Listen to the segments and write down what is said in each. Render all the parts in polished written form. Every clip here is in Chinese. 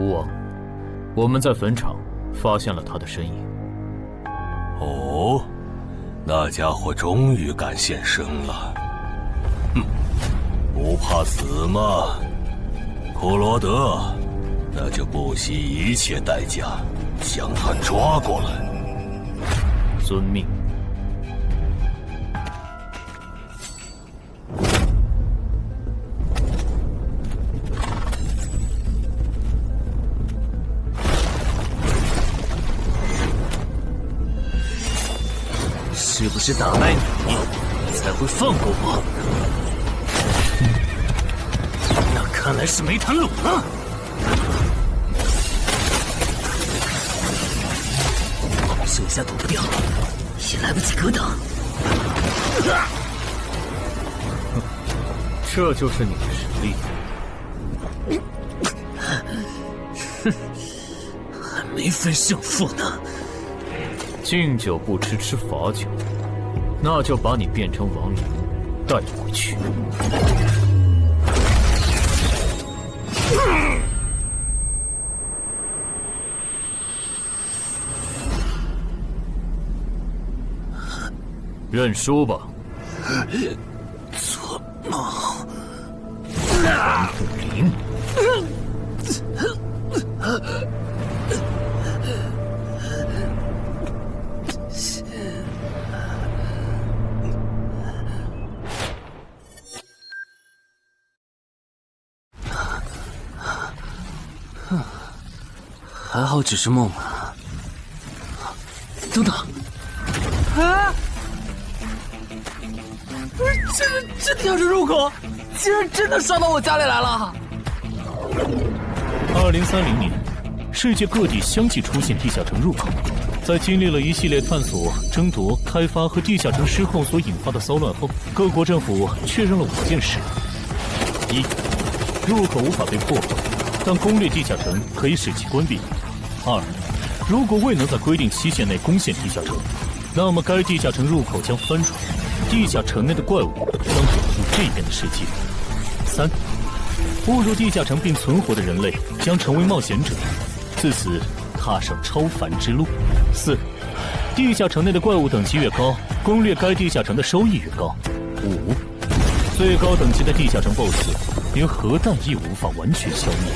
吴王，我们在坟场发现了他的身影。哦，那家伙终于敢现身了。哼，不怕死吗？库罗德，那就不惜一切代价将他抓过来。遵命。是不是打败你，才会放过我？那看来是没谈拢了。手下躲不掉，也来不及格挡。这就是你的实力。还没分胜负呢。敬酒不吃吃罚酒，那就把你变成亡灵带回去。认输吧。做梦。王不灵。还好只是梦啊！等等，啊！这地下城入口竟然真的烧到我家里来了！2030年，世界各地相继出现地下城入口。在经历了一系列探索、争夺、开发和地下城失控所引发的骚乱后，各国政府确认了5件事：一、入口无法被破坏，但攻略地下城可以使其关闭。2. 如果未能在规定期限内攻陷地下城，那么该地下城入口将翻转，地下城内的怪物将走入这边的世界。3. 步入地下城并存活的人类将成为冒险者，自此踏上超凡之路。4. 地下城内的怪物等级越高，攻略该地下城的收益越高。5. 最高等级的地下城 BOSS 连核弹亦无法完全消灭。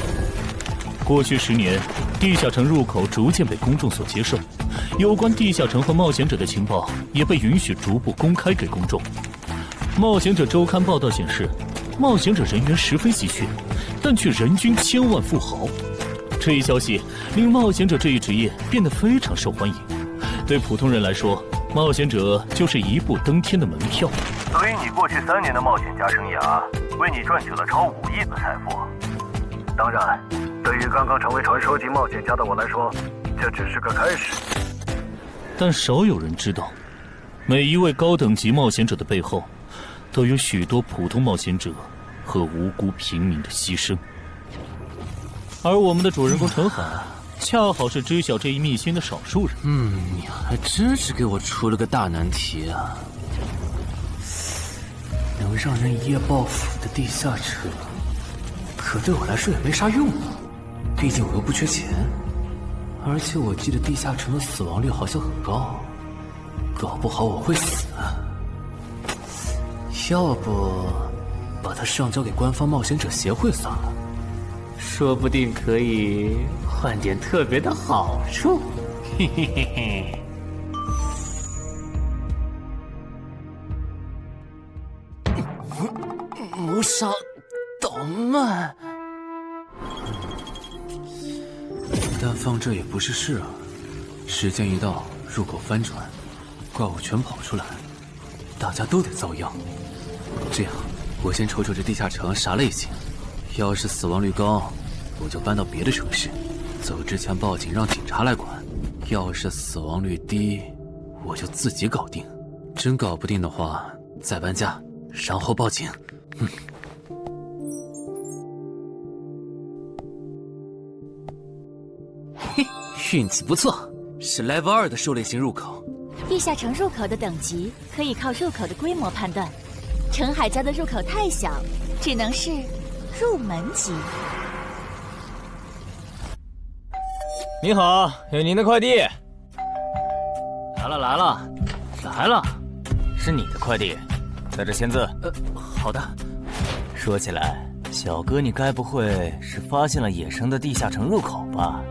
过去10年，地下城入口逐渐被公众所接受，有关地下城和冒险者的情报也被允许逐步公开给公众。冒险者周刊报道显示，冒险者人员十分稀缺，但却人均千万富豪。这一消息令冒险者这一职业变得非常受欢迎。对普通人来说，冒险者就是一步登天的门票。所以你过去3年的冒险家生涯，为你赚取了超5亿的财富。当然，对于刚刚成为传说级冒险家的我来说，这只是个开始。但少有人知道，每一位高等级冒险者的背后，都有许多普通冒险者和无辜平民的牺牲。而我们的主人公陈海，恰好是知晓这一秘辛的少数人。你还真是给我出了个大难题啊！能让人一夜暴富的地下城，可对我来说也没啥用啊。毕竟我又不缺钱，而且我记得地下城的死亡率好像很高，搞不好我会死啊。要不把它上交给官方冒险者协会算了，说不定可以换点特别的好处。嘿嘿嘿嘿。谋杀倒慢，但放这也不是事啊。时间一到，入口翻转，怪物全跑出来，大家都得遭殃。这样，我先瞅瞅这地下城啥类型，要是死亡率高，我就搬到别的城市，走之前报警让警察来管；要是死亡率低，我就自己搞定。真搞不定的话，再搬家，然后报警。嘿，运气不错，是 Level 2的狩猎型入口。地下城入口的等级可以靠入口的规模判断。陈海家的入口太小，只能是入门级。你好，有您的快递。来了，是你的快递，在这签字。好的。说起来，小哥你该不会是发现了野生的地下城入口吧？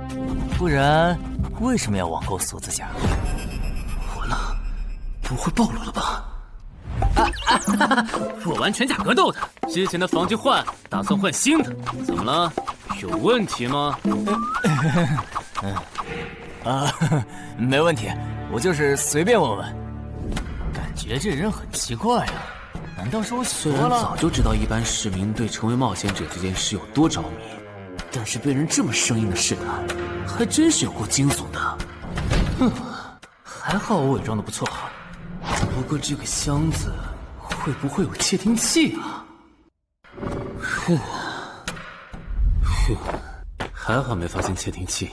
不然为什么要网购锁子甲？完了，不会暴露了吧？我玩全甲格斗的，之前的防具换，打算换新的。怎么了？有问题吗？没问题，我就是随便问问。感觉这人很奇怪啊，难道是我虽然早就知道一般市民对成为冒险者这件事有多着迷，但是被人这么生硬的试探，还真是有够惊悚的。还好我伪装的不错。不过这个箱子会不会有窃听器啊？还好没发现窃听器。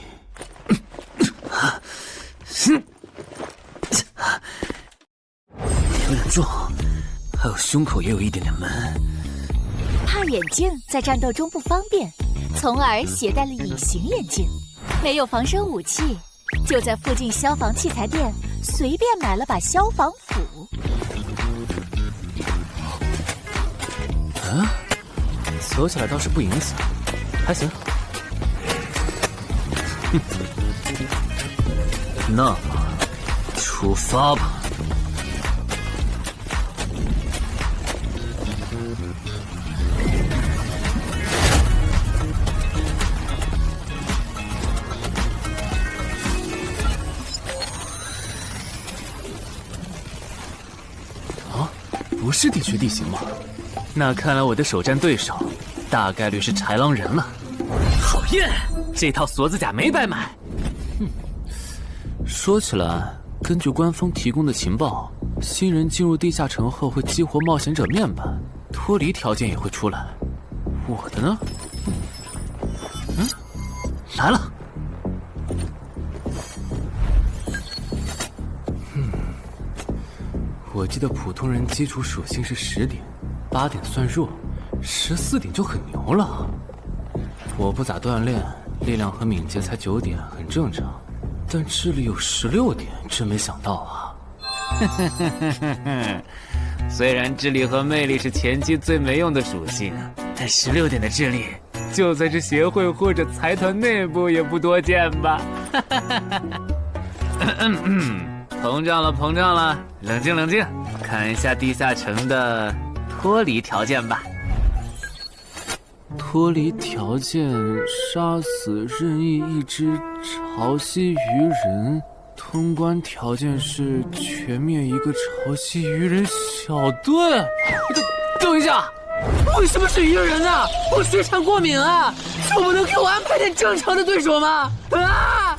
有点重，还有胸口也有一点点闷。怕眼镜在战斗中不方便，从而携带了隐形眼镜。没有防身武器，就在附近消防器材店随便买了把消防斧。走起来倒是不影响，还行。那么，出发吧。不是地区地形吗？那看来我的首战对手大概率是豺狼人了。讨厌，这套锁子甲没白买。说起来，根据官方提供的情报，新人进入地下城后会激活冒险者面板，脱离条件也会出来。我的呢？来了。我记得普通人基础属性是10点，8点算弱，14点就很牛了。我不咋锻炼，力量和敏捷才9点，很正常。但智力有16点，真没想到啊！虽然智力和魅力是前期最没用的属性，但16点的智力，就算是协会或者财团内部也不多见吧？膨胀了，冷静，看一下地下城的脱离条件吧。脱离条件：杀死任意一只潮汐鱼人。通关条件是全灭一个潮汐鱼人小队。等一下，为什么是鱼人啊？我水产过敏啊！就不能给我安排点正常的对手吗？啊！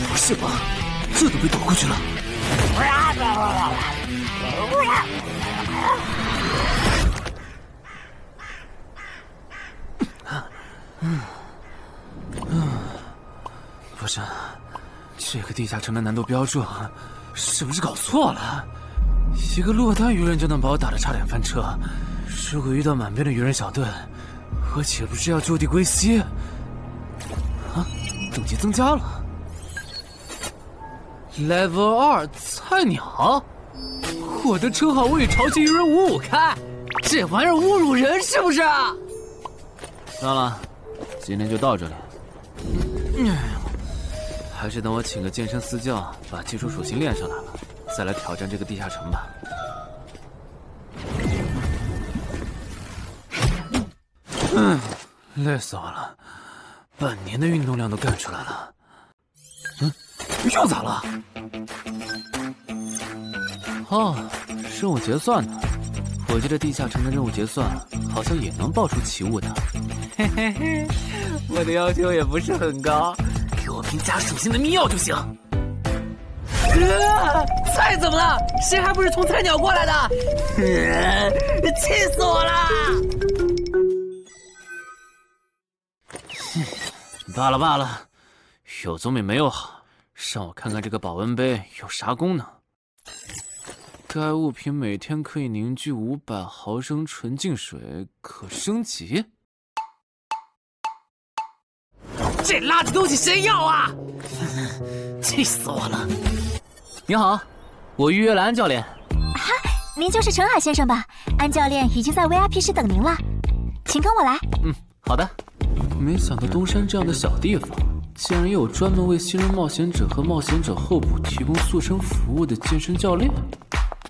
不是吧？这都被躲过去了。不是，这个地下城的难度标注是不是搞错了？一个落单鱼人就能把我打得差点翻车，如果遇到满编的鱼人小队，我岂不是要就地归西？啊，等级增加了。Level 2菜鸟，我的称号我与潮汐鱼人5-5开，这玩意儿侮辱人是不是？算了，今天就到这里。还是等我请个健身私教，把基础属性练上来了，再来挑战这个地下城吧。累死我了，半年的运动量都干出来了。又咋了？哦，任务结算呢？我记得地下城的任务结算好像也能爆出奇物的。嘿嘿嘿，我的要求也不是很高，给我瓶加属性的迷药就行。菜怎么了？谁还不是从菜鸟过来的？气死我了！罢了罢了，有总比没有好。让我看看这个保温杯有啥功能。该物品每天可以凝聚500毫升纯净水，可升级。这垃圾东西谁要啊？气死我了！你好，我预约了安教练。哈，您就是陈海先生吧？安教练已经在 VIP 室等您了，请跟我来。好的。没想到东山这样的小地方，竟然也有专门为新人冒险者和冒险者候补提供塑身服务的健身教练。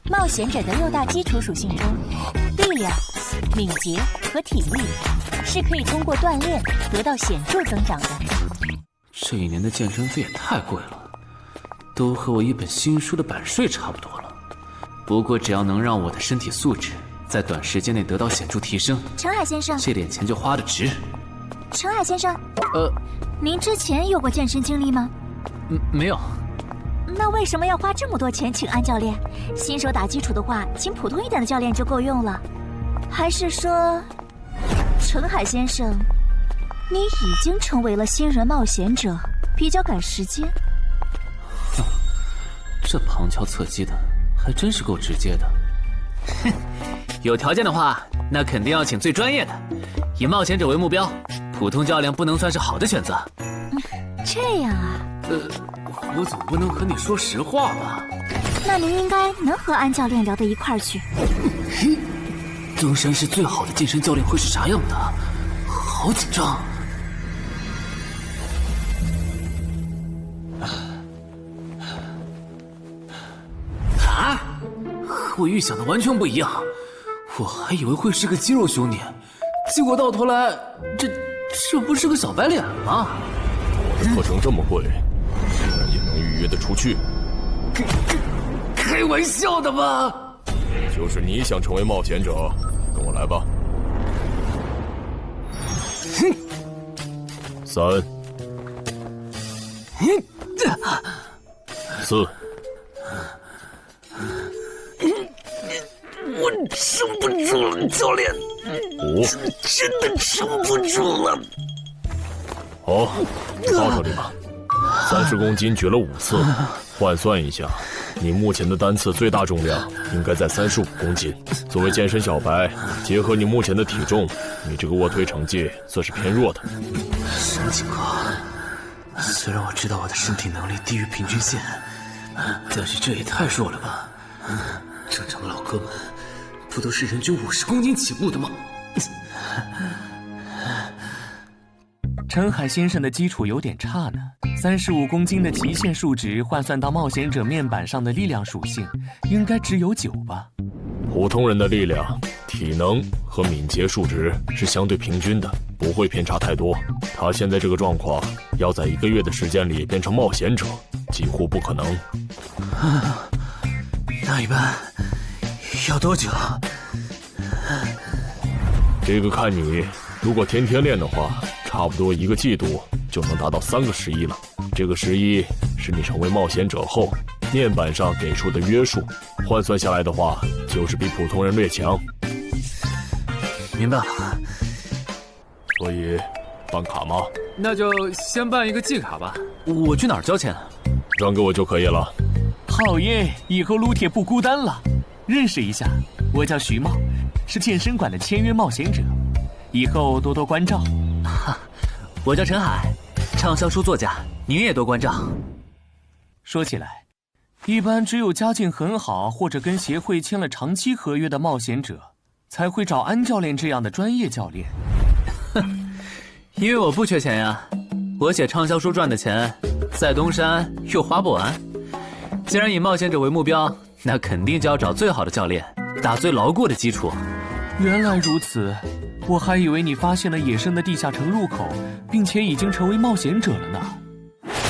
冒险者的6大基础属性中，力量、敏捷和体力是可以通过锻炼得到显著增长的。这一年的健身费也太贵了，都和我一本新书的版税差不多了。不过只要能让我的身体素质在短时间内得到显著提升，陈海先生，这点钱就花得值。陈海先生，您之前有过健身经历吗？没有。那为什么要花这么多钱请安教练？新手打基础的话，请普通一点的教练就够用了。还是说，陈海先生，你已经成为了新人冒险者，比较赶时间？这旁敲侧击的，还真是够直接的。哼，有条件的话，那肯定要请最专业的，以冒险者为目标，普通教练不能算是好的选择。这样啊？我总不能和你说实话吧？那您应该能和安教练聊到一块儿去。东山市最好的健身教练会是啥样的？好紧张。啊！和我预想的完全不一样，我还以为会是个肌肉兄弟，结果到头来，这不是个小白脸吗？课程这么贵，竟然也能预约得出去？开玩笑的吧？就是你想成为冒险者，跟我来吧。3、4。我撑不住了，教练。5。真的撑不住了。好，你到这里吧。30公斤举了5次，换算一下，你目前的单次最大重量应该在35公斤。作为健身小白，结合你目前的体重，你这个卧推成绩算是偏弱的。什么情况？虽然我知道我的身体能力低于平均线，但是这也太弱了吧？正常的老哥们不都是人均50公斤起步的吗？陈海先生的基础有点差呢，35公斤的极限数值换算到冒险者面板上的力量属性，应该只有9吧。普通人的力量、体能和敏捷数值是相对平均的，不会偏差太多。他现在这个状况，要在1个月的时间里变成冒险者，几乎不可能。那一般要多久？这个看你，如果天天练的话，差不多1个季度就能达到3个11了。这个11是你成为冒险者后面板上给出的约束，换算下来的话，就是比普通人略强。明白了。所以，办卡吗？那就先办一个季卡吧。我去哪儿交钱？转给我就可以了。好耶，以后撸铁不孤单了。认识一下，我叫徐茂，是健身馆的签约冒险者，以后多多关照。我叫陈海，畅销书作家，您也多关照。说起来，一般只有家境很好或者跟协会签了长期合约的冒险者，才会找安教练这样的专业教练。因为我不缺钱呀，我写畅销书赚的钱，在东山又花不完。既然以冒险者为目标，那肯定就要找最好的教练，打最牢固的基础。原来如此，我还以为你发现了野生的地下城入口，并且已经成为冒险者了呢。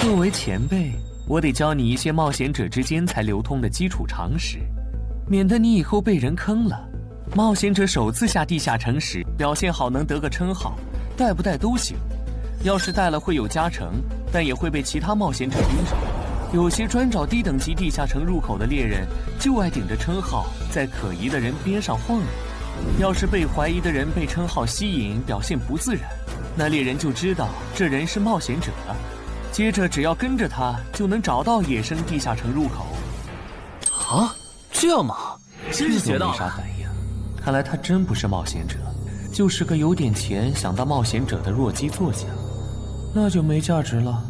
作为前辈，我得教你一些冒险者之间才流通的基础常识，免得你以后被人坑了。冒险者首次下地下城时，表现好能得个称号，带不带都行。要是带了会有加成，但也会被其他冒险者盯上。有些专找低等级地下城入口的猎人，就爱顶着称号在可疑的人边上晃悠。要是被怀疑的人被称号吸引，表现不自然，那猎人就知道这人是冒险者，接着只要跟着他，就能找到野生地下城入口。啊，这样吗？真是学到了。没啥反应，看来他真不是冒险者，就是个有点钱想当冒险者的弱鸡作家，那就没价值了。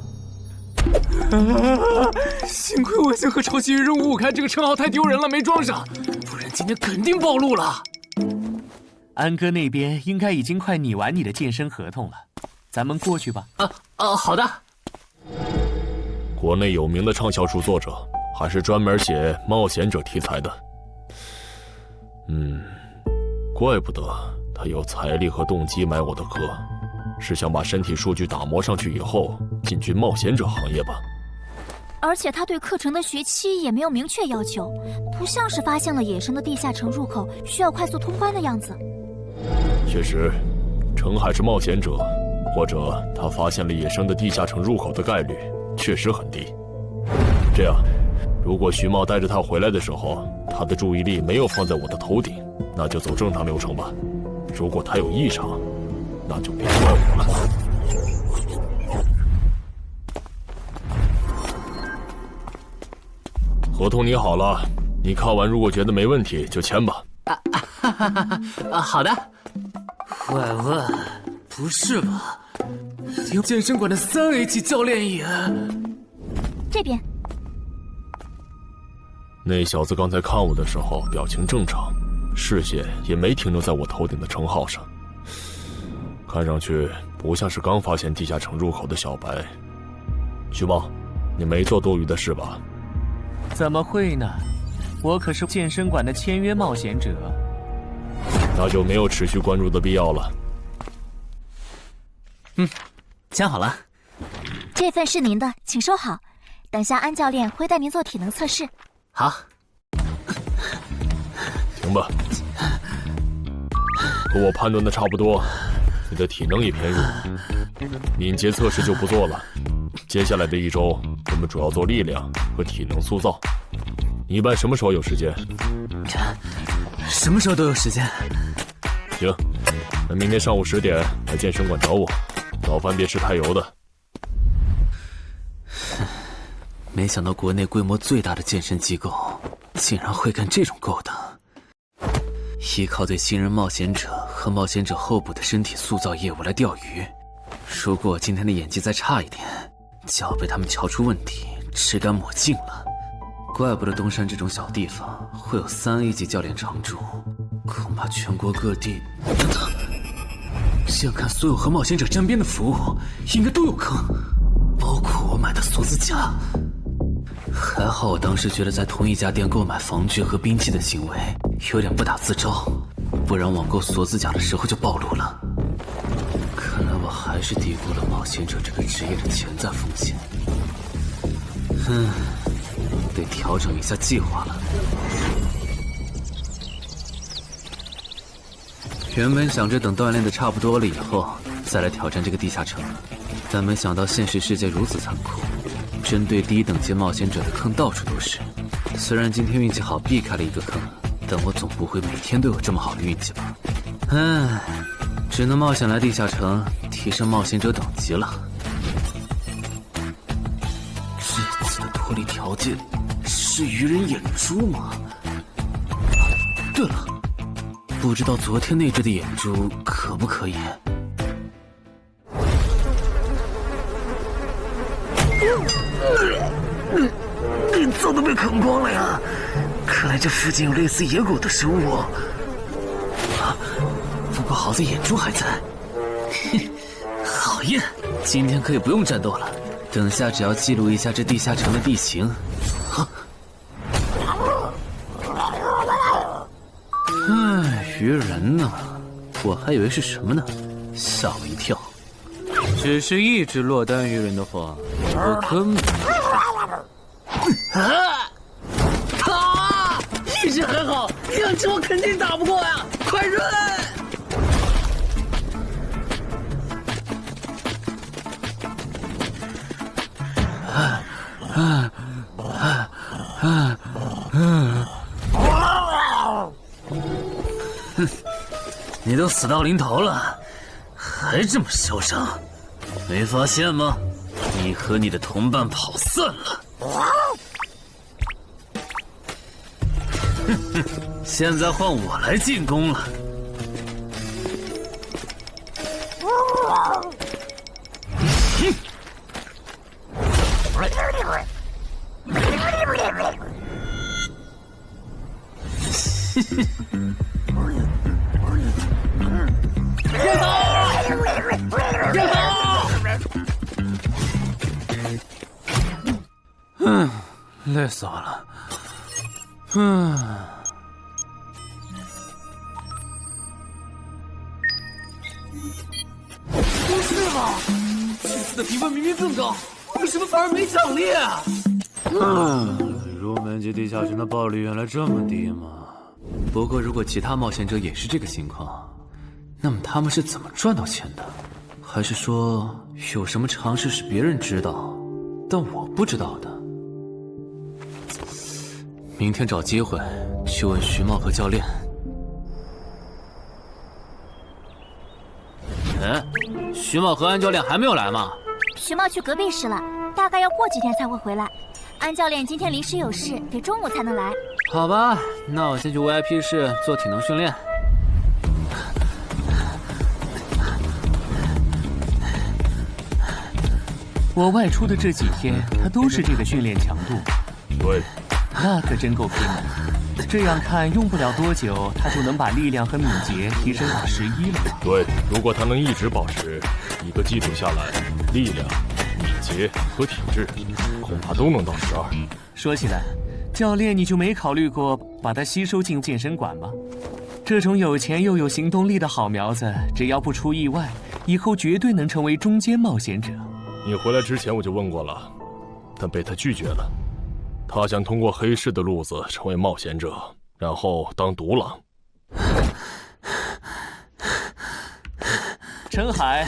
幸亏我先和抄袭人五五开这个称号太丢人了，没装上，不然今天肯定暴露了。安哥那边应该已经快拟完你的健身合同了，咱们过去吧。好的。国内有名的畅销书作者，还是专门写冒险者题材的。怪不得他有财力和动机买我的课，是想把身体数据打磨上去以后进军冒险者行业吧。而且他对课程的学期也没有明确要求，不像是发现了野生的地下城入口需要快速通关的样子。确实，程海是冒险者，或者他发现了野生的地下城入口的概率确实很低。这样，如果徐茂带着他回来的时候，他的注意力没有放在我的头顶，那就走正常流程吧。如果他有异常，那就别怪我了。合同拟好了，你看完如果觉得没问题就签吧。好的。喂喂，不是吧？连健身馆的3A 级教练也……这边。那小子刚才看我的时候表情正常，视线也没停留在我头顶的称号上，看上去不像是刚发现地下城入口的小白。徐茂，你没做多余的事吧？怎么会呢？我可是健身馆的签约冒险者。那就没有持续关注的必要了。签好了。这份是您的，请收好。等下安教练会带您做体能测试。好。行吧。和我判断的差不多，你的体能也偏弱，敏捷测试就不做了。接下来的1周，我们主要做力量和体能塑造。你一般什么时候有时间？什么时候都有时间。行，那明天上午10点来健身馆找我，早饭别吃太油的。没想到国内规模最大的健身机构竟然会干这种勾当。依靠对新人冒险者和冒险者候补的身体塑造业务来钓鱼，如果我今天的演技再差一点，就要被他们瞧出问题，吃干抹净了。怪不得东山这种小地方会有3A 级教练常驻，恐怕全国各地……等等，这样看，所有和冒险者沾边的服务应该都有坑，包括我买的锁子甲。还好我当时觉得在同一家店购买防具和兵器的行为有点不打自招，不然网购锁子甲的时候就暴露了。看来我还是低估了冒险者这个职业的潜在风险。得调整一下计划了。原本想着等锻炼的差不多了以后再来挑战这个地下城，但没想到现实世界如此残酷，针对低等级冒险者的坑到处都是。虽然今天运气好避开了一个坑，但我总不会每天都有这么好的运气吧？只能冒险来地下城提升冒险者等级了。这次的脱离条件是鱼人眼珠吗？对了，不知道昨天那只的眼珠可不可以？早都被啃光了呀！看来这附近有类似野狗的生物。不过好在眼珠还在。好耶！今天可以不用战斗了，等下只要记录一下这地下城的地形。鱼人呢？我还以为是什么呢，吓我一跳。只是一只落单鱼人的话，我根本……一只还好，2只我肯定打不过呀！快run！你都死到临头了，还这么嚣张，没发现吗？你和你的同伴跑散了。哼哼，现在换我来进攻了。累死我了。不是吧？这次的评分明明更高，为什么反而没奖励啊？入门级地下城的爆率原来这么低吗？不过如果其他冒险者也是这个情况，那么他们是怎么赚到钱的？还是说有什么常识是别人知道，但我不知道的？明天找机会去问徐茂和教练。徐茂和安教练还没有来吗？徐茂去隔壁室了，大概要过几天才会回来。安教练今天临时有事，得中午才能来。好吧，那我先去 VIP 室做体能训练。我外出的这几天，他都是这个训练强度。对，那可真够拼的。这样看，用不了多久，他就能把力量和敏捷提升到11了。对，如果他能一直保持1个季度下来，力量、敏捷和体质恐怕都能到12。说起来，教练你就没考虑过把他吸收进健身馆吗？这种有钱又有行动力的好苗子，只要不出意外，以后绝对能成为中间冒险者。你回来之前我就问过了，但被他拒绝了。他想通过黑市的路子成为冒险者，然后当独狼。陈海，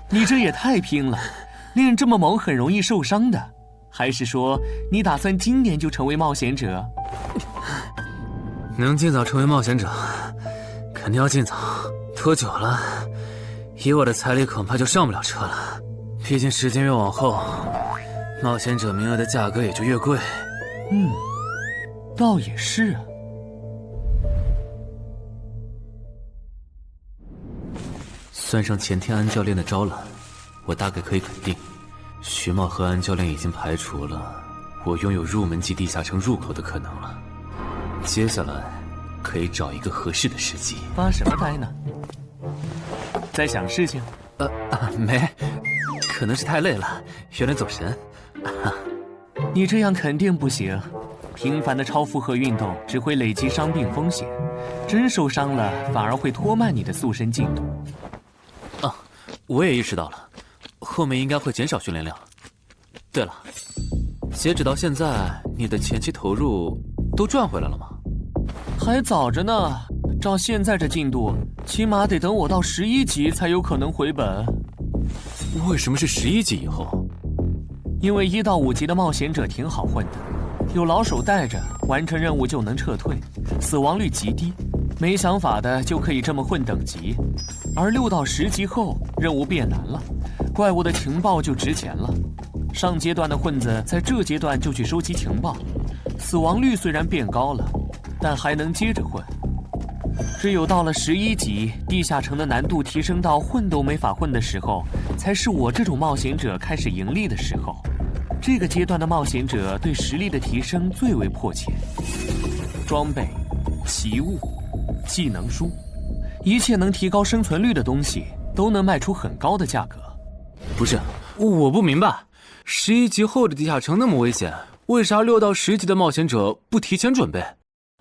你这也太拼了，练这么猛很容易受伤的。还是说你打算今年就成为冒险者？能尽早成为冒险者，肯定要尽早。拖久了，以我的财力恐怕就上不了车了。毕竟时间越往后，冒险者名额的价格也就越贵。倒也是啊。算上前天安教练的招揽，我大概可以肯定，徐茂和安教练已经排除了我拥有入门级地下城入口的可能了。接下来可以找一个合适的时机。发什么呆呢？在想事情？没，可能是太累了，有点走神。你这样肯定不行，频繁的超负荷运动只会累积伤病风险，真受伤了反而会拖慢你的塑身进度。我也意识到了，后面应该会减少训练量。对了，截止到现在，你的前期投入都赚回来了吗？还早着呢，照现在这进度，起码得等我到11级才有可能回本。为什么是11级以后？因为1到5级的冒险者挺好混的，有老手带着，完成任务就能撤退，死亡率极低。没想法的就可以这么混等级，而6到10级后，任务变难了，怪物的情报就值钱了。上阶段的混子在这阶段就去收集情报，死亡率虽然变高了，但还能接着混。只有到了11级，地下城的难度提升到混都没法混的时候，才是我这种冒险者开始盈利的时候。这个阶段的冒险者对实力的提升最为迫切。装备、奇物、技能书，一切能提高生存率的东西都能卖出很高的价格。不是，我不明白，11级后的地下城那么危险，为啥6到10级的冒险者不提前准备？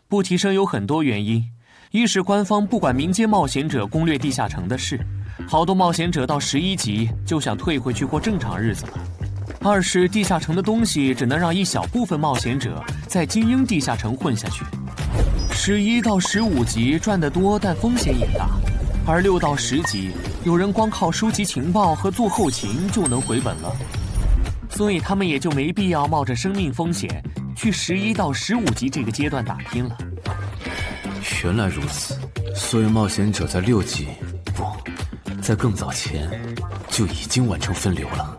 不提升有很多原因，一是官方不管民间冒险者攻略地下城的事，好多冒险者到11级就想退回去过正常日子了；二是地下城的东西只能让一小部分冒险者在精英地下城混下去。11到15级赚得多，但风险也大，而6到10级，有人光靠收集情报和做后勤就能回本了，所以他们也就没必要冒着生命风险去11到15级这个阶段打拼了。原来如此，所有冒险者在6级，不，在更早前就已经完成分流了。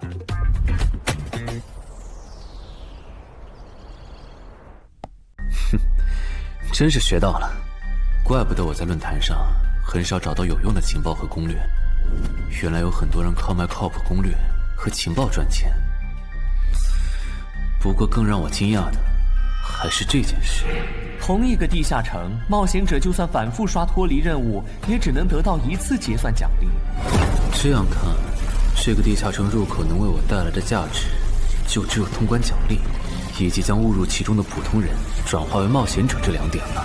哼，真是学到了，怪不得我在论坛上很少找到有用的情报和攻略。原来有很多人靠卖靠谱攻略和情报赚钱。不过更让我惊讶的还是这件事。同一个地下城，冒险者就算反复刷脱离任务，也只能得到1次结算奖励。这样看，这个地下城入口能为我带来的价值，就只有通关奖励，以及将误入其中的普通人转化为冒险者这2点了。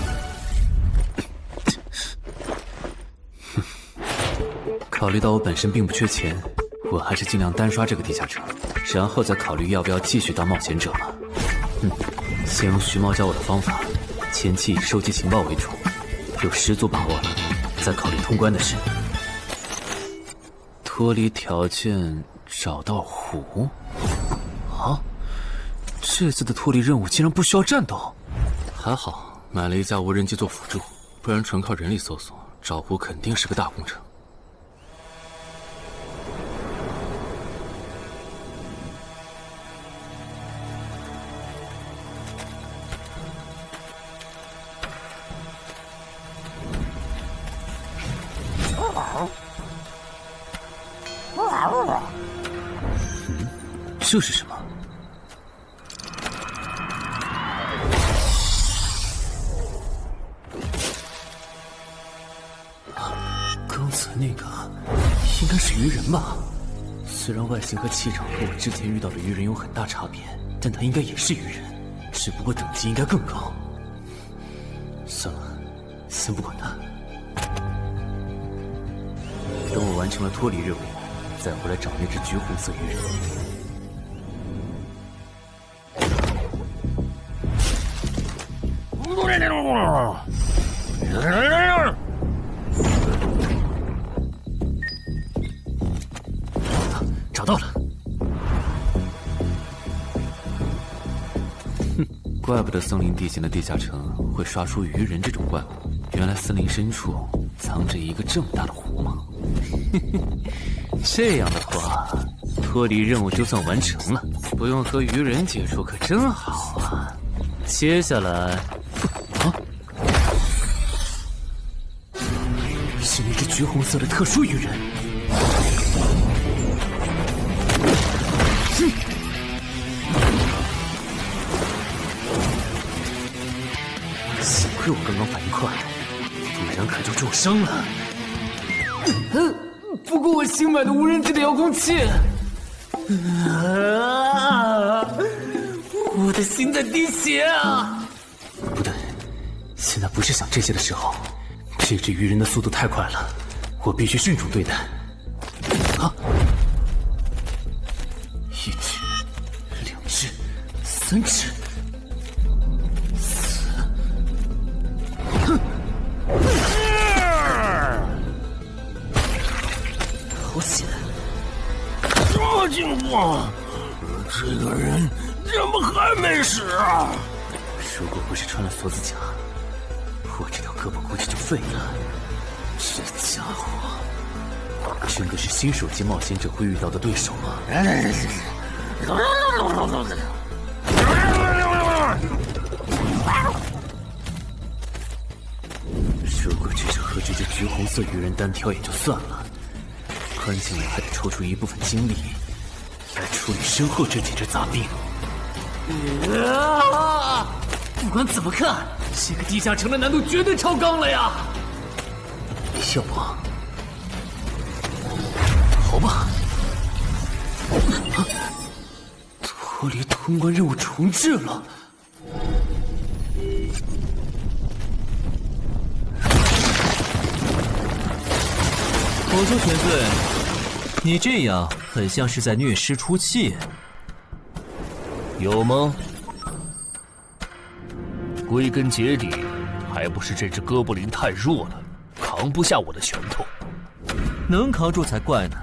考虑到我本身并不缺钱，我还是尽量单刷这个地下城，然后再考虑要不要继续当冒险者了。先用徐猫教我的方法，前期以收集情报为主，有10足把握了，再考虑通关的事。脱离条件找到湖？啊，这次的脱离任务竟然不需要战斗？还好买了一架无人机做辅助，不然纯靠人力搜索找湖肯定是个大工程。这是什么？刚才那个应该是鱼人吧？虽然外形和气场和我之前遇到的鱼人有很大差别，但他应该也是鱼人，只不过等级应该更高。算了，先不管他。等我完成了脱离任务，再回来找那只橘红色鱼人。找到了！哼，怪不得森林地形的地下城会刷出鱼人这种怪物，原来森林深处藏着一个这么大的湖吗？这样的话，脱离任务就算完成了，不用和鱼人接触可真好啊！接下来，是那只橘红色的特殊鱼人。幸亏我刚刚反应快，不然可就重伤了。不过我新买的无人机的遥控器，我的心在滴血啊！不对，现在不是想这些的时候。这只鱼人的速度太快了，我必须慎重对待。啊！1只、2只、3只、4……哼！好险！什么情况？这个人怎么还没死啊？如果不是穿了锁子甲，我这条胳膊估计就废了。这家伙真的是新手级冒险者会遇到的对手吗？如果只是和这只橘红色鱼人单挑也就算了，关键我还得抽出一部分精力来处理身后这几只杂兵。不管怎么看，这个地下城的难度绝对超纲了呀！要不，好吧，脱离通关任务重置了。我说全队，你这样很像是在虐尸出气。有吗？归根结底，还不是这只哥布林太弱了，扛不下我的拳头。能扛住才怪呢！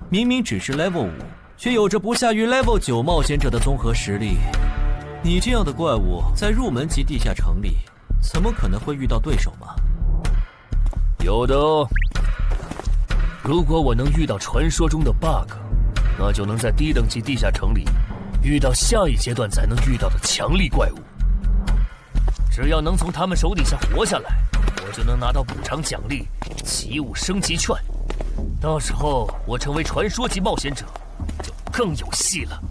明明只是 Level 5，却有着不下于 Level 9冒险者的综合实力。你这样的怪物在入门级地下城里，怎么可能会遇到对手嘛？有的哦。如果我能遇到传说中的 bug， 那就能在低等级地下城里遇到下一阶段才能遇到的强力怪物。只要能从他们手底下活下来，我就能拿到补偿奖励奇物升级券。到时候我成为传说级冒险者，就更有戏了。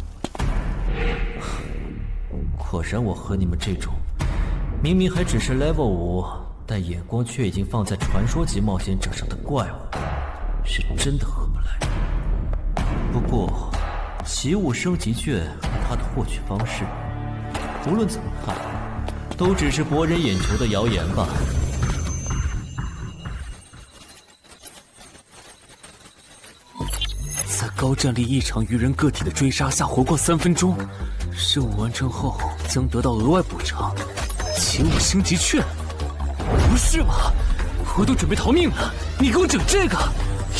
果然，我和你们这种明明还只是 level 5，但眼光却已经放在传说级冒险者上的怪物，是真的合不来。不过，奇物升级券和它的获取方式，无论怎么看，都只是博人眼球的谣言吧。在高战力异常鱼人个体的追杀下活过3分钟，任务完成后将得到额外补偿，奇物升级券。不是吧？我都准备逃命了，你给我整这个，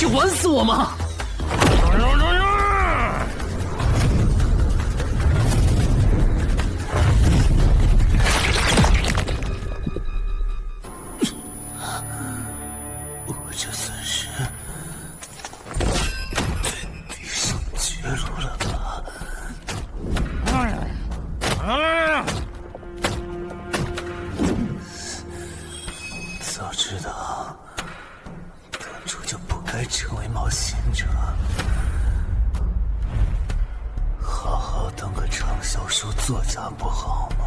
要玩死我吗？我这算是对你上绝路了吧？早知道当初就不该成为冒险者，好好当个畅销书作家不好吗？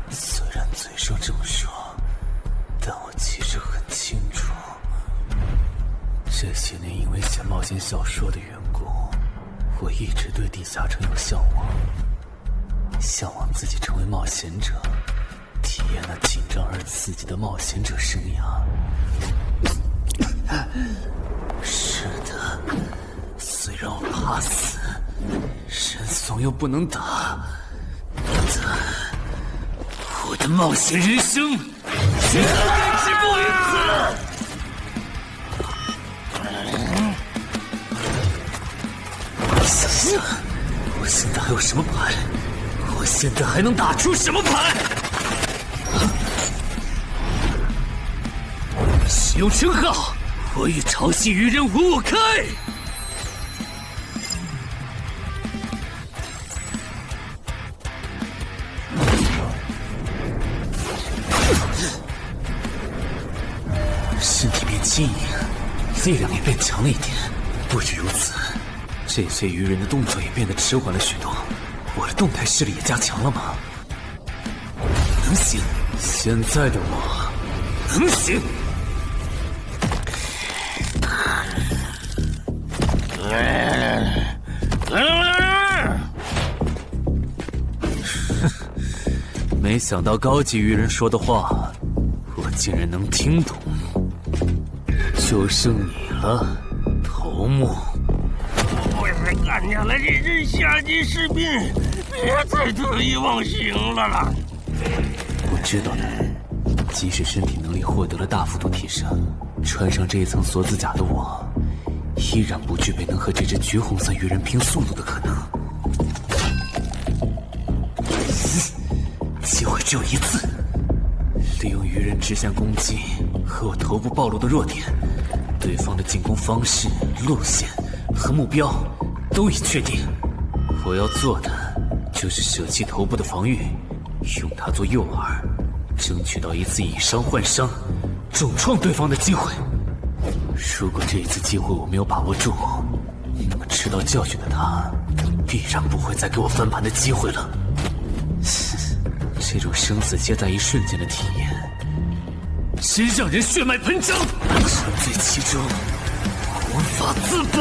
虽然嘴上这么说，但我其实很清楚，这些年因为写冒险小说的缘故，我一直对地下城有向往，向往自己成为冒险者，体验那紧张而刺激的冒险者生涯。是的，虽然我怕死，人怂又不能打，但我的冒险人生绝对止步于此。想想，我现在还有什么牌？我现在还能打出什么牌？使用称号，我与潮汐鱼人五五开。身体变轻盈，力量也变强了一点。不止如此，这些鱼人的动作也变得迟缓了许多。我的动态视力也加强了吗？能行，现在的我能行。没想到高级鱼人说的话，我竟然能听懂。就剩你了，头目。我是干掉了这只下级士兵，别再得意忘形了啦！我知道的，即使身体能力获得了大幅度提升，穿上这一层锁子甲的我，依然不具备能和这只橘红色鱼人拼速度的可能。机会只有一次，利用鱼人直线攻击和我头部暴露的弱点，对方的进攻方式、路线和目标都已确定。我要做的就是舍弃头部的防御，用它做诱饵，争取到一次以伤换伤，重创对方的机会。如果这一次机会我没有把握住，那么吃到教训的他，必然不会再给我翻盘的机会了。这种生死皆在一瞬间的体验，真让人血脉喷张，沉醉其中，无法自拔。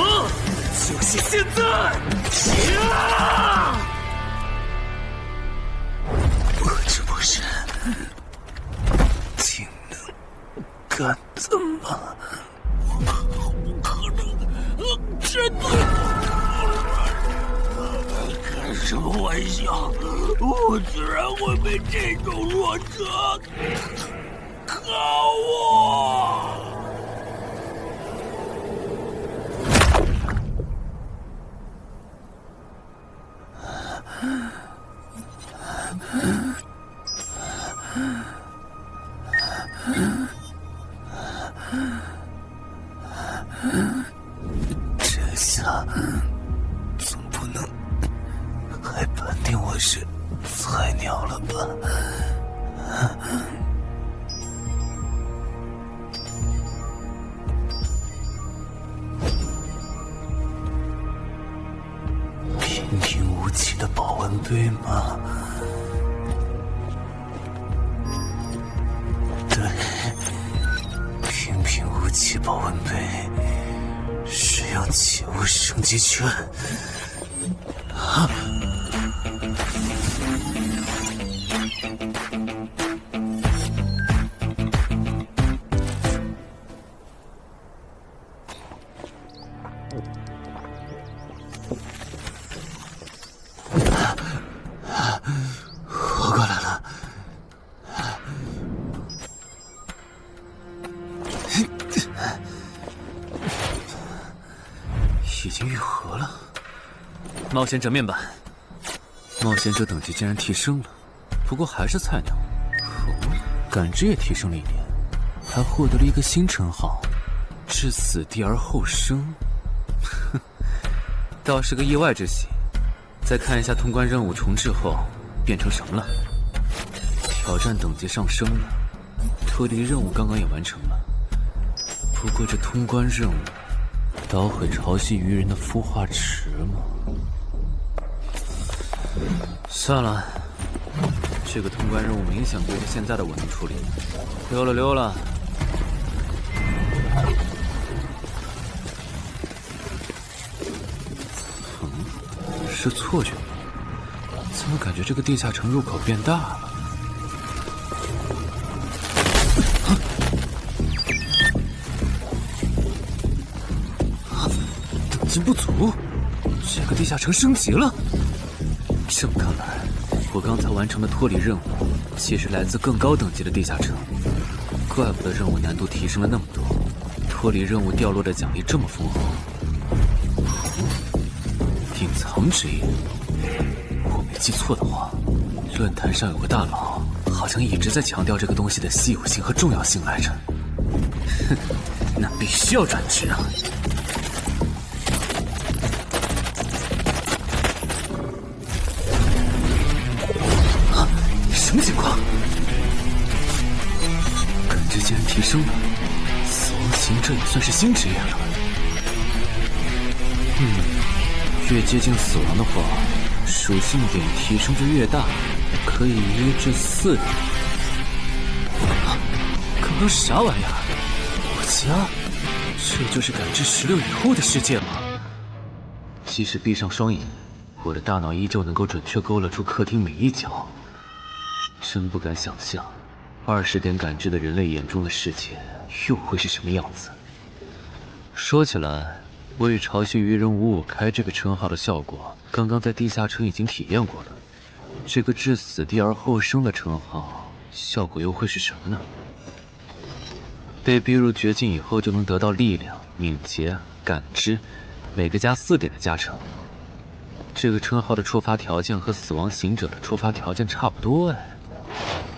就是现在！我这不是技能杆子吗？不可能，真的！开什么玩笑！我居然会被这种弱者可恶！定我是菜鸟了吧？平平无奇的保温杯吗？对，平平无奇保温杯是要启物升级券。活过来了。已经愈合了。冒险者面板，冒险者等级竟然提升了，不过还是菜鸟。哦，感知也提升了1点，还获得了一个新称号——至死地而后生。哼，倒是个意外之喜。再看一下通关任务重置后变成什么了。挑战等级上升了，脱离任务刚刚也完成了。不过这通关任务捣毁潮汐鱼人的孵化池吗？算了，这个通关任务明显对着现在的我能处理。溜了溜了。是错觉，怎么感觉这个地下城入口变大了？等级不足，这个地下城升级了。这么看来，我刚才完成的脱离任务，其实来自更高等级的地下城。怪不得任务难度提升了那么多，脱离任务掉落的奖励这么丰厚。隐藏之夜，我没记错的话，论坛上有个大佬，好像一直在强调这个东西的稀有性和重要性来着。哼，那必须要转职啊！啊，什么情况？感知竟然提升了，死亡行者也算是新职业了。越接近死亡的话，属性点提升就越大，可以1至4点。刚刚啥玩意儿？我家，这就是感知16以后的世界吗？即使闭上双眼，我的大脑依旧能够准确勾勒出客厅每一角。真不敢想象，20点感知的人类眼中的世界又会是什么样子。说起来，我与潮汐鱼人55开这个称号的效果，刚刚在地下城已经体验过了。这个至死地而后生的称号，效果又会是什么呢？被逼入绝境以后，就能得到力量、敏捷、感知，每个加4点的加成。这个称号的触发条件和死亡行者的触发条件差不多哎。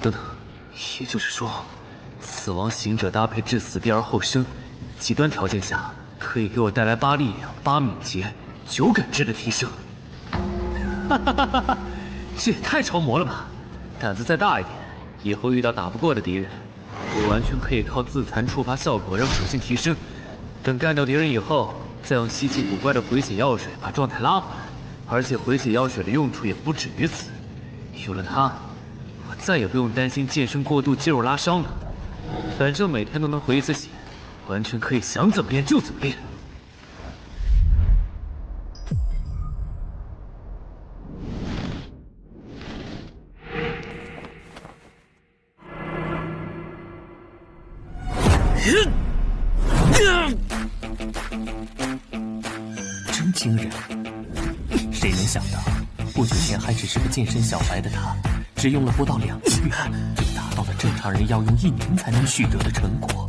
等等，也就是说，死亡行者搭配至死地而后生，极端条件下可以给我带来8力量、8敏捷、9感知的提升。哈哈哈哈！这也太超模了吧！胆子再大一点，以后遇到打不过的敌人，我完全可以靠自残触发效果让属性提升。等干掉敌人以后，再用稀奇古怪的回血药水把状态拉回来。而且回血药水的用处也不止于此，有了它，我再也不用担心健身过度肌肉拉伤了。反正每天都能回1次血，完全可以想怎么练就怎么练。真惊人！谁能想到，不久前还只是个健身小白的他，只用了不到2个月，就达到了正常人要用1年才能取得的成果。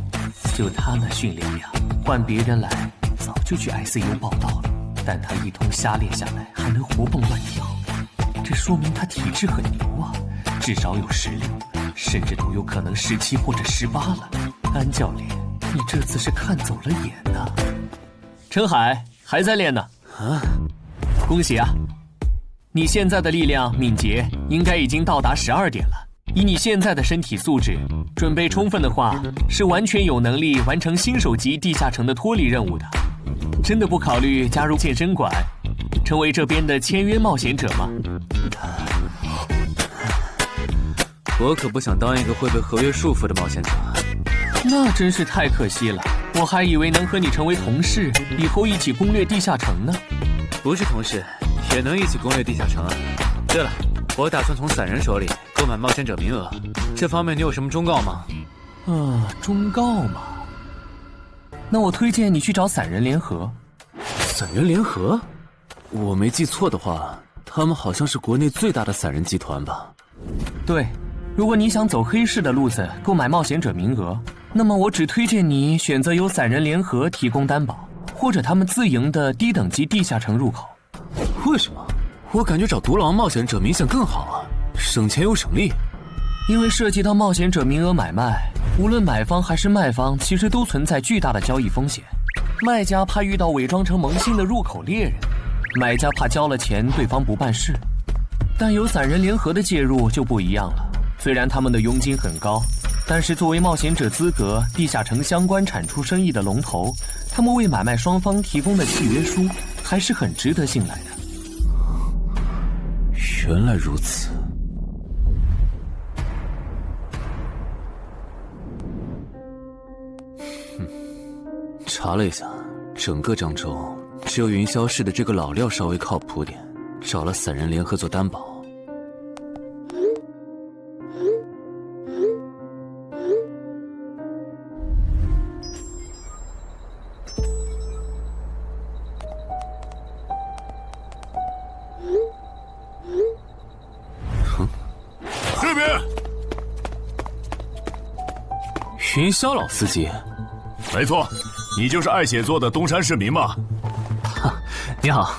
就他那训练量，换别人来早就去 ICU 报道了。但他一通瞎练下来，还能活蹦乱跳，这说明他体质很牛啊，至少有16，甚至都有可能17或者18了。安教练，你这次是看走了眼呐！陈海还在练呢。啊，恭喜啊！你现在的力量、敏捷应该已经到达12点了。以你现在的身体素质，准备充分的话，是完全有能力完成新手级地下城的脱离任务的。真的不考虑加入健身馆，成为这边的签约冒险者吗？我可不想当一个会被合约束缚的冒险者。那真是太可惜了，我还以为能和你成为同事，以后一起攻略地下城呢。不是同事，也能一起攻略地下城啊。对了，我打算从散人手里购买冒险者名额，这方面你有什么忠告吗？忠告嘛，那我推荐你去找散人联合。散人联合？我没记错的话，他们好像是国内最大的散人集团吧？对，如果你想走黑市的路子购买冒险者名额，那么我只推荐你选择由散人联合提供担保，或者他们自营的低等级地下城入口。为什么？我感觉找独狼冒险者明显更好啊，省钱又省力。因为涉及到冒险者名额买卖，无论买方还是卖方，其实都存在巨大的交易风险。卖家怕遇到伪装成萌新的入口猎人，买家怕交了钱对方不办事。但有散人联合的介入就不一样了，虽然他们的佣金很高，但是作为冒险者资格地下城相关产出生意的龙头，他们为买卖双方提供的契约书还是很值得信赖的。原来如此。查了一下，整个漳州只有云霄市的这个老廖稍微靠谱点，找了散人联合做担保。这边，云霄老司机。没错，你就是爱写作的东山市民吗？你好，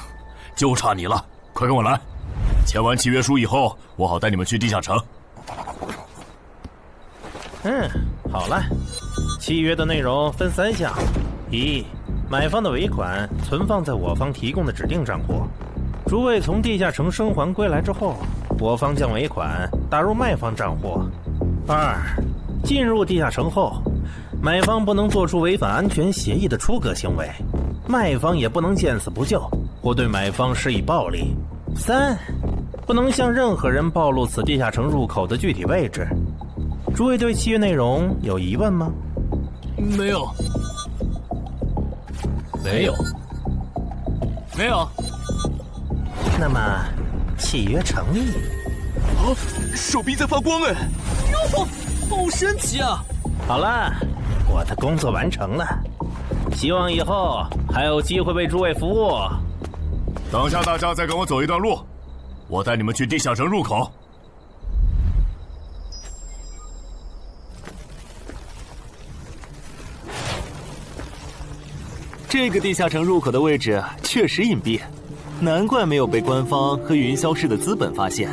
就差你了，快跟我来。签完契约书以后，我好带你们去地下城。好了，契约的内容分3项：一，买方的尾款存放在我方提供的指定账户，诸位从地下城生还归来之后，我方将尾款打入卖方账户。2，进入地下城后，买方不能做出违反安全协议的出格行为，卖方也不能见死不救或对买方施以暴力。3，不能向任何人暴露此地下城入口的具体位置。诸位对契约内容有疑问吗？没有。没有。没有。那么，契约成立。手臂在发光哎！哟，好神奇啊！好了，我的工作完成了，希望以后还有机会为诸位服务。等下大家再跟我走一段路，我带你们去地下城入口。这个地下城入口的位置确实隐蔽，难怪没有被官方和云霄市的资本发现。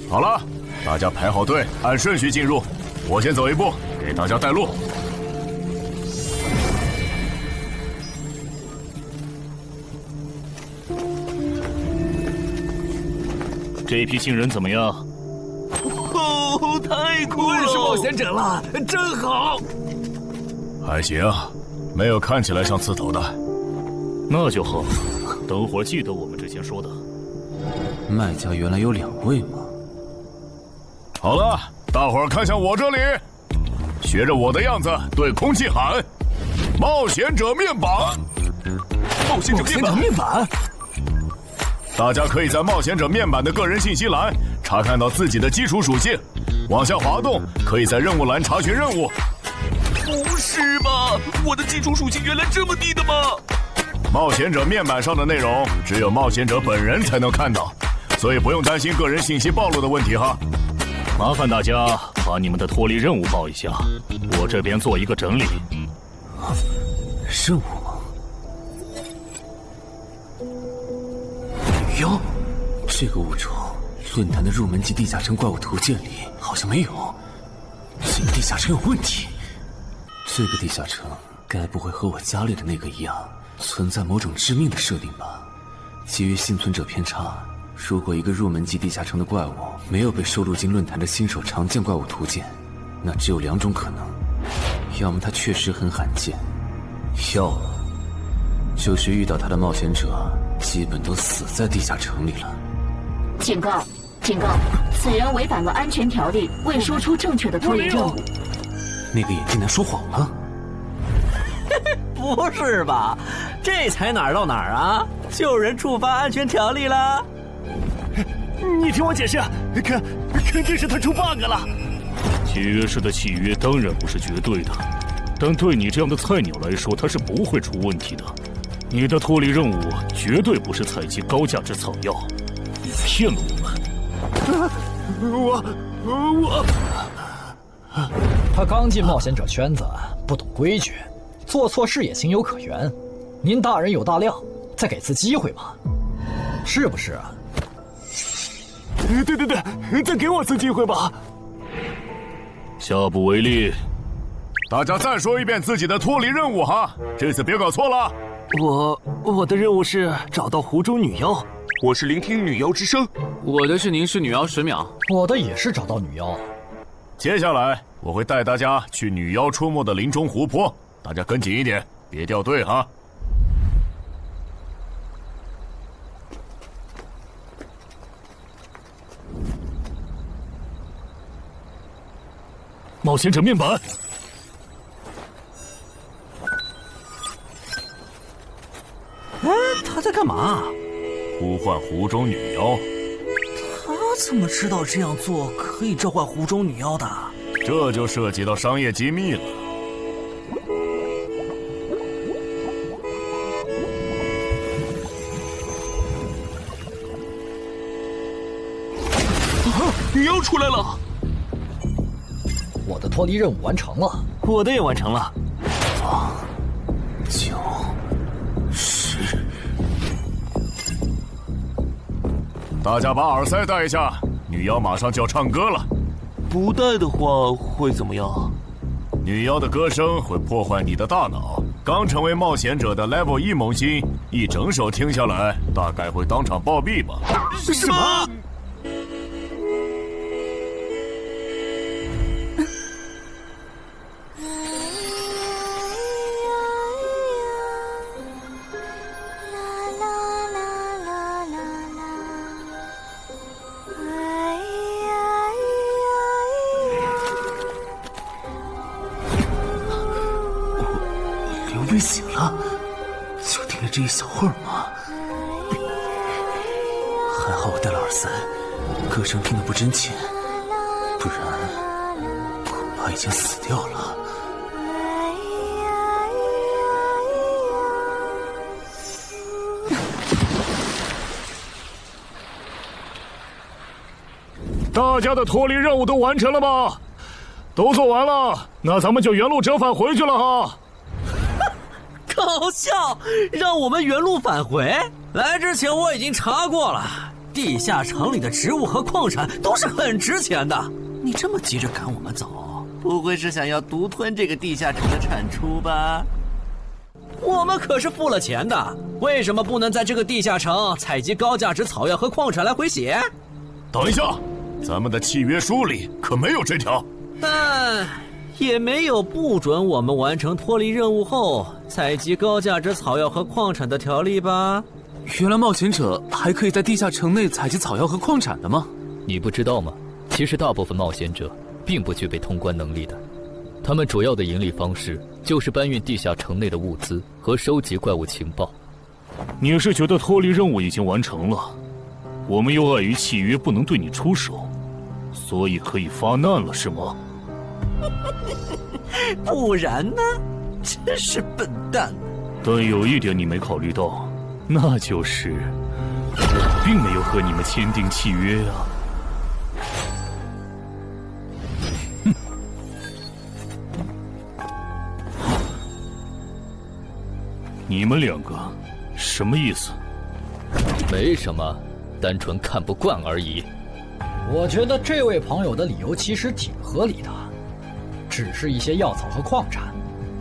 好了，大家排好队，按顺序进入。我先走一步，给大家带路。这批新人怎么样？哦，太酷了！我也是冒险者了，真好。还行，没有看起来像刺头的。那就好，等会儿记得我们之前说的。卖家原来有2位吗？好了，大伙儿看向我这里，学着我的样子对空气喊：“冒险者面板！”冒险者面板！大家可以在冒险者面板的个人信息栏查看到自己的基础属性，往下滑动，可以在任务栏查询任务。不是吧？我的基础属性原来这么低的吗？冒险者面板上的内容只有冒险者本人才能看到，所以不用担心个人信息暴露的问题哈。麻烦大家把你们的脱离任务报一下，我这边做一个整理。任务吗？哟，这个物种，论坛的入门级地下城怪物图鉴里好像没有。这个地下城有问题。这个地下城该不会和我家里的那个一样，存在某种致命的设定吧？基于幸存者偏差，如果一个入门级地下城的怪物没有被收录进论坛的新手常见怪物图鉴，那只有2种可能：要么它确实很罕见，要么就是遇到它的冒险者基本都死在地下城里了。警告！警告！此人违反了安全条例，未说出正确的脱离任务。那个眼镜男说谎了？不是吧？这才哪儿到哪儿啊？就有人触发安全条例了？你听我解释，肯定是他出 bug 了。契约式的契约当然不是绝对的，但对你这样的菜鸟来说，它是不会出问题的。你的脱离任务绝对不是采集高价值草药，你骗了我们。他刚进冒险者圈子，不懂规矩，做错事也情有可原。您大人有大量，再给次机会嘛，是不是啊？对，再给我次机会吧。下不为例。大家再说一遍自己的脱离任务哈，这次别搞错了。我的任务是找到湖中女妖。我是聆听女妖之声。我的是凝视女妖10秒。我的也是找到女妖。接下来我会带大家去女妖出没的林中湖泊，大家跟紧一点，别掉队哈。冒险者面板。他在干嘛？呼唤湖中女妖。他怎么知道这样做可以召唤湖中女妖的？这就涉及到商业机密了。女妖出来了！我的脱离任务完成了，我的也完成了。8、9、10。大家把耳塞戴一下，女妖马上就要唱歌了。不戴的话会怎么样？女妖的歌声会破坏你的大脑。刚成为冒险者的 Level 1萌新，一整首听下来，大概会当场暴毙吧。什么？刘备醒了，就听了这一小会儿嘛。还好我戴了耳塞，歌声听得不真切，不然恐怕已经死掉了。大家的脱离任务都完成了吗？都做完了，那咱们就原路折返回去了哈。搞笑，让我们原路返回？来之前我已经查过了，地下城里的植物和矿产都是很值钱的。你这么急着赶我们走，不会是想要独吞这个地下城的产出吧？我们可是付了钱的，为什么不能在这个地下城采集高价值草药和矿产来回血？等一下，咱们的契约书里可没有这条。但也没有不准我们完成脱离任务后采集高价值草药和矿产的条例吧？原来冒险者还可以在地下城内采集草药和矿产的吗？你不知道吗？其实大部分冒险者并不具备通关能力的，他们主要的盈利方式就是搬运地下城内的物资和收集怪物情报。你是觉得脱离任务已经完成了，我们又碍于契约不能对你出手，所以可以发难了是吗？不然呢？真是笨蛋。但有一点你没考虑到，那就是我并没有和你们签订契约啊。哼，你们两个什么意思？没什么，单纯看不惯而已。我觉得这位朋友的理由其实挺合理的，只是一些药草和矿产，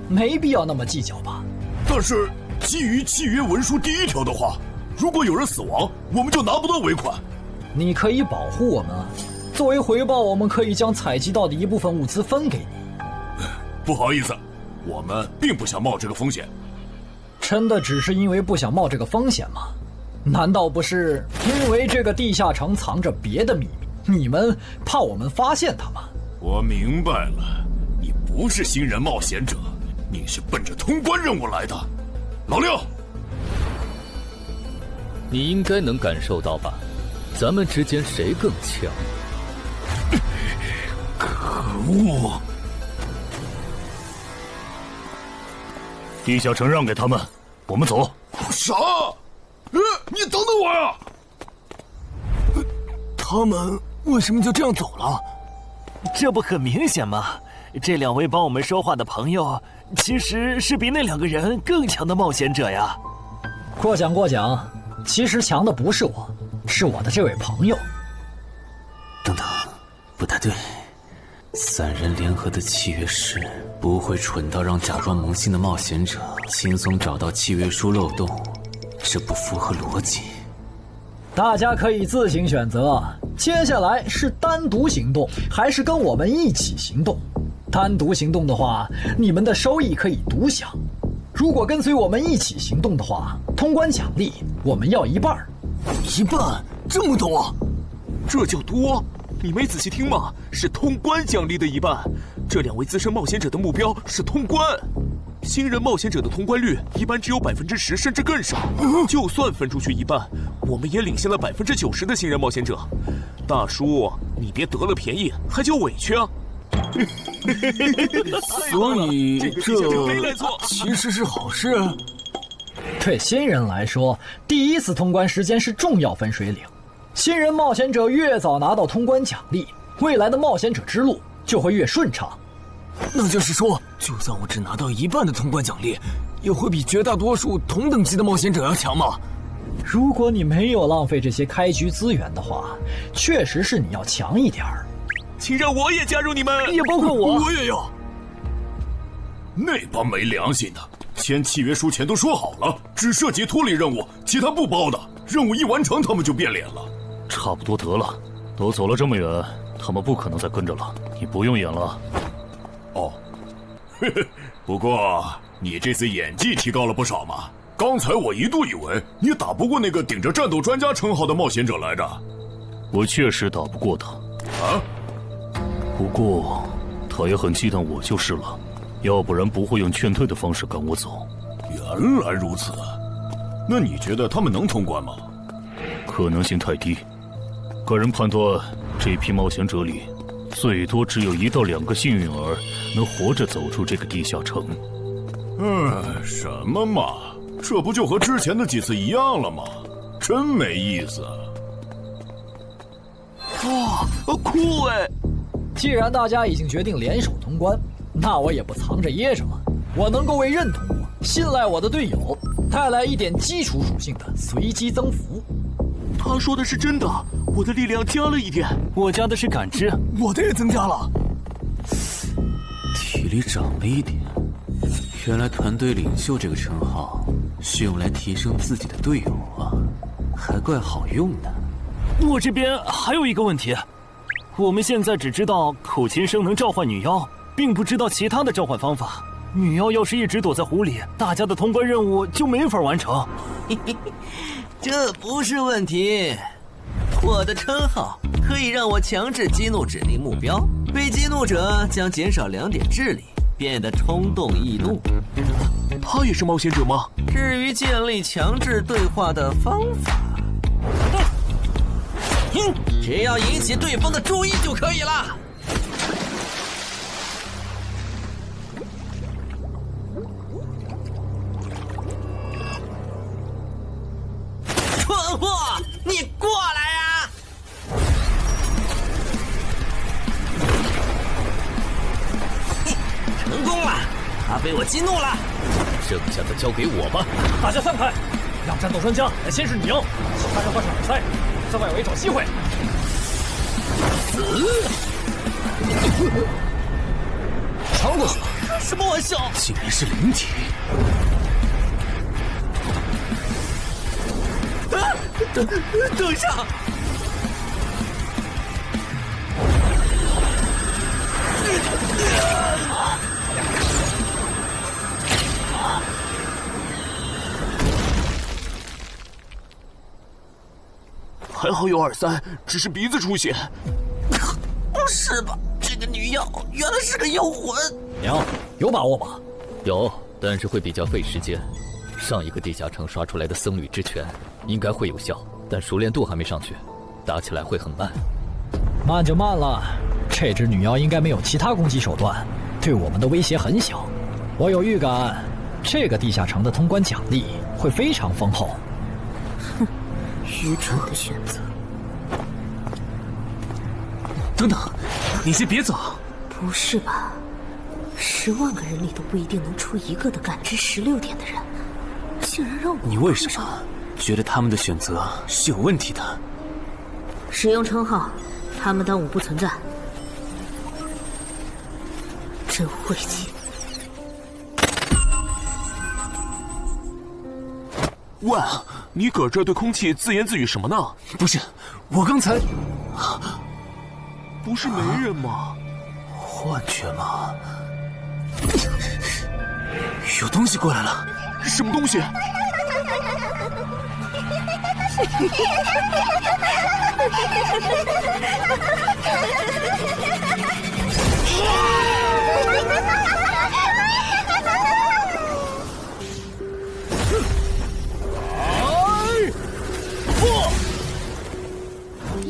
没必要那么计较吧。但是基于契约文书第1条的话，如果有人死亡，我们就拿不到尾款。你可以保护我们啊，作为回报，我们可以将采集到的一部分物资分给你。不好意思，我们并不想冒这个风险。真的只是因为不想冒这个风险吗？难道不是因为这个地下城藏着别的秘密，你们怕我们发现它吗？我明白了，你不是新人冒险者，你是奔着通关任务来的。老六，你应该能感受到吧？咱们之间谁更强？可恶！地下城让给他们，我们走。啥？你等等我呀！他们为什么就这样走了？这不很明显吗？这两位帮我们说话的朋友，其实是比那两个人更强的冒险者呀。过奖过奖，其实强的不是我，是我的这位朋友。等等，不太对。三人联合的契约师不会蠢到让假装萌新的冒险者轻松找到契约书漏洞，这不符合逻辑。大家可以自行选择，接下来是单独行动，还是跟我们一起行动？单独行动的话，你们的收益可以独享；如果跟随我们一起行动的话，通关奖励我们要一半。一半？这么多？这叫多？你没仔细听吗？是通关奖励的一半。这两位资深冒险者的目标是通关。新人冒险者的通关率一般只有10%，甚至更少。就算分出去一半，我们也领先了90%的新人冒险者。大叔，你别得了便宜还叫委屈啊！所以这其实是好事。对新人来说，第一次通关时间是重要分水岭。新人冒险者越早拿到通关奖励，未来的冒险者之路就会越顺畅。那就是说，就算我只拿到一半的通关奖励，也会比绝大多数同等级的冒险者要强吗？如果你没有浪费这些开局资源的话，确实是你要强一点儿。请让我也加入你们，也包括我。我也要。那帮没良心的，签契约书前都说好了，只涉及脱离任务，其他不包的。任务一完成，他们就变脸了。差不多得了，都走了这么远，他们不可能再跟着了。你不用演了。哦，嘿嘿，不过你这次演技提高了不少嘛。刚才我一度以为你打不过那个顶着战斗专家称号的冒险者来着。我确实打不过他。啊？不过他也很忌惮我就是了，要不然不会用劝退的方式赶我走。原来如此，那你觉得他们能通关吗？可能性太低。个人判断，这批冒险者里，最多只有1到2个幸运儿能活着走出这个地下城。什么嘛，这不就和之前的几次一样了吗？真没意思。哇，酷哎！既然大家已经决定联手通关，那我也不藏着掖着了。我能够为认同我、信赖我的队友带来一点基础属性的随机增幅。他说的是真的，我的力量加了一点，我加的是感知，我的也增加了。体力涨了一点。原来团队领袖这个称号是用来提升自己的队友啊，还怪好用的。我这边还有一个问题，我们现在只知道口琴声能召唤女妖，并不知道其他的召唤方法。女妖要是一直躲在湖里，大家的通关任务就没法完成。这不是问题，我的称号可以让我强制激怒指定目标，被激怒者将减少2点智力，变得冲动易怒。他也是冒险者吗？至于建立强制对话的方法，只要引起对方的注意就可以了。蠢货，你过来呀！成功了，他被我激怒了。剩下的交给我吧。大家散开，让战斗专家来先是你赢，其他人换上比赛，在外围找机会。穿过去了。开什么玩笑？竟然是灵体！等上！还好有2-3，只是鼻子出血。不是吧？这个女妖原来是个妖魂！娘，有把握吗？有，但是会比较费时间。上一个地下城刷出来的僧侣之拳应该会有效，但熟练度还没上去，打起来会很慢。慢就慢了，这只女妖应该没有其他攻击手段，对我们的威胁很小。我有预感，这个地下城的通关奖励会非常丰厚。哼，愚蠢的选择。等等，你先别走。不是吧？10万个人里都不一定能出一个的感知16点的人，竟然让我……你为什么觉得他们的选择是有问题的？使用称号，他们当我不存在。真晦气！喂，你搁这对空气自言自语什么呢？不是，我刚才……不是没人吗？幻觉吗？有东西过来了，什么东西？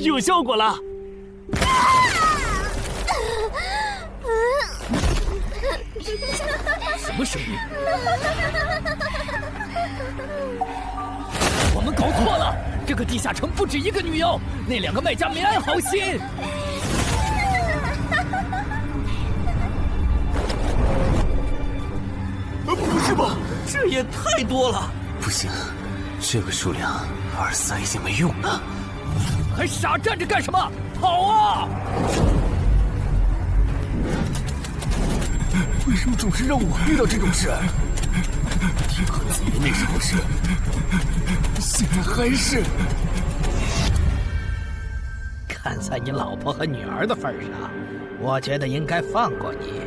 有效果了！什么声音？我们搞错了，这个地下城不止一个女妖，那2个卖家没安好心。不是吧？这也太多了！不行，这个数量2-3已经没用了。还傻站着干什么？跑啊！为什么总是让我遇到这种事？天和紫云那时候是，现在还是。看在你老婆和女儿的份上，我觉得应该放过你。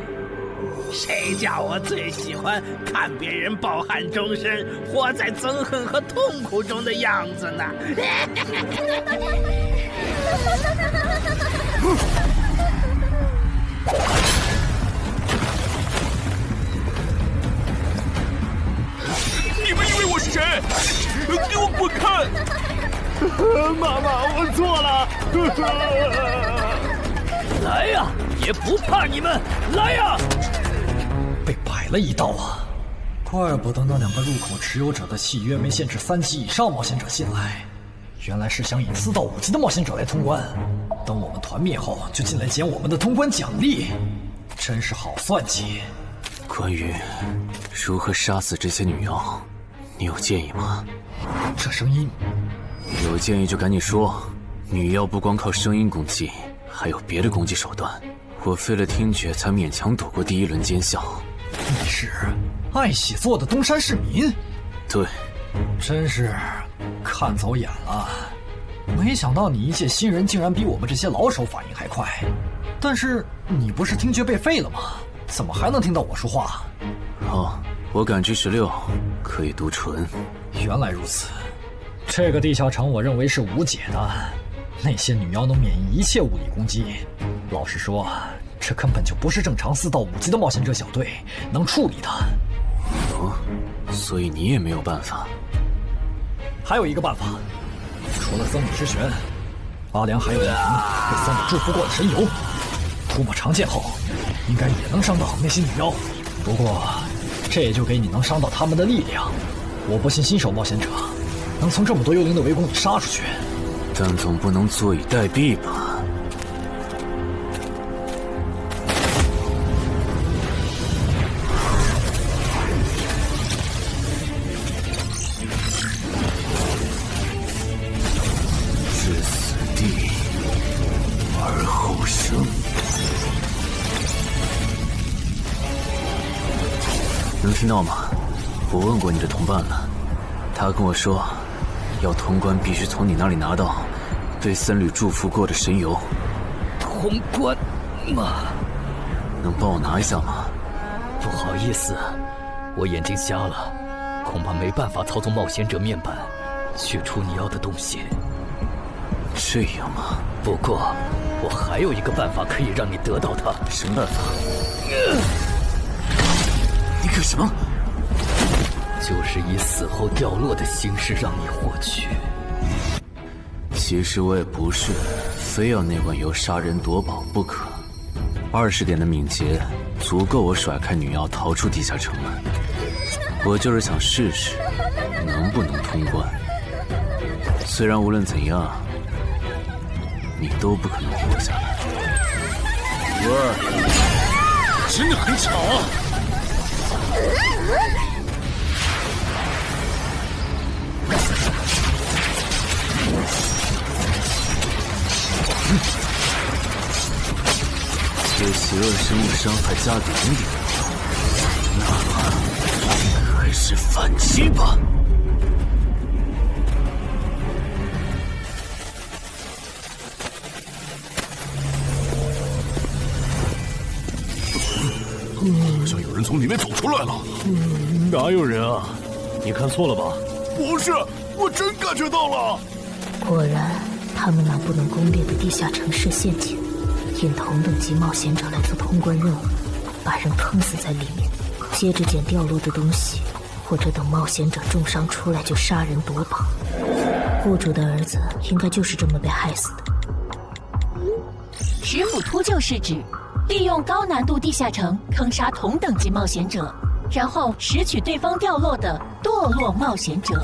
谁叫我最喜欢看别人抱憾终身，活在憎恨和痛苦中的样子呢？你们以为我是谁？给我滚开！妈妈，我错了。来呀，也不怕你们！来呀！被摆了一道啊！怪不得那2个入口持有者的契约没限制3级以上冒险者进来，原来是想引4到5级的冒险者来通关。等我们团灭后，就进来捡我们的通关奖励，真是好算计。关于如何杀死这些女妖，你有建议吗？这声音，有建议就赶紧说。女妖不光靠声音攻击，还有别的攻击手段。我费了听觉才勉强躲过第1轮奸笑。你是爱喜做的东山市民？对，真是看走眼了。没想到你一介新人竟然比我们这些老手反应还快。但是你不是听觉被废了吗？怎么还能听到我说话？哦，我感知16，可以读唇。原来如此。这个地下城我认为是无解的，那些女妖能免疫一切物理攻击。老实说，这根本就不是正常4到5级的冒险者小队能处理的。哦，所以你也没有办法。还有一个办法，除了僧侣之拳，阿良还有一瓶被僧侣祝福过的神油，涂抹长剑后，应该也能伤到那些女妖。不过，这也就给你能伤到他们的力量。我不信新手冒险者能从这么多幽灵的围攻里杀出去，但总不能坐以待毙吧？置死地而后生。能听到吗？我问过你的同伴了，他跟我说，要通关必须从你那里拿到被僧侣祝福过的神油。通关吗？能帮我拿一下吗？不好意思，我眼睛瞎了，恐怕没办法操纵冒险者面板取出你要的东西。这样吗？不过我还有一个办法可以让你得到它。什么办法？你干什么？就是以死后掉落的形式让你获取。其实我也不是非要那罐油杀人夺宝不可。20点的敏捷足够我甩开女妖逃出地下城门。我就是想试试能不能通关。虽然无论怎样，你都不可能活下来。哇，真的很巧啊！对邪恶生物伤害加0点，那么还是反击吧。好像有人从里面走出来了。哪有人啊？你看错了吧？不是，我真感觉到了。果然，他们那不能攻略的地下城是陷阱，引同等级冒险者来做通关任务，把人坑死在里面，接着捡掉落的东西，或者等冒险者重伤出来就杀人夺宝。雇主的儿子应该就是这么被害死的。石斧秃鹫是指利用高难度地下城坑杀同等级冒险者，然后拾取对方掉落的堕落冒险者。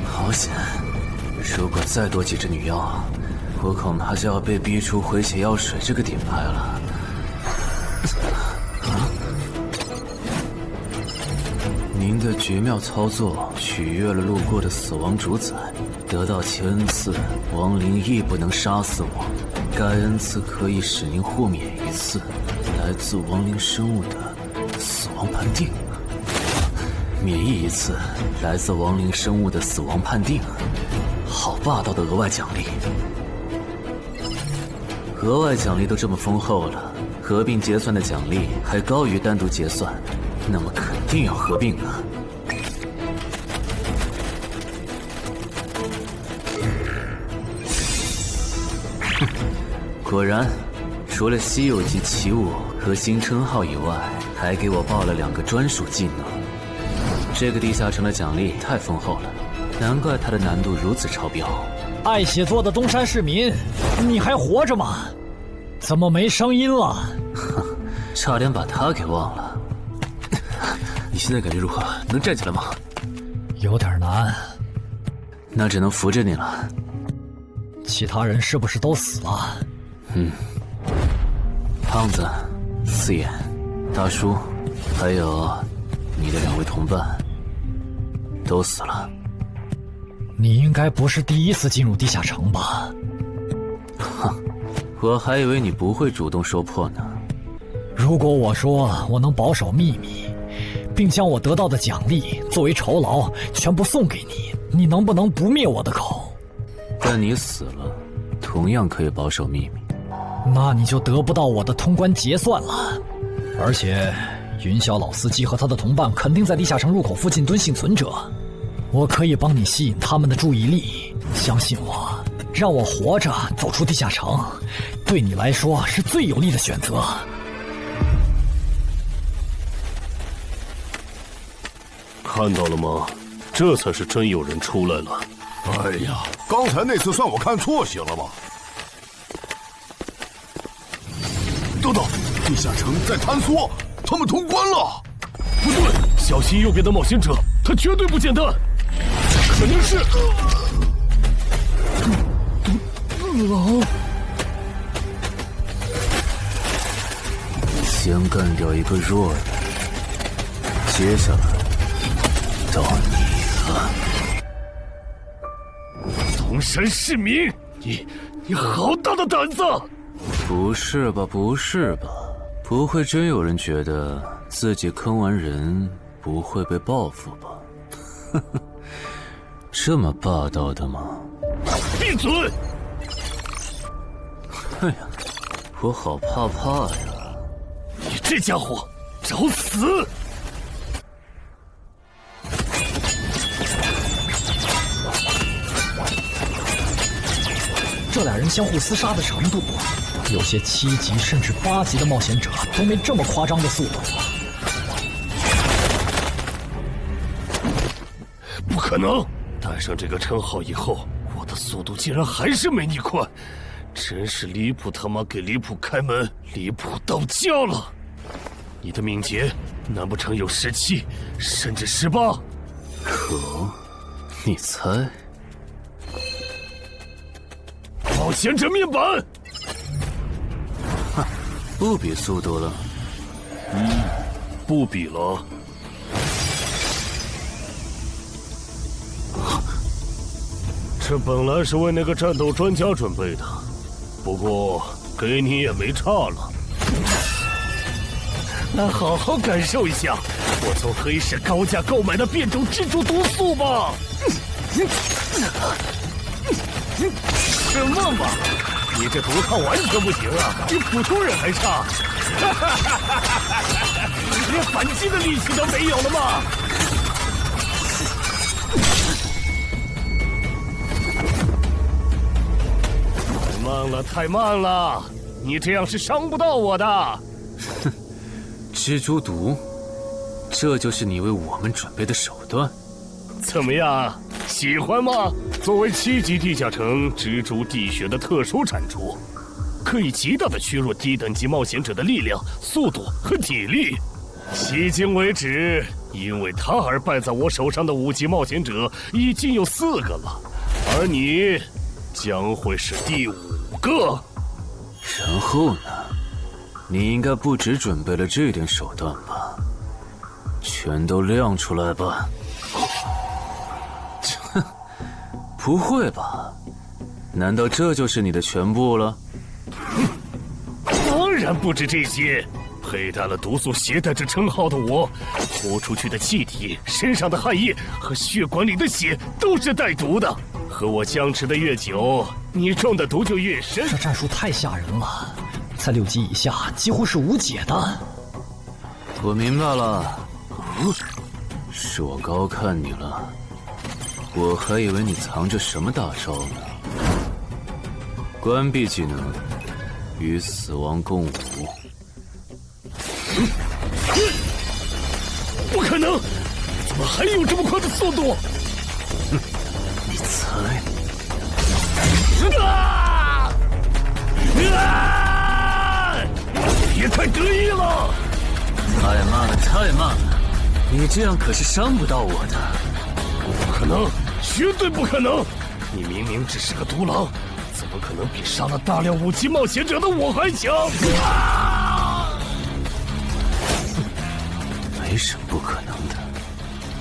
好险！如果再多几只女妖，我恐怕就要被逼出回血药水这个顶牌了。您的绝妙操作取悦了路过的死亡主宰，得到其恩赐，亡灵亦不能杀死我。该恩赐可以使您豁免一次来自亡灵生物的死亡判定，免疫一次来自亡灵生物的死亡判定。好霸道的额外奖励！额外奖励都这么丰厚了，合并结算的奖励还高于单独结算，那么肯定要合并啊！哼，果然，除了稀有级奇物和新称号以外，还给我报了2个专属技能。这个地下城的奖励太丰厚了，难怪它的难度如此超标。爱写作的东山市民，你还活着吗？怎么没声音了？哼，差点把他给忘了。你现在感觉如何？能站起来吗？有点难，那只能扶着你了。其他人是不是都死了？胖子、四眼、大叔，还有你的2位同伴，都死了。你应该不是第一次进入地下城吧？哼，我还以为你不会主动说破呢。如果我说我能保守秘密，并将我得到的奖励作为酬劳全部送给你，你能不能不灭我的口？但你死了，同样可以保守秘密。那你就得不到我的通关结算了。而且，云霄老司机和他的同伴肯定在地下城入口附近蹲幸存者。我可以帮你吸引他们的注意力，相信我，让我活着走出地下城，对你来说是最有利的选择。看到了吗？这才是真有人出来了。哎呀，刚才那次算我看错行了吧？等等，地下城在坍缩，他们通关了。不对，小心右边的冒险者，他绝对不简单。这肯定是狼。先干掉一个弱的，接下来到你了。从荒山市民，你好大的胆子！不是吧，不是吧？不会真有人觉得自己坑完人不会被报复吧？呵呵，这么霸道的吗？闭嘴！哎呀，我好怕呀！你这家伙，找死！这俩人相互厮杀的程度，有些7级甚至8级的冒险者都没这么夸张的速度。不可能！带上这个称号以后，我的速度竟然还是没你快，真是离谱他妈给离谱开门，离谱到家了！你的敏捷难不成有17，甚至18？可，你猜？冒险者面板！哼，不比速度了。不比了。这本来是为那个战斗专家准备的，不过给你也没差了。来好好感受一下我从黑市高价购买的变种蜘蛛毒素吧！什么嘛！你这毒抗完全不行啊，比普通人还差！连反击的力气都没有了吗？太慢了，太慢了！你这样是伤不到我的。哼，蜘蛛毒，这就是你为我们准备的手段？怎么样，喜欢吗？作为7级地下城蜘蛛地穴的特殊产出，可以极大的削弱低等级冒险者的力量、速度和体力。迄今为止，因为它而败在我手上的5级冒险者已经有4个了，而你将会是第5个。然后呢？你应该不只准备了这点手段吧？全都亮出来吧！哼，不会吧？难道这就是你的全部了？当然不止这些。佩戴了毒素携带者称号的我，呼出去的气体、身上的汗液和血管里的血都是带毒的。和我相持的越久，你中的毒就越深。这战术太吓人了，在6级以下几乎是无解的。我明白了，是我高看你了，我还以为你藏着什么大招呢。关闭技能，与死亡共舞。不可能！怎么还有这么快的速度？哼，你猜？啊！别太得意了！太慢了，太慢了！你这样可是伤不到我的。不可能，绝对不可能！你明明只是个独狼，怎么可能比杀了大量5级冒险者的我还强？没什么不可能的，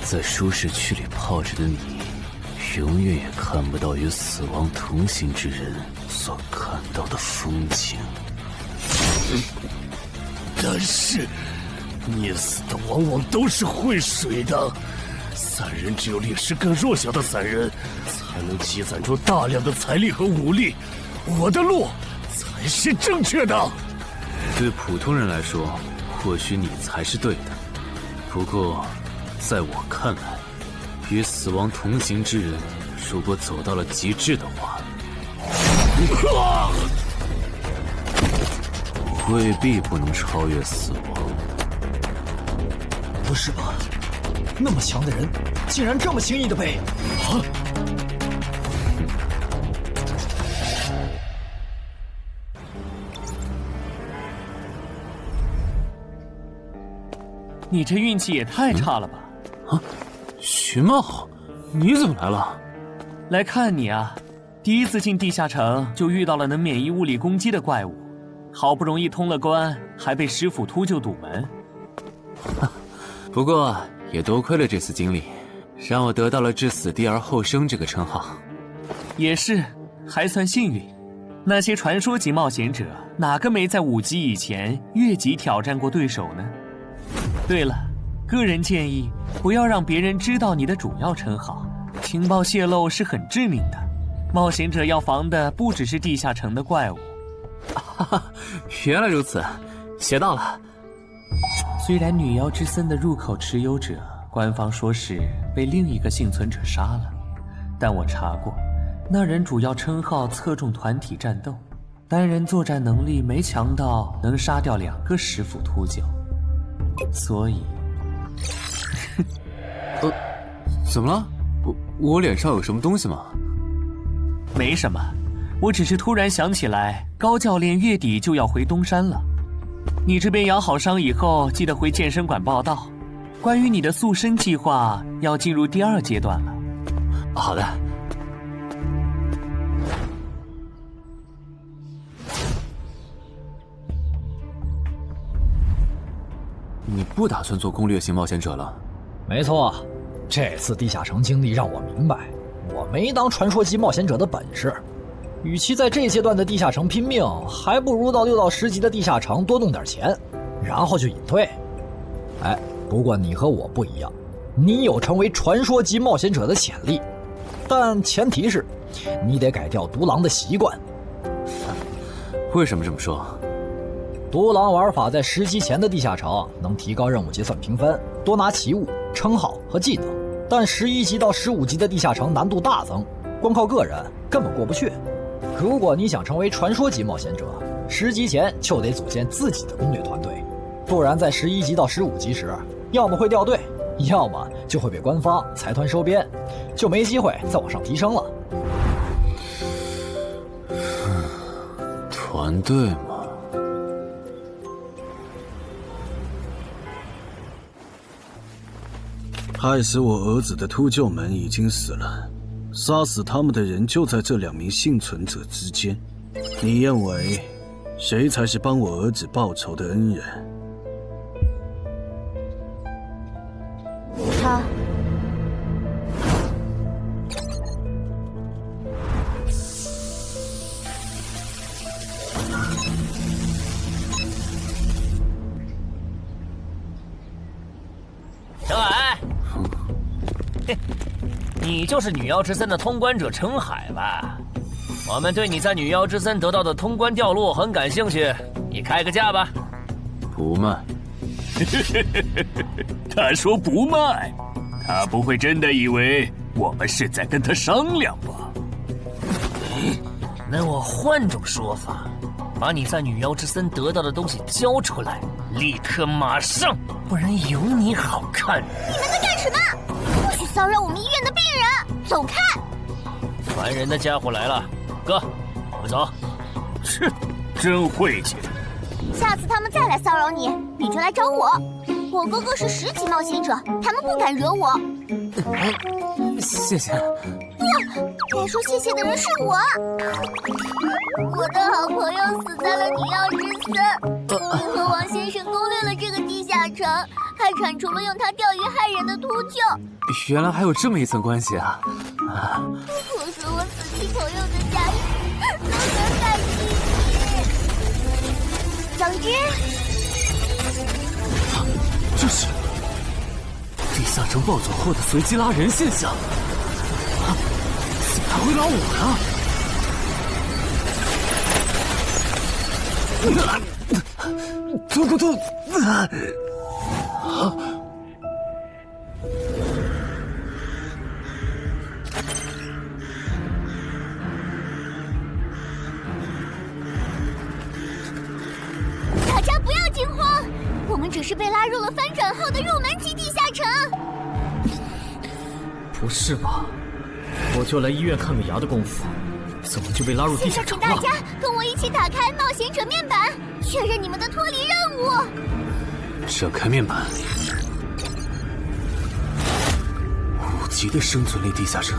在舒适区里泡着的你，永远也看不到与死亡同行之人所看到的风景。但是，溺死的往往都是会水的。散人只有劣势更弱小的散人，才能积攒出大量的财力和武力。我的路才是正确的。对普通人来说，或许你才是对的。不过，在我看来，与死亡同行之人，如果走到了极致的话，未必不能超越死亡。不是吧？那么强的人，竟然这么轻易的被……啊！你这运气也太差了吧！啊，徐茂，你怎么来了？来看你啊！第一次进地下城就遇到了能免疫物理攻击的怪物，好不容易通了关，还被师傅秃鹫堵门。不过也多亏了这次经历，让我得到了置死地而后生这个称号。也是，还算幸运。那些传说级冒险者，哪个没在5级以前越级挑战过对手呢？对了，个人建议不要让别人知道你的主要称号，情报泄露是很致命的。冒险者要防的不只是地下城的怪物。哈哈，原来如此，学到了。虽然女妖之森的入口持有者，官方说是被另一个幸存者杀了，但我查过，那人主要称号侧重团体战斗，单人作战能力没强到能杀掉2个10府秃鹫，所以，怎么了？我脸上有什么东西吗？没什么，我只是突然想起来，高教练月底就要回东山了。你这边养好伤以后，记得回健身馆报道。关于你的塑身计划，要进入第2阶段了。好的。你不打算做攻略型冒险者了？没错，这次地下城经历让我明白，我没当传说级冒险者的本事。与其在这阶段的地下城拼命，还不如到6到10级的地下城多弄点钱，然后就隐退。哎，不过你和我不一样，你有成为传说级冒险者的潜力，但前提是，你得改掉独狼的习惯。为什么这么说？独狼玩法在10级前的地下城能提高任务结算评分，多拿奇物、称号和技能，但11级到15级的地下城难度大增，光靠个人根本过不去。如果你想成为传说级冒险者，10级前就得组建自己的攻略团队，不然在11级到15级时，要么会掉队，要么就会被官方财团收编，就没机会再往上提升了。团队嘛，害死我儿子的秃鹫们已经死了，杀死他们的人就在这2名幸存者之间。你认为谁才是帮我儿子报仇的恩人？他。小矮，你就是女妖之森的通关者陈海吧？我们对你在女妖之森得到的通关掉落很感兴趣，你开个价吧。不卖。他说不卖，他不会真的以为我们是在跟他商量吧？那我换种说法，把你在女妖之森得到的东西交出来，立刻马上，不然有你好看。你们在干什么？不许骚扰我们医院的病人，走开！烦人的家伙来了，哥，我们走。切，真晦气。下次他们再来骚扰你，你就来找我。我哥哥是10级冒险者，他们不敢惹我。谢谢。不，该说谢谢的人是我。我的好朋友死在了女妖之森，你和王先生攻略了这个地下城，还铲除了用它钓鱼害人的秃鹫。原来还有这么一层关系啊！我说我死去朋友的家人，都能感激你。总之，这是地下城暴走后的随机拉人现象。怎么还会拉我呢？突！大家不要惊慌，我们只是被拉入了翻转后的入门级地下城。不是吧？我就来医院看个牙的功夫，怎么就被拉入地下城了？现在请大家跟我一起打开冒险者面板，确认你们的脱离任务。展开面板。5级的生存类地下城，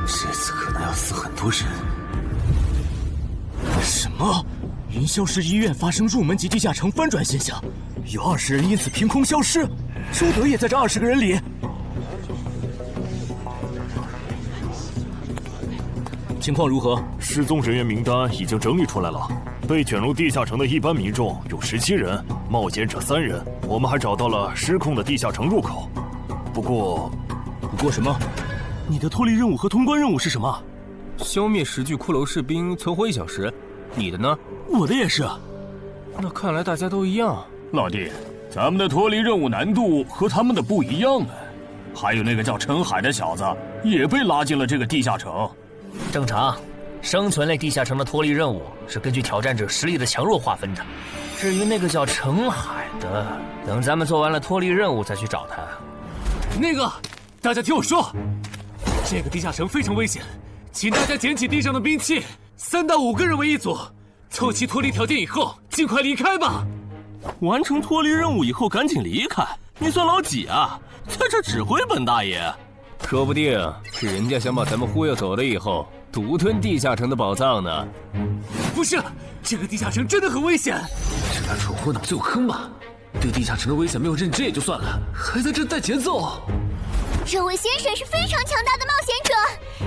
这次可能要死很多人。什么？云霄市医院发生入门级地下城翻转现象，有20人因此凭空消失，周德也在这20个人里。情况如何？失踪人员名单已经整理出来了，被卷入地下城的一般民众有17人，冒险者3人。我们还找到了失控的地下城入口。不过什么？你的脱离任务和通关任务是什么？消灭10具骷髅士兵，存活1小时。你的呢？我的也是。那看来大家都一样。老弟，咱们的脱离任务难度和他们的不一样呢。还有那个叫陈海的小子也被拉进了这个地下城。正常，生存类地下城的脱离任务是根据挑战者实力的强弱划分的。至于那个叫陈海的，等咱们做完了脱离任务再去找他。那个，大家听我说，这个地下城非常危险，请大家捡起地上的兵器，3到5个人为一组，凑齐脱离条件以后，尽快离开吧。完成脱离任务以后赶紧离开？你算老几啊？在这指挥本大爷？说不定是人家想把咱们忽悠走了以后，独吞地下城的宝藏呢。不是，这个地下城真的很危险。这俩蠢货脑子有坑吧？对地下城的危险没有认知也就算了，还在这带节奏。这位先生是非常强大的冒险者，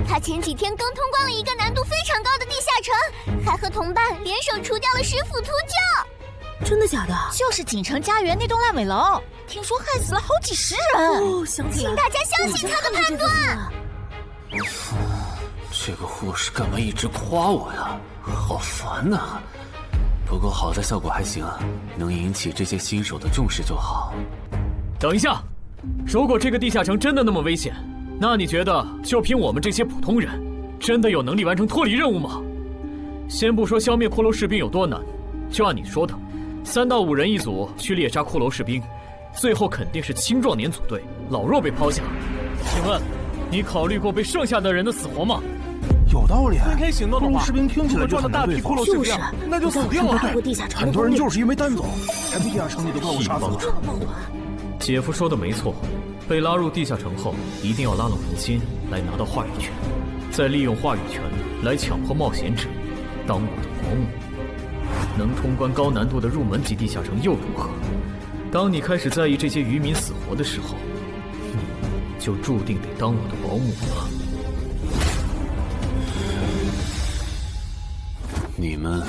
他前几天刚通关了一个难度非常高的地下城，还和同伴联手除掉了10府秃鹫。真的假的？就是锦城家园那栋烂尾楼，听说害死了好几10人。哦，想起来了，请大家相信他的判断。这个护士干嘛一直夸我呀？好烦呐！不过好在效果还行，能引起这些新手的重视就好。等一下，如果这个地下城真的那么危险，那你觉得就凭我们这些普通人，真的有能力完成脱离任务吗？先不说消灭骷髅士兵有多难，就按你说的，3到5人一组去猎杀骷髅士兵，最后肯定是青壮年组队，老弱被抛下。请问，你考虑过被剩下的人的死活吗？有道理。分开行动的话，士兵听起来就赚了大批骷髅士兵，那就死定了。很多人就是因为单走，才被地下城里的怪物杀死了。姐夫说的没错，被拉入地下城后，一定要拉拢人心，来拿到话语权，再利用话语权来强迫冒险者当我的保姆。能通关高难度的入门级地下城又如何？当你开始在意这些渔民死活的时候，你就注定得当我的保姆了。你们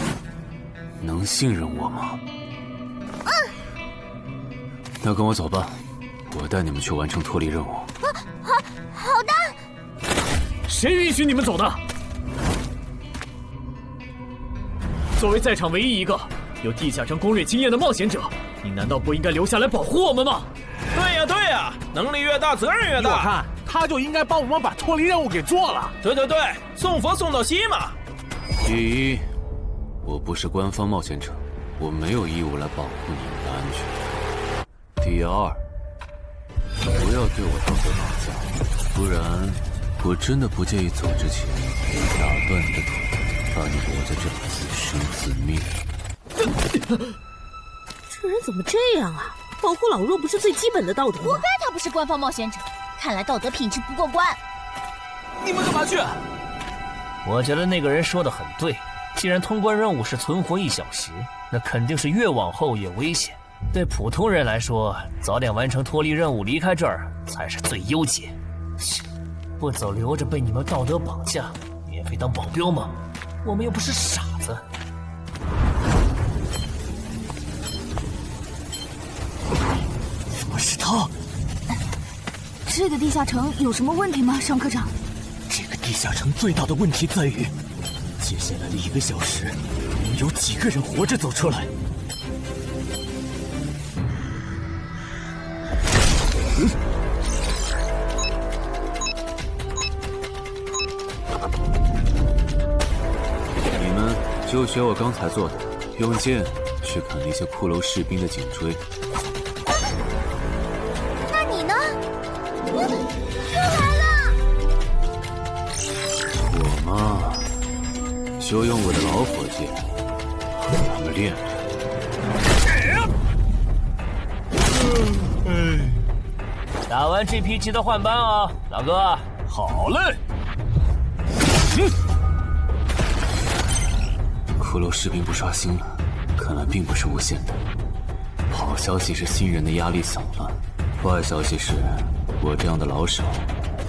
能信任我吗？那跟我走吧，我带你们去完成脱离任务。好的。谁允许你们走的？作为在场唯一一个有地下城攻略经验的冒险者，你难道不应该留下来保护我们吗？对呀对呀，能力越大责任越大。我看他就应该帮我们把脱离任务给做了。对对对，送佛送到西嘛。第一，我不是官方冒险者，我没有义务来保护你们的安全。第二，不要对我道德绑架，不然我真的不介意走之前打断你的腿，把你留在这里自生自灭。这人怎么这样啊？保护老弱不是最基本的道德吗？活该他不是官方冒险者，看来道德品质不过关。你们干嘛去？我觉得那个人说的很对，既然通关任务是存活1小时，那肯定是越往后越危险。对普通人来说，早点完成脱离任务离开这儿才是最优解。不走留着被你们道德绑架，免费当保镖吗？我们又不是傻子。怎么是他？这个地下城有什么问题吗，尚科长？这个地下城最大的问题在于，接下来的1个小时，能有几个人活着走出来？你们就学我刚才做的，用剑去砍那些骷髅士兵的颈椎。那你呢？又来了！我嘛，就用我的老火箭和他们练练。打完这批记得换班啊，老哥。好嘞。骷髅士兵不刷新了，看来并不是无限的。好消息是新人的压力小了，坏消息是我这样的老手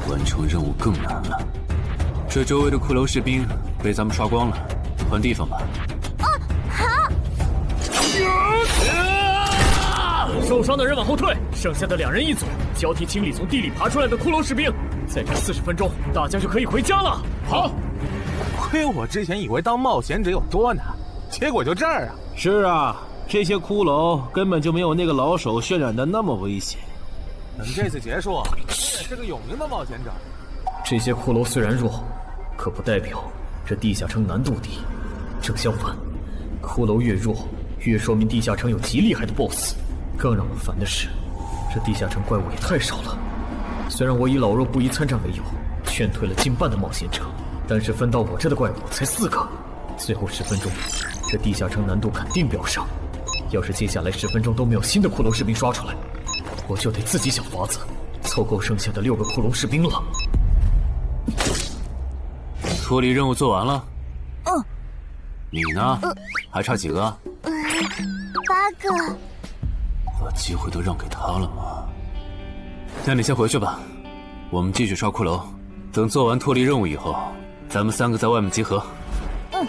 完成任务更难了。这周围的骷髅士兵被咱们刷光了，换地方吧。哦，好。受伤的人往后退，剩下的2人一组，交替清理从地里爬出来的骷髅士兵。再战40分钟，大家就可以回家了。好。亏我之前以为当冒险者有多难，结果就这儿啊！是啊，这些骷髅根本就没有那个老手渲染的那么危险。等这次结束，你也是个有名的冒险者。这些骷髅虽然弱，可不代表这地下城难度低。正相反，骷髅越弱，越说明地下城有极厉害的 BOSS。更让我烦的是，这地下城怪物也太少了。虽然我以老弱不宜参战为由，劝退了近半的冒险者，但是分到我这的怪物才4个。最后10分钟，这地下城难度肯定飙升。要是接下来10分钟都没有新的骷髅士兵刷出来，我就得自己想法子凑够剩下的6个骷髅士兵了。脱离任务做完了。嗯。你呢？还差几个？8个。把机会都让给他了吗？那你先回去吧，我们继续刷骷髅。等做完脱离任务以后，咱们3个在外面集合。嗯。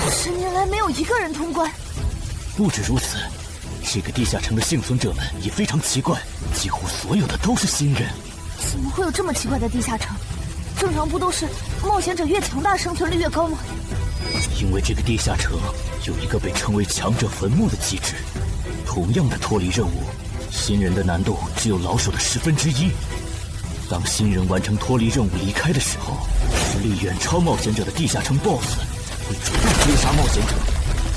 10年来没有一个人通关。不止如此，这个地下城的幸存者们也非常奇怪，几乎所有的都是新人。怎么会有这么奇怪的地下城？正常不都是冒险者越强大生存率越高吗？因为这个地下城有一个被称为强者坟墓的机制。同样的脱离任务，新人的难度只有老手的1/10。当新人完成脱离任务离开的时候，实力远超冒险者的地下城 BOSS 会主动追杀冒险者。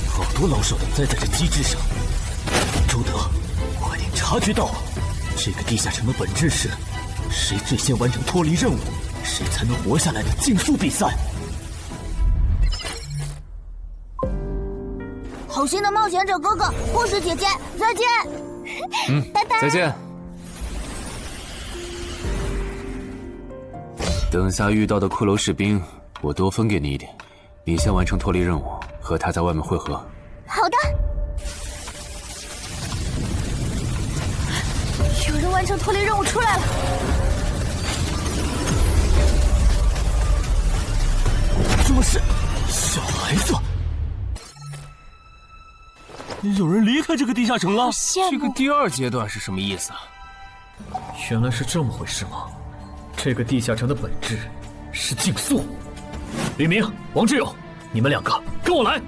好多老手都栽在这机制上。周德，快点察觉到，这个地下城的本质是谁最先完成脱离任务，谁才能活下来的竞速比赛。好心的冒险者哥哥，护士姐姐，再见。拜拜。再见。等下遇到的骷髅士兵，我多分给你一点。你先完成脱离任务，和他在外面会合。好的。有人完成脱离任务出来了。怎么是小孩子？有人离开这个地下城了。这个第2阶段是什么意思啊？原来是这么回事吗？这个地下城的本质是竞速。李明、王志勇，你们2个跟我来。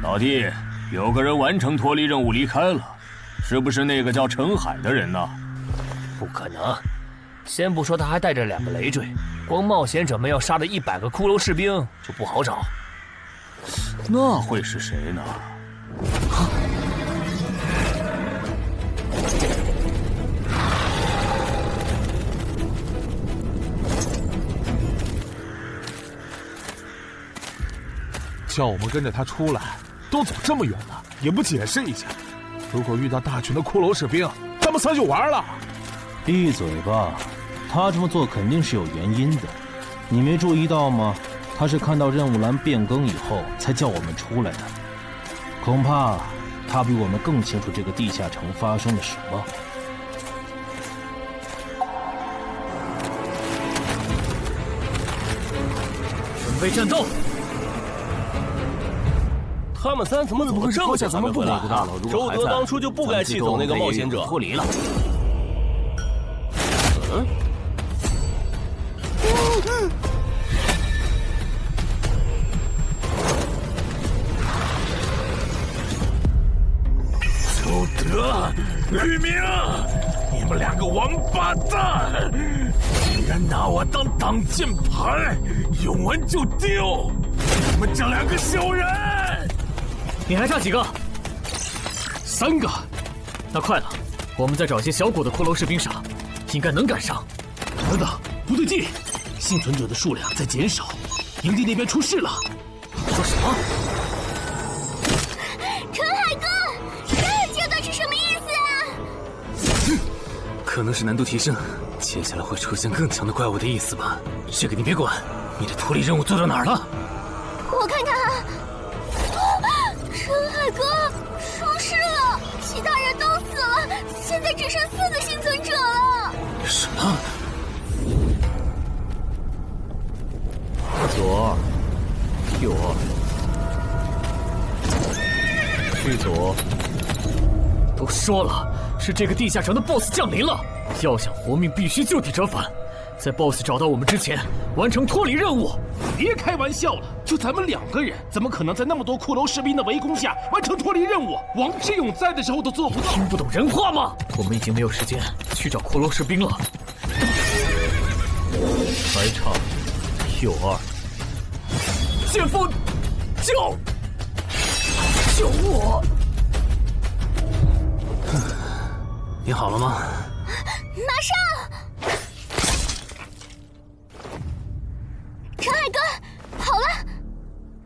老弟，有个人完成脱离任务离开了，是不是那个叫陈海的人呢？不可能。先不说他还带着2个累赘，光冒险者们要杀的100个骷髅士兵就不好找。那会是谁呢？叫我们跟着他出来，都走这么远了，也不解释一下。如果遇到大群的骷髅士兵，咱们3就完了。闭嘴吧，他这么做肯定是有原因的，你没注意到吗？他是看到任务栏变更以后才叫我们出来的，恐怕他比我们更清楚这个地下城发生了什么。准备战斗！他们3怎么走得这么久才回来？周德当初就不该气走那个冒险者。脱离了。周德、吕明，你们2个王八蛋，竟然拿我当挡箭牌，用完就丢！你们这2个小人！你还差几个？3个。那快了，我们再找些小股的骷髅士兵杀，应该能赶上。等等，不对劲，幸存者的数量在减少，营地那边出事了。说什么？陈海哥，这阶段是什么意思啊？可能是难度提升，接下来会出现更强的怪物的意思吧。这个你别管，你的脱离任务做到哪儿了？我看看啊，陈海哥出事了，其他人都死了，现在只剩4个幸存者了。什么？左2，右2，去左。都说了，是这个地下城的 BOSS 降临了，要想活命，必须就地折返。在 BOSS 找到我们之前，完成脱离任务。别开玩笑了，就咱们2个人，怎么可能在那么多骷髅士兵的围攻下完成脱离任务？王之勇在的时候都做不到。听不懂人话吗？我们已经没有时间去找骷髅士兵了。还差右2。剑锋，救我！你好了吗？马上！陈海哥，好了。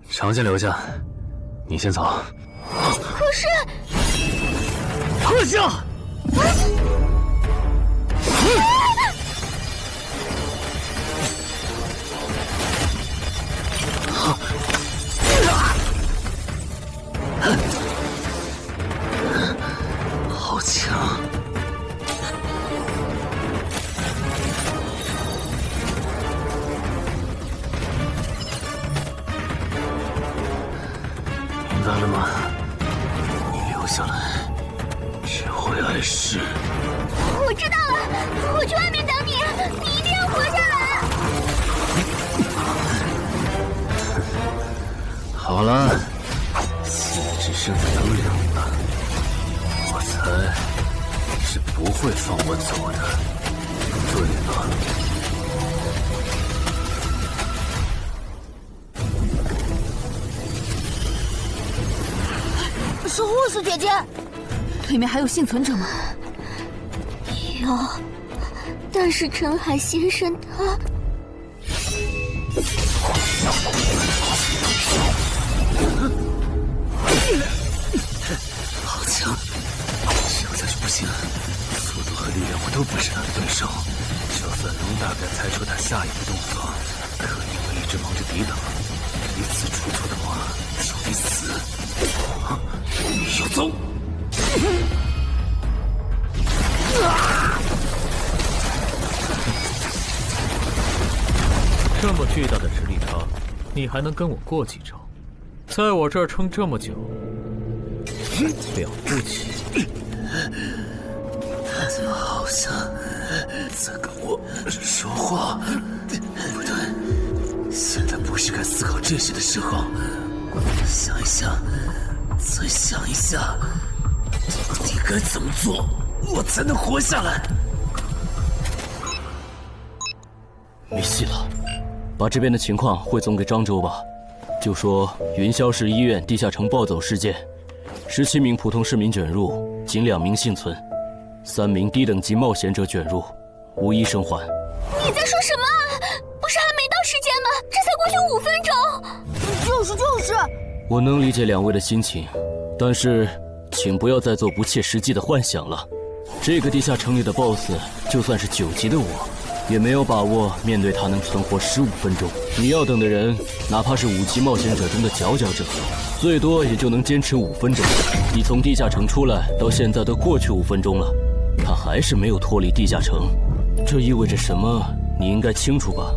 长剑留下，你先走。可是，撤下！好强！明白了吗？你留下来只会碍事。我知道了，我去外面等你，你一定要活下来。好了，现在只剩下咱们2个，我猜你是不会放我走的。对了，是护士姐姐，里面还有幸存者吗？有，但是陈海先生他……好强！这样下去不行，速度和力量我都不是他的对手。就算能大概猜出他下一步动作，可因为一直忙着抵挡，一次出错的话就得死。要走！这么巨大的实力差，你还能跟我过几招？在我这儿撑这么久，了不起。他怎么好像在跟我说话？不对，现在不是该思考这些的时候。想一想，再想一下，到底该怎么做，我才能活下来？没戏了，把这边的情况汇总给漳州吧。就说云霄市医院地下城暴走事件，17名普通市民卷入，仅2名幸存，3名低等级冒险者卷入，无一生还。你在说什么？不是还没到时间吗？这才过去5分钟。就是。我能理解2位的心情，但是请不要再做不切实际的幻想了。这个地下城里的 BOSS， 就算是9级的我，也没有把握面对他能存活15分钟。你要等的人，哪怕是5级冒险者中的佼佼者，最多也就能坚持5分钟。你从地下城出来到现在都过去5分钟了，他还是没有脱离地下城，这意味着什么？你应该清楚吧？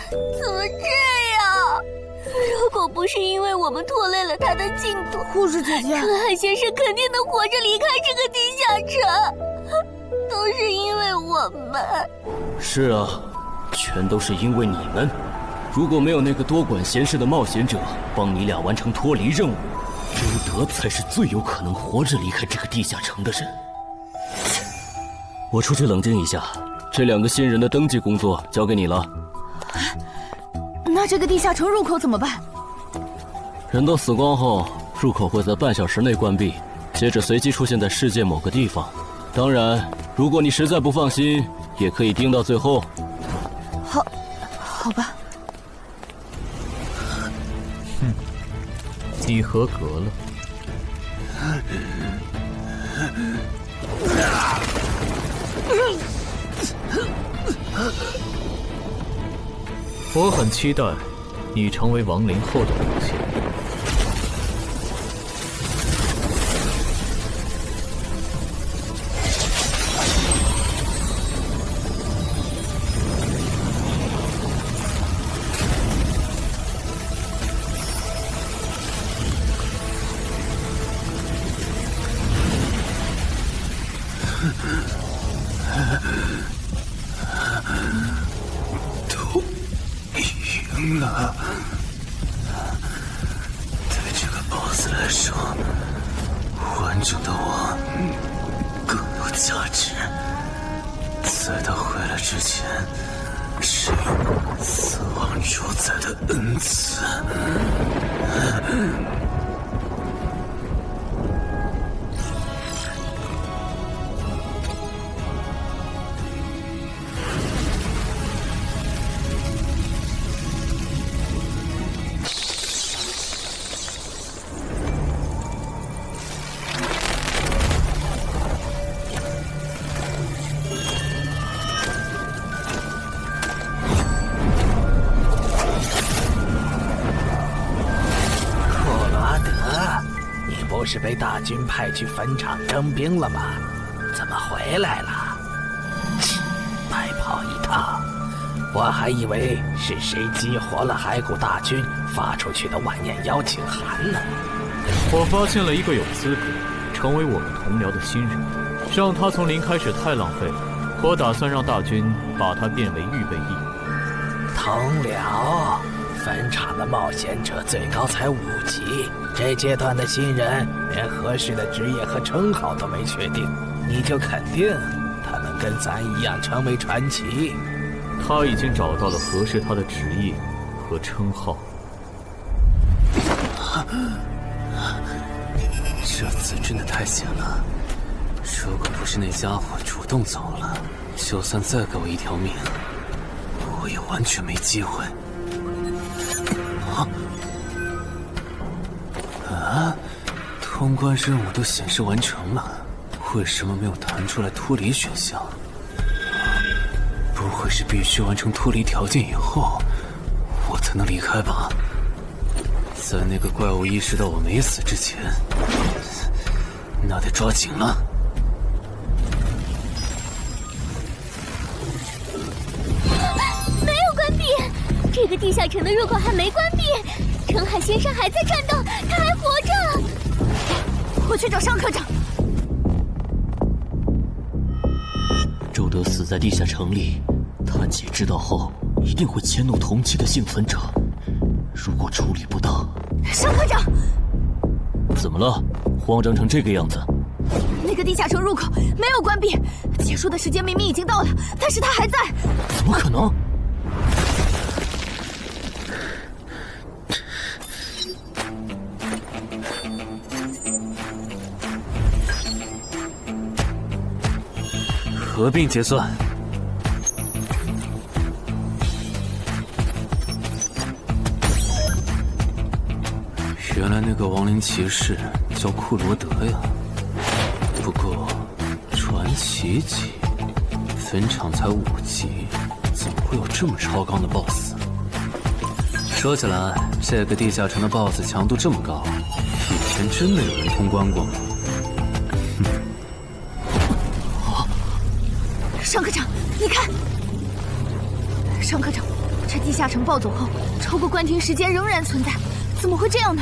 怎么这样？如果不是因为我们拖累了他的进度，护士姐姐，陈海先生肯定能活着离开这个地下城。都是因为我们。是啊，全都是因为你们。如果没有那个多管闲事的冒险者帮你俩完成脱离任务，周德才是最有可能活着离开这个地下城的人。我出去冷静一下，这2个新人的登记工作交给你了。那这个地下城入口怎么办？人都死光后，入口会在半小时内关闭，接着随机出现在世界某个地方。当然，如果你实在不放心，也可以盯到最后。好吧。你合格了。我很期待你成为亡灵后的表现。对这个 BOSS 来说，完整的我更有价值。在他回来之前，只有死亡主宰的恩赐。是被大军派去坟场征兵了吗？怎么回来了？白跑一趟，我还以为是谁激活了骸骨大军发出去的晚宴邀请函呢。我发现了一个有资格成为我们同僚的新人，让他从零开始太浪费了。我打算让大军把他变为预备役。同僚，坟场的冒险者最高才5级。这阶段的新人连合适的职业和称号都没确定，你就肯定他能跟咱一样成为传奇？他已经找到了合适他的职业和称号。这次真的太险了，如果不是那家伙主动走了，就算再给我一条命，我也完全没机会。通关任务都显示完成了，为什么没有弹出来脱离选项？不会是必须完成脱离条件以后，我才能离开吧？在那个怪物意识到我没死之前，那得抓紧了。没有关闭，这个地下城的入口还没关闭，澄海先生还在战斗，他还活着。我去找尚科长。周德死在地下城里，他姐知道后一定会迁怒同期的幸存者。如果处理不当，尚科长，怎么了？慌张成这个样子？那个地下城入口没有关闭，结束的时间明明已经到了，但是他还在。怎么可能？合并结算。原来那个亡灵骑士叫库罗德呀。不过，传奇级，坟场才5级，怎么会有这么超纲的 BOSS？ 说起来，这个地下城的 BOSS 强度这么高，以前真的有人通关过吗？尚科长，你看，尚科长，这地下城暴走后，超过关停时间仍然存在，怎么会这样呢？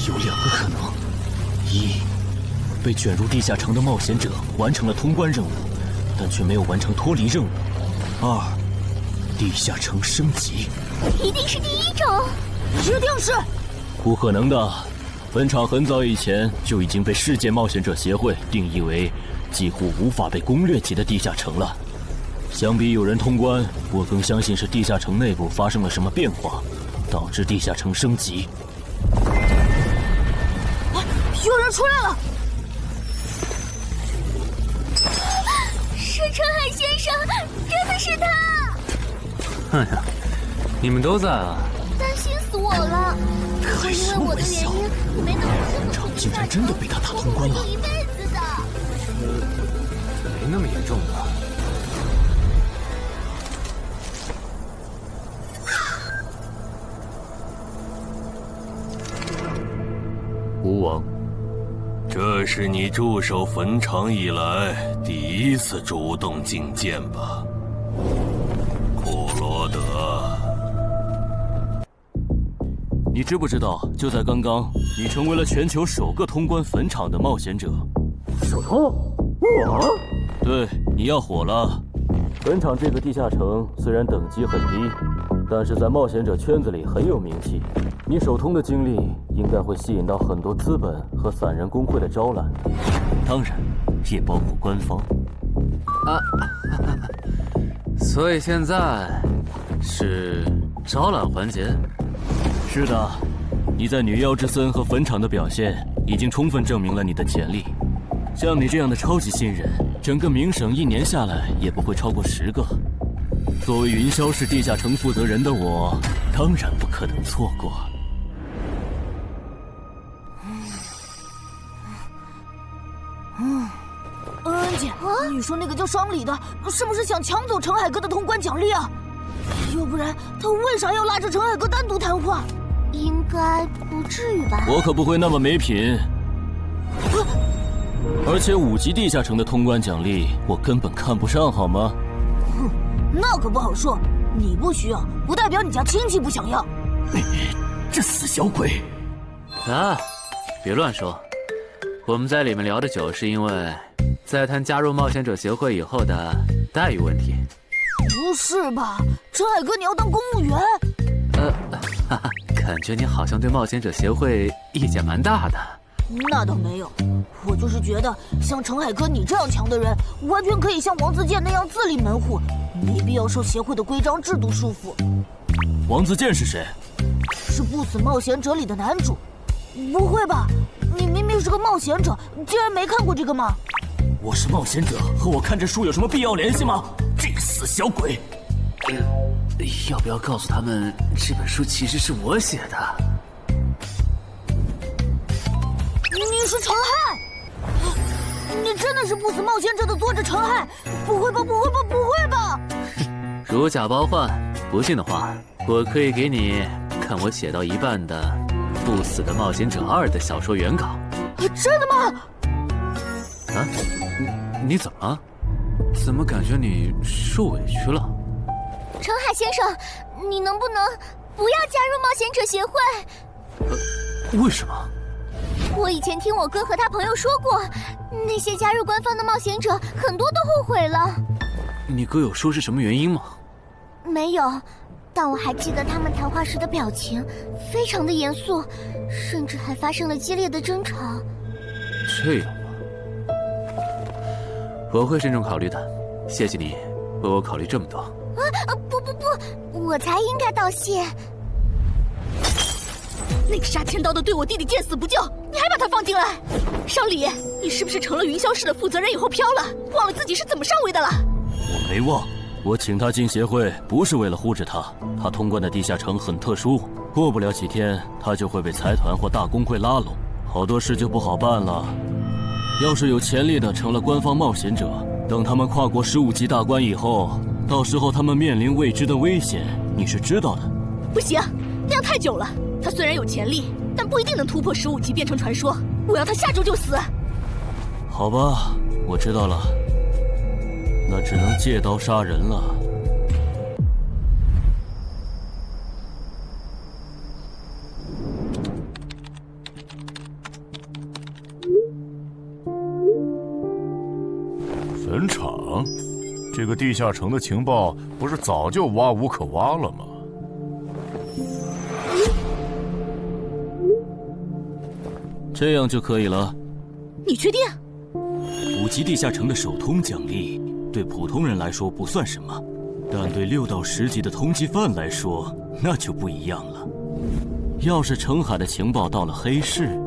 有2个可能：一，被卷入地下城的冒险者完成了通关任务，但却没有完成脱离任务；二，地下城升级。一定是第一种，一定是。不可能的，坟场很早以前就已经被世界冒险者协会定义为几乎无法被攻略级的地下城了。相比有人通关，我更相信是地下城内部发生了什么变化，导致地下城升级。有人出来了！是澄海先生，真的是他！哎呀，你们都在啊！担心死我了！可因为我的原因，你没能坟场竟然真的被他打通关了！一辈子的。没那么严重吧？吴王，这是你驻守坟场以来第一次主动觐见吧，库罗德？你知不知道，就在刚刚，你成为了全球首个通关坟场的冒险者。首通？我？对，你要火了。本场这个地下城虽然等级很低，但是在冒险者圈子里很有名气。你手通的经历应该会吸引到很多资本和散人工会的招揽，当然，也包括官方。所以现在是招揽环节。是的，你在女妖之森和坟场的表现已经充分证明了你的潜力。像你这样的超级新人，整个冥省1年下来也不会超过10个。作为云霄市地下城负责人的我，当然不可能错过。恩姐，你说那个叫商礼的，是不是想抢走陈海哥的通关奖励啊？要不然他为啥要拉着陈海哥单独谈话？应该不至于吧？我可不会那么没品。而且5级地下城的通关奖励，我根本看不上，好吗？哼，那可不好说。你不需要，不代表你家亲戚不想要。这死小鬼！别乱说。我们在里面聊的久，是因为在谈加入冒险者协会以后的待遇问题。不是吧，陈海哥，你要当公务员？感觉你好像对冒险者协会意见蛮大的。那倒没有，我就是觉得像陈海哥你这样强的人，完全可以像王自健那样自立门户，没必要受协会的规章制度束缚。王自健是谁？是不死冒险者里的男主。不会吧？你明明是个冒险者，竟然没看过这个吗？我是冒险者，和我看这书有什么必要联系吗？这个死小鬼！要不要告诉他们这本书其实是我写的？你是陈汉？你真的是不死冒险者的作者陈汉？不会吧，不会吧，不会吧！如假包换，不信的话，我可以给你看我写到一半的《不死的冒险者2》的小说原稿。真的吗？你怎么了？怎么感觉你受委屈了？陈海先生，你能不能不要加入冒险者协会？为什么？我以前听我哥和他朋友说过，那些加入官方的冒险者很多都后悔了。你哥有说是什么原因吗？没有，但我还记得他们谈话时的表情非常的严肃，甚至还发生了激烈的争吵。这样吗？我会慎重考虑的，谢谢你为我考虑这么多。不，我才应该道谢。那个杀千刀的对我弟弟见死不救，你还把他放进来？商礼，你是不是成了云霄市的负责人以后飘了，忘了自己是怎么上位的了？我没忘，我请他进协会不是为了护着他，他通关的地下城很特殊，过不了几天他就会被财团或大工会拉拢，好多事就不好办了。要是有潜力的成了官方冒险者，等他们跨过15级大关以后，到时候他们面临未知的危险，你是知道的。不行，那样太久了。他虽然有潜力，但不一定能突破15级变成传说。我要他下周就死。好吧，我知道了，那只能借刀杀人了。坟场，这个地下城的情报不是早就挖无可挖了吗？这样就可以了。你确定？5级地下城的首通奖励对普通人来说不算什么，但对6到10级的通缉犯来说那就不一样了。要是澄海的情报到了黑市，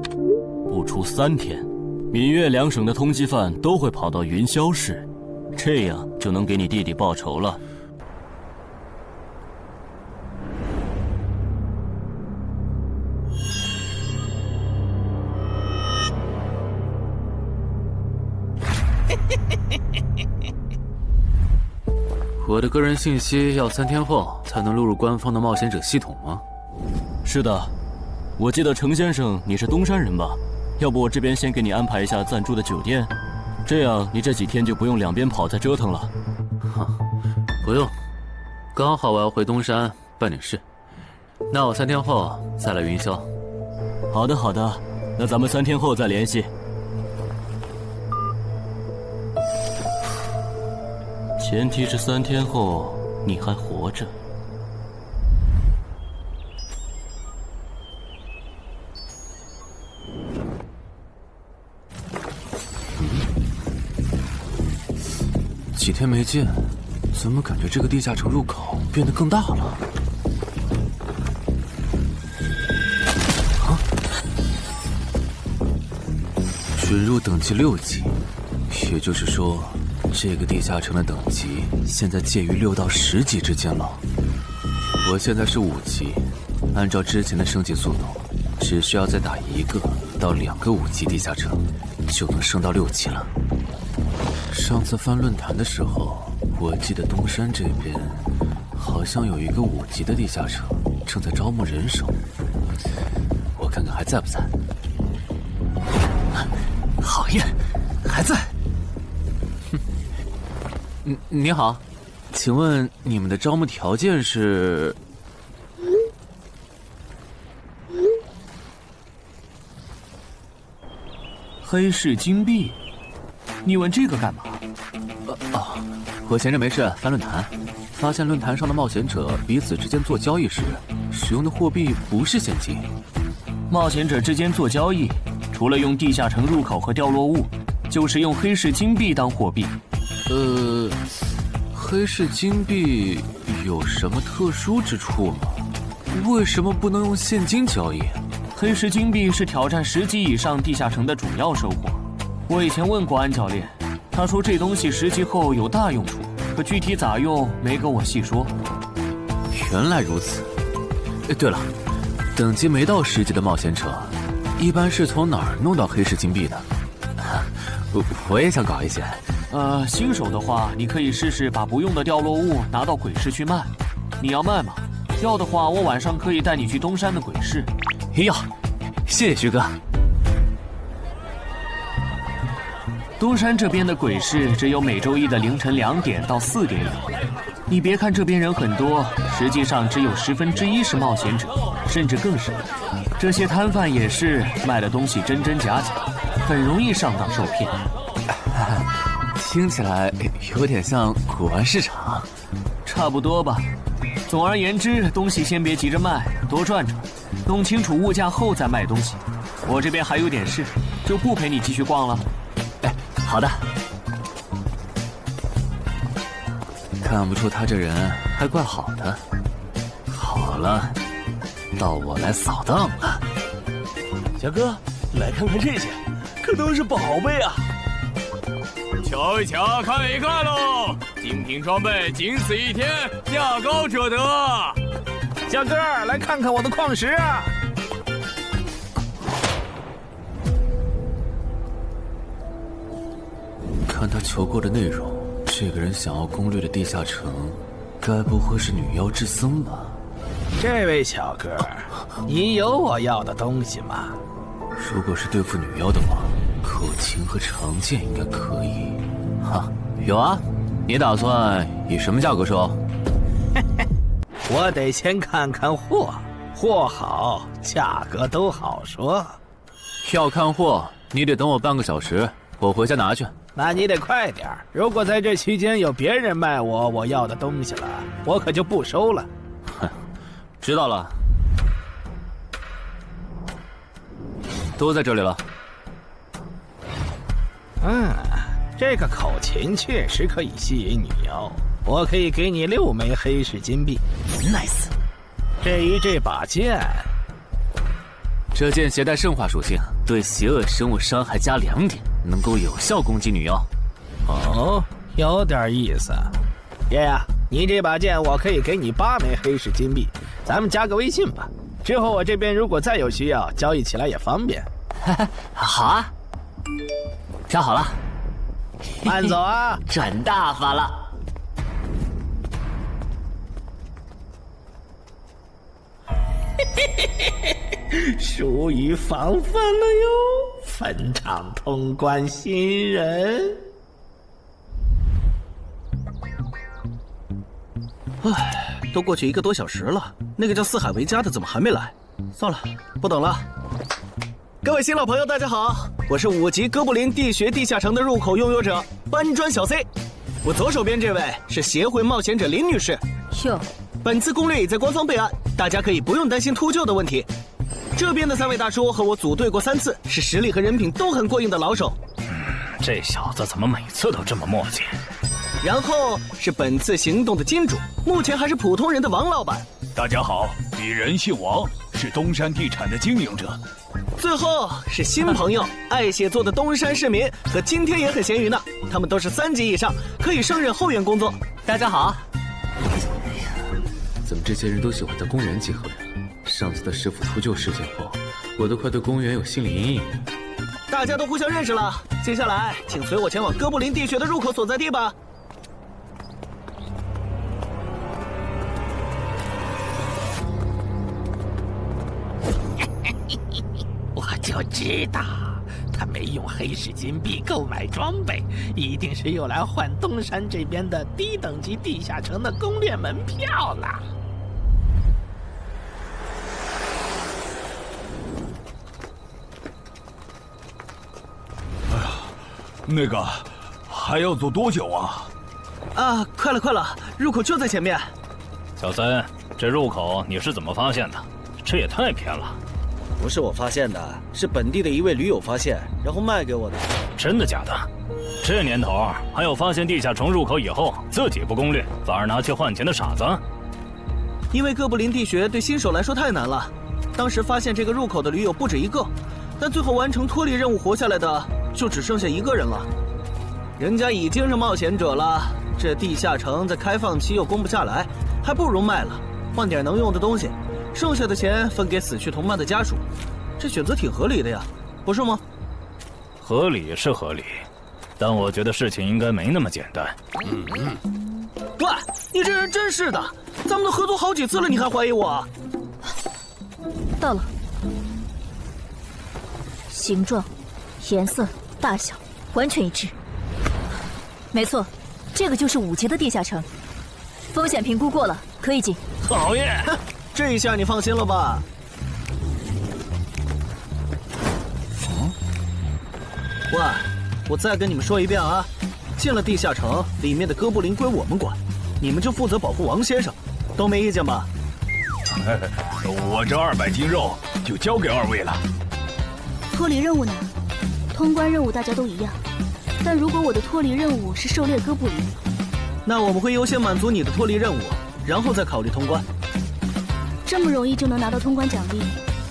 不出3天，闽粤2省的通缉犯都会跑到云霄市，这样就能给你弟弟报仇了。我的个人信息要3天后才能录入官方的冒险者系统吗？是的，我记得程先生你是东山人吧？要不我这边先给你安排一下暂住的酒店，这样你这几天就不用两边跑再折腾了。不用，刚好我要回东山办点事，那我3天后再来云霄。好的好的，那咱们3天后再联系。前提是3天后你还活着。几天没见，怎么感觉这个地下城入口变得更大了？准入等级6级，也就是说，这个地下城的等级现在介于6到10级之间了。我现在是5级，按照之前的升级速度，只需要再打1个到2个5级地下城，就能升到6级了。上次翻论坛的时候，我记得东山这边好像有一个5级的地下城正在招募人手，我看看还在不在。好耶，还在。你好，请问你们的招募条件是？黑市金币？你问这个干嘛？我闲着没事翻论坛，发现论坛上的冒险者彼此之间做交易时，使用的货币不是现金。冒险者之间做交易，除了用地下城入口和掉落物，就是用黑市金币当货币。黑市金币有什么特殊之处吗？为什么不能用现金交易？黑市金币是挑战10级以上地下城的主要收获。我以前问过安教练，他说这东西10级后有大用处，可具体咋用没跟我细说。原来如此。对了，等级没到10级的冒险者，一般是从哪儿弄到黑市金币的？我也想搞一些。新手的话，你可以试试把不用的掉落物拿到鬼市去卖。你要卖吗？要的话，我晚上可以带你去东山的鬼市。要，谢谢徐哥。东山这边的鬼市只有每周一的凌晨2点到4点有。你别看这边人很多，实际上只有1/10是冒险者，甚至更少。这些摊贩也是卖的东西真真假假，很容易上当受骗。听起来有点像古玩市场。差不多吧。总而言之，东西先别急着卖，多转转，弄清楚物价后再卖东西。我这边还有点事，就不陪你继续逛了。好的。看不出他这人还怪好的。好了，到我来扫荡了。小哥，来看看这些，可都是宝贝啊！瞧一瞧，看一看喽！精品装备，仅此1天，价高者得。小哥，来看看我的矿石啊！看他求过的内容，这个人想要攻略的地下城，该不会是女妖之僧吧？这位小哥，你有我要的东西吗？如果是对付女妖的话，口琴和长剑应该可以。哈，有啊。你打算以什么价格收？我得先看看货，货好，价格都好说。要看货，你得等我半个小时，我回家拿去。那你得快点，如果在这期间有别人卖我要的东西了，我可就不收了。哼，知道了。都在这里了。这个口琴确实可以吸引女妖，我可以给你6枚黑市金币。Nice。这把剑，这剑携带圣化属性，对邪恶生物伤害加2点，能够有效攻击女妖。哦，有点意思。爷呀，你这把剑我可以给你8枚黑市金币，咱们加个微信吧。之后我这边如果再有需要，交易起来也方便。好啊，加好了。慢走啊，赚大发了。疏于防范了哟，坟场通关新人。都过去1个多小时了，那个叫四海为家的怎么还没来？算了，不等了。各位新老朋友，大家好，我是5级哥布林地穴地下城的入口拥有者搬砖小 C。我左手边这位是协会冒险者林女士。哟，本次攻略已在官方备案，大家可以不用担心秃鹫的问题。这边的3位大叔和我组队过3次，是实力和人品都很过硬的老手。这小子怎么每次都这么磨叽？然后是本次行动的金主，目前还是普通人的王老板。大家好，鄙人姓王，是东山地产的经营者。最后是新朋友，爱写作的东山市民，和今天也很闲鱼呢。他们都是3级以上，可以胜任后援工作。大家好。哎呀，怎么这些人都喜欢在公园集合呀？上次的师傅秃鹫事件后，我都快对公园有心理阴影了。大家都互相认识了，接下来请随我前往哥布林地穴的入口所在地吧。我就知道，他没用黑市金币购买装备，一定是用来换东山这边的低等级地下城的攻略门票了。那个，还要走多久啊？啊，快了，入口就在前面。小森，这入口你是怎么发现的？这也太偏了。不是我发现的，是本地的一位驴友发现，然后卖给我的。真的假的？这年头还有发现地下城入口以后自己不攻略，反而拿去换钱的傻子？因为哥布林地穴对新手来说太难了，当时发现这个入口的驴友不止一个，但最后完成脱离任务活下来的就只剩下1个人了。人家已经是冒险者了，这地下城在开放期又攻不下来，还不如卖了，换点能用的东西，剩下的钱分给死去同伴的家属。这选择挺合理的呀，不是吗？合理是合理，但我觉得事情应该没那么简单。喂，你这人真是的，咱们都合作好几次了，你还怀疑我？到了，形状、颜色、大小完全一致。没错，这个就是5级的地下城，风险评估过了，可以进。讨厌，这一下你放心了吧？喂，我再跟你们说一遍啊，进了地下城，里面的哥布林归我们管，你们就负责保护王先生，都没意见吧？我这200斤肉就交给2位了。脱离任务呢？通关任务大家都一样，但如果我的脱离任务是狩猎哥布林，那我们会优先满足你的脱离任务，然后再考虑通关。这么容易就能拿到通关奖励，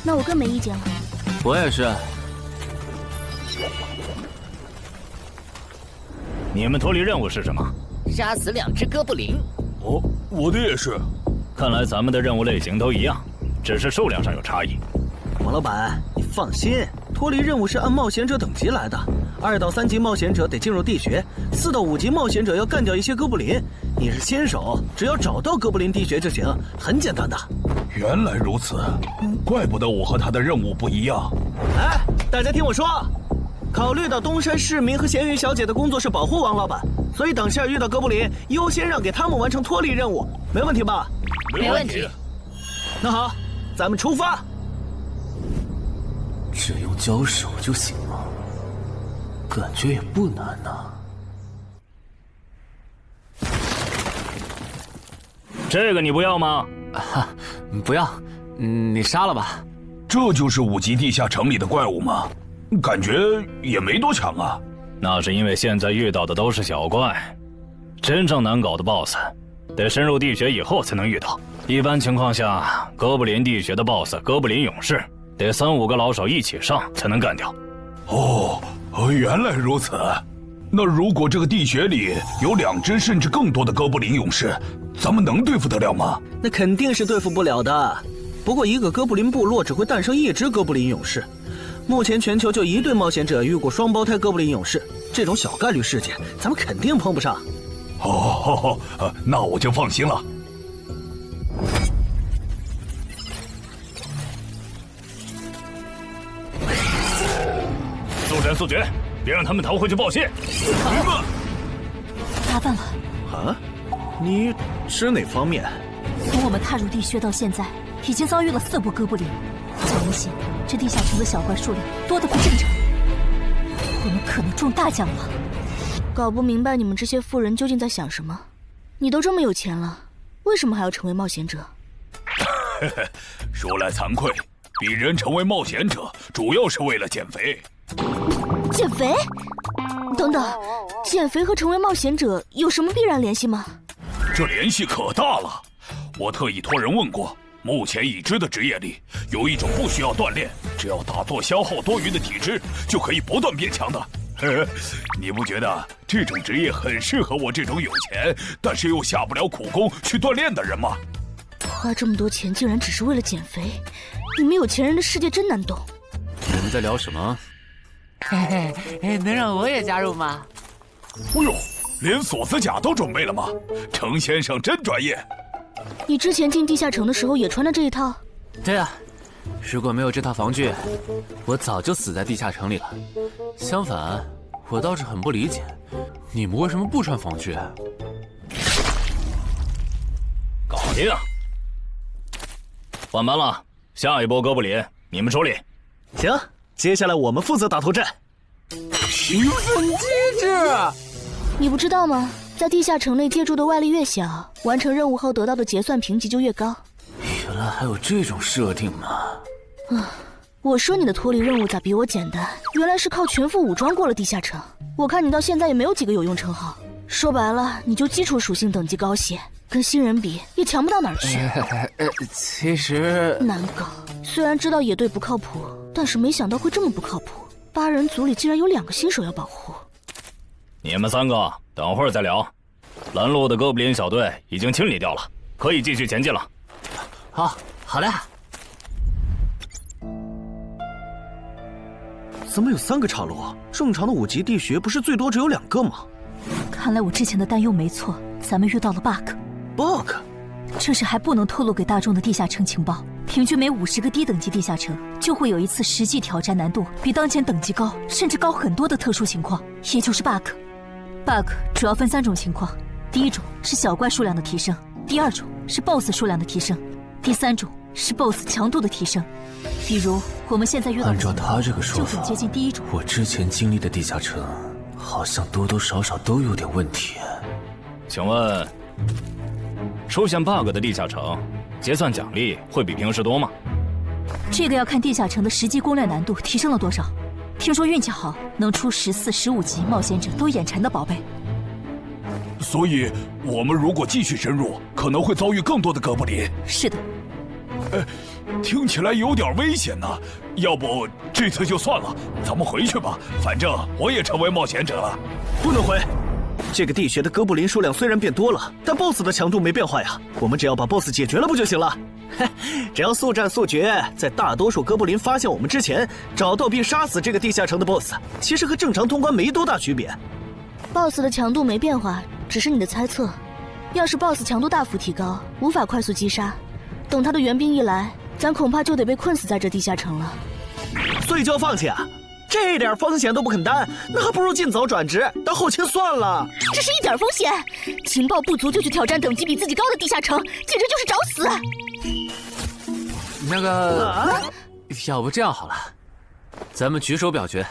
那我更没意见了。我也是。你们脱离任务是什么？杀死2只哥布林。哦，我的也是。看来咱们的任务类型都一样，只是数量上有差异。王老板，你放心，脱离任务是按冒险者等级来的，2到3级冒险者得进入地穴，4到5级冒险者要干掉一些哥布林。你是新手，只要找到哥布林地穴就行，很简单的。原来如此，怪不得我和他的任务不一样。哎，大家听我说，考虑到东山市民和咸鱼小姐的工作是保护王老板，所以等下遇到哥布林，优先让给他们完成脱离任务，没问题吧？没问题。那好，咱们出发。只用交手就行了，感觉也不难呐。这个你不要吗？不要，你杀了吧。这就是5级地下城里的怪物吗？感觉也没多强啊。那是因为现在遇到的都是小怪，真正难搞的 BOSS， 得深入地穴以后才能遇到。一般情况下，哥布林地穴的 BOSS 哥布林勇士，得3、5个老手一起上才能干掉。原来如此。那如果这个地穴里有2只甚至更多的哥布林勇士，咱们能对付得了吗？那肯定是对付不了的。不过一个哥布林部落只会诞生1只哥布林勇士，目前全球就1对冒险者遇过双胞胎哥布林勇士，这种小概率事件咱们肯定碰不上。那我就放心了。速战速决，别让他们逃回去报信。麻烦了。啊？你指哪方面？从我们踏入地穴到现在，已经遭遇了4波哥布林，较明显，这地下城的小怪数量多得不正常，我们可能中大奖了。搞不明白你们这些富人究竟在想什么。你都这么有钱了，为什么还要成为冒险者？说来惭愧，鄙人成为冒险者主要是为了减肥。减肥？等等，减肥和成为冒险者有什么必然联系吗？这联系可大了。我特意托人问过，目前已知的职业里，有一种不需要锻炼，只要打坐消耗多余的体质，就可以不断变强的。你不觉得这种职业很适合我这种有钱，但是又下不了苦功去锻炼的人吗？花这么多钱竟然只是为了减肥，你们有钱人的世界真难懂。你们在聊什么？嘿嘿，能让我也加入吗？哦呦，连锁子甲都准备了吗？程先生真专业。你之前进地下城的时候也穿的这一套？对啊，如果没有这套防具，我早就死在地下城里了。相反，我倒是很不理解，你们为什么不穿防具？搞定，换班了，下一波哥布林你们处理。行，接下来我们负责打头阵。评分机制，你不知道吗？在地下城内借助的外力越小，完成任务后得到的结算评级就越高。原来还有这种设定吗？我说你的脱离任务咋比我简单？原来是靠全副武装过了地下城。我看你到现在也没有几个有用称号，说白了，你就基础属性等级高些，跟新人比也强不到哪儿去。其实难搞，虽然知道野队不靠谱，但是没想到会这么不靠谱。8人组里竟然有2个新手要保护。你们3个等会儿再聊。拦路的哥布林小队已经清理掉了，可以继续前进了。好的。怎么有3个岔路啊？正常的5级地穴不是最多只有2个吗？看来我之前的担忧没错，咱们遇到了 bug。这是还不能透露给大众的地下城情报。平均每50个低等级地下城就会有一次实际挑战难度比当前等级高，甚至高很多的特殊情况，也就是 bug。bug 主要分3种情况，第一种是小怪数量的提升，第2种是 BOSS 数量的提升，第3种是 BOSS 强度的提升。比如我们现在遇到的，按照他这个说法，就很接近第1种。我之前经历的地下城，好像多多少少都有点问题。请问，出现 bug 的地下城，结算奖励会比平时多吗？这个要看地下城的实际攻略难度提升了多少。听说运气好，能出14、15级冒险者都眼馋的宝贝。所以，我们如果继续深入，可能会遭遇更多的哥布林。是的。听起来有点危险呢。要不这次就算了，咱们回去吧。反正我也成为冒险者了。不能回。这个地穴的哥布林数量虽然变多了，但 BOSS 的强度没变化呀。我们只要把 BOSS 解决了不就行了？只要速战速决，在大多数哥布林发现我们之前，找到并杀死这个地下城的 BOSS， 其实和正常通关没多大区别。BOSS 的强度没变化，只是你的猜测。要是 BOSS 强度大幅提高，无法快速击杀，等他的援兵一来，咱恐怕就得被困死在这地下城了。所以就要放弃啊？这点风险都不肯担，那还不如尽早转职当后勤算了。这是一点风险，情报不足就去挑战等级比自己高的地下城，简直就是找死。那个，要不这样好了，咱们举手表决，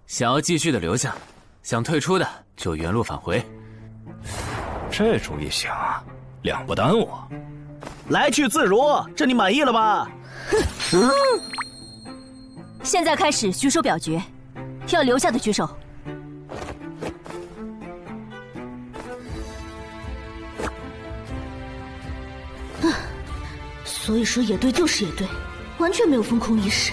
想要继续的留下，想退出的就原路返回。这主意行啊，2不耽误。来去自如，这你满意了吧？现在开始举手表决，要留下的举手。所以说野队就是野队，完全没有风控意识。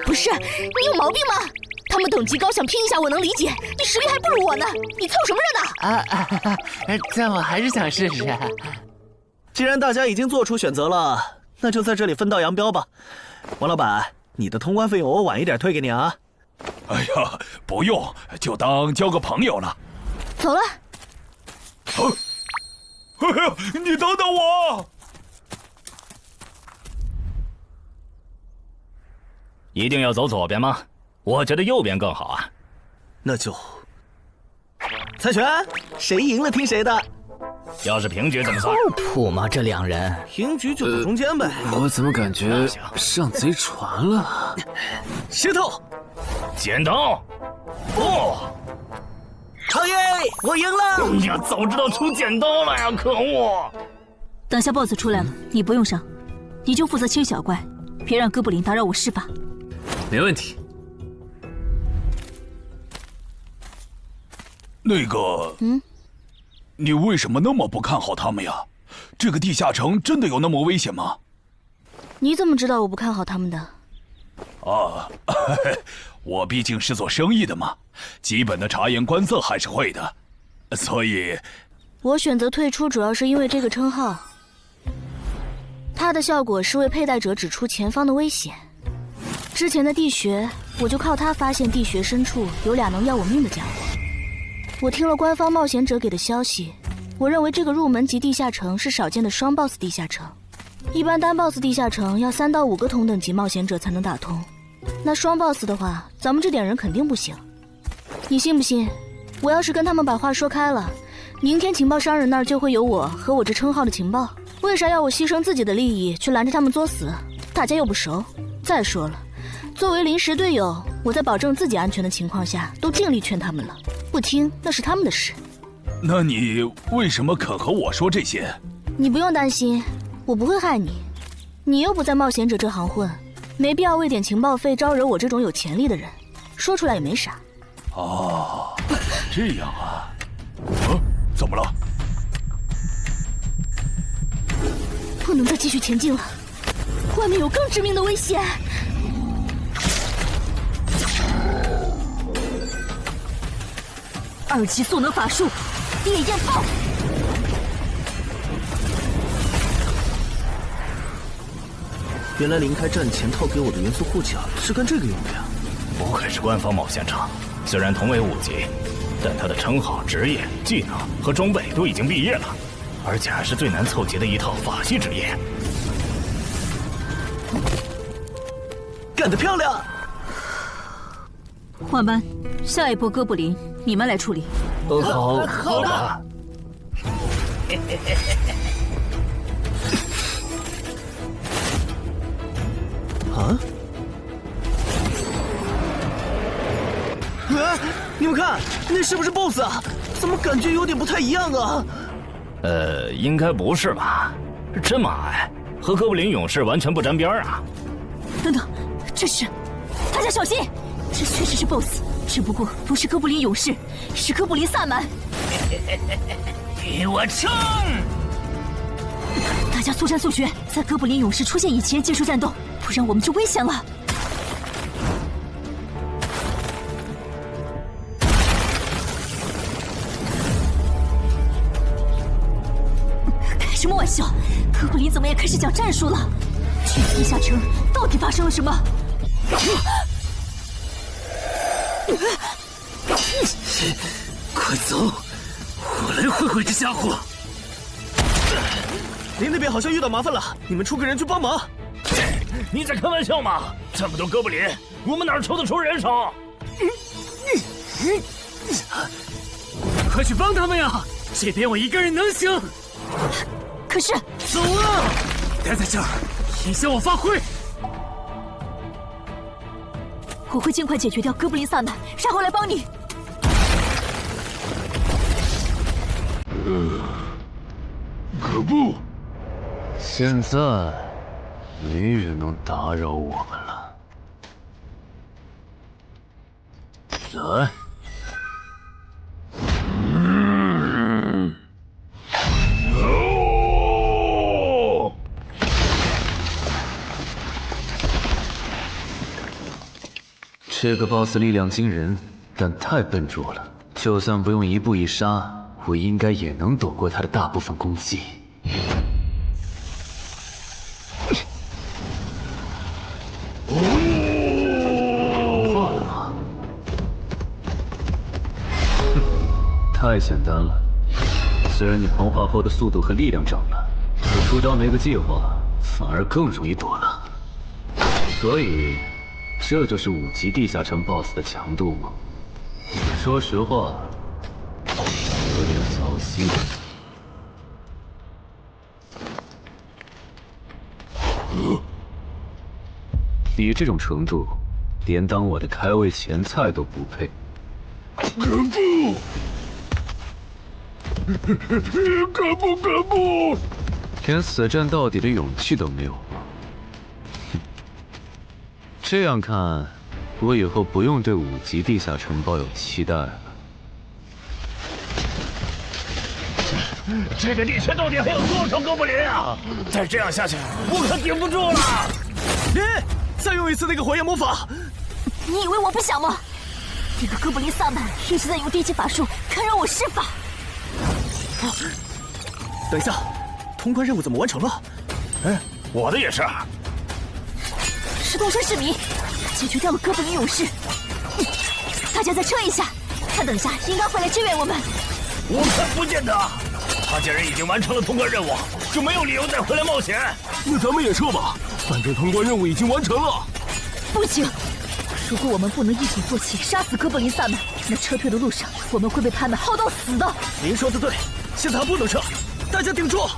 不是，你有毛病吗？他们等级高，想拼一下我能理解，你实力还不如我呢，你凑什么热闹？但我还是想试试。既然大家已经做出选择了，那就在这里分道扬镳吧。王老板，你的通关费用我晚一点退给你啊。哎呀，不用，就当交个朋友了。走了。哎呀，你等等我！一定要走左边吗？我觉得右边更好啊。那就猜拳，谁赢了听谁的。要是平局怎么算？吐吗？这2人平局就走中间呗。我怎么感觉上贼船了？石头，剪刀。不！长爷，我赢了！哎呀，早知道出剪刀了呀！可恶！等下 BOSS 出来了，你不用上，你就负责清小怪，别让哥布林打扰我施法。没问题。那个，你为什么那么不看好他们呀？这个地下城真的有那么危险吗？你怎么知道我不看好他们的？啊，我毕竟是做生意的嘛，基本的察言观色还是会的，所以，我选择退出主要是因为这个称号，它的效果是为佩戴者指出前方的危险。之前的地穴，我就靠它发现地穴深处有俩能要我命的家伙。我听了官方冒险者给的消息，我认为这个入门级地下城是少见的双 BOSS 地下城。一般单 BOSS 地下城要3到5个同等级冒险者才能打通，那双 BOSS 的话，咱们这点人肯定不行。你信不信？我要是跟他们把话说开了，明天情报商人那儿就会有我和我这称号的情报。为啥要我牺牲自己的利益去拦着他们作死？大家又不熟。再说了，作为临时队友，我在保证自己安全的情况下，都尽力劝他们了，不听那是他们的事。那你为什么肯和我说这些？你不用担心，我不会害你。你又不在冒险者这行混，没必要为点情报费招惹我这种有潜力的人。说出来也没啥。哦，这样啊。怎么了？不能再继续前进了，外面有更致命的危险。2级速能法术，烈焰炮。原来林开战前套给我的元素护甲是干这个用的呀！不愧是官方冒险者，虽然同为5级，但他的称号、职业、技能和装备都已经毕业了，而且还是最难凑齐的一套法系职业。干得漂亮！换班，下一波哥布林你们来处理。好的。啊！你们看，那是不是 BOSS 啊？怎么感觉有点不太一样啊？应该不是吧？这么矮，和哥布林勇士完全不沾边啊！等等，这是……大家小心，这确实是 BOSS， 只不过不是哥布林勇士，是哥布林萨满。给我冲！大家速战速决，在哥布林勇士出现以前结束战斗，不然我们就危险了。开什么玩笑？哥布林怎么也开始讲战术了？这个地下城到底发生了什么？快走！我来会会这家伙。林那边好像遇到麻烦了，你们出个人去帮忙。你在开玩笑吗？这么多哥布林，我们哪抽得出人手？快去帮他们呀！这边我一个人能行。可是，走啊！待在这儿，影响我发挥。我会尽快解决掉哥布林萨满，然后来帮你。可不，现在没人能打扰我们了。来。这个 BOSS 力量惊人，但太笨拙了。就算不用一步一杀，我应该也能躲过他的大部分攻击。融化了吗？太简单了。虽然你同化后的速度和力量涨了，可出招没个计划，反而更容易躲了。所以。这就是5级地下城 BOSS 的强度吗？说实话，有点糟心。你这种程度，连当我的开胃前菜都不配。可不！连死战到底的勇气都没有。这样看，我以后不用对5级地下城抱有期待了。这个地穴到底还有多少哥布林啊？再这样下去，我可顶不住了！再用一次那个火焰魔法！你以为我不想吗？这个哥布林萨满一直在用低级法术干扰我施法。等一下，通关任务怎么完成了？我的也是。石洞山市民解决掉了哥布林勇士，大家再撑一下，他等下应该会来支援我们。我看不见得，他既然已经完成了通关任务，就没有理由再回来冒险。那咱们也撤吧，反正通关任务已经完成了。不行，如果我们不能一鼓作气杀死哥布林萨满，那撤退的路上我们会被他们耗到死的。您说的对，现在还不能撤，大家顶住！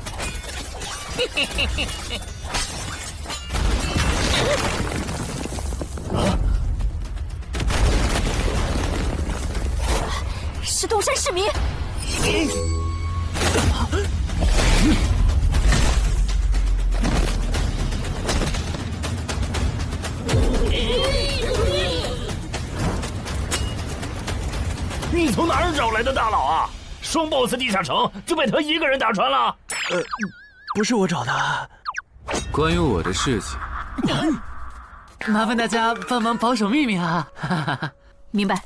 石洞山市民，你从哪儿找来的大佬啊？双 BOSS 地下城就被他一个人打穿了？不是我找的。关于我的事情，麻烦大家帮忙保守秘密啊！明白。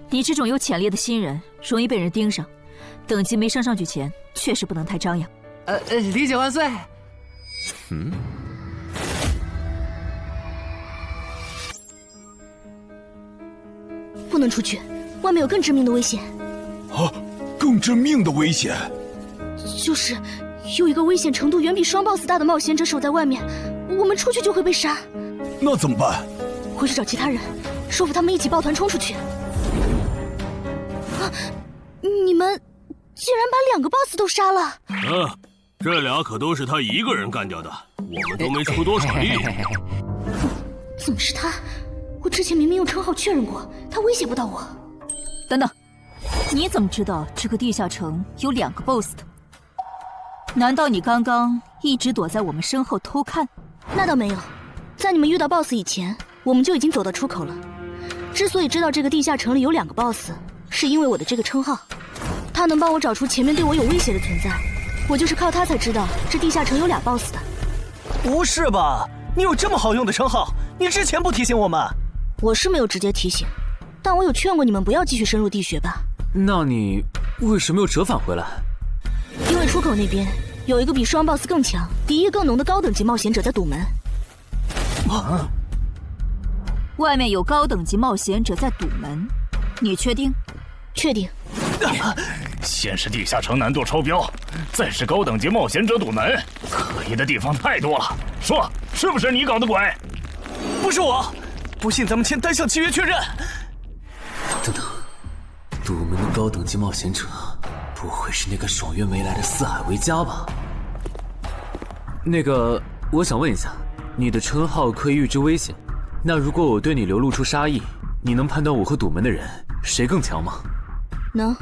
你这种有潜力的新人，容易被人盯上，等级没升上去前，确实不能太张扬。理解万岁。不能出去，外面有更致命的危险。啊，更致命的危险？就是有一个危险程度远比双 BOSS 大的冒险者守在外面，我们出去就会被杀。那怎么办？回去找其他人，说服他们一起抱团冲出去。你们竟然把2个 BOSS 都杀了！这俩可都是他一个人干掉的，我们都没出多少力。怎么是他？我之前明明用称号确认过，他威胁不到我。等等，你怎么知道这个地下城有2个 BOSS 的？难道你刚刚一直躲在我们身后偷看？那倒没有，在你们遇到 BOSS 以前，我们就已经走到出口了。之所以知道这个地下城里有2个 BOSS，是因为我的这个称号，他能帮我找出前面对我有威胁的存在。我就是靠他才知道这地下城有俩 BOSS 的。不是吧？你有这么好用的称号，你之前不提醒我们？我是没有直接提醒，但我有劝过你们不要继续深入地穴吧。那你为什么又折返回来？因为出口那边有一个比双 BOSS 更强、敌意更浓的高等级冒险者在堵门。啊！外面有高等级冒险者在堵门，你确定？确定。先是地下城难度超标，再是高等级冒险者堵门，可疑的地方太多了。说，是不是你搞的鬼？不是我，不信咱们签单向契约确认。等等，堵门的高等级冒险者，不会是那个爽约没来的四海为家吧？那个，我想问一下，你的称号可以预知危险，那如果我对你流露出杀意，你能判断我和堵门的人谁更强吗？能。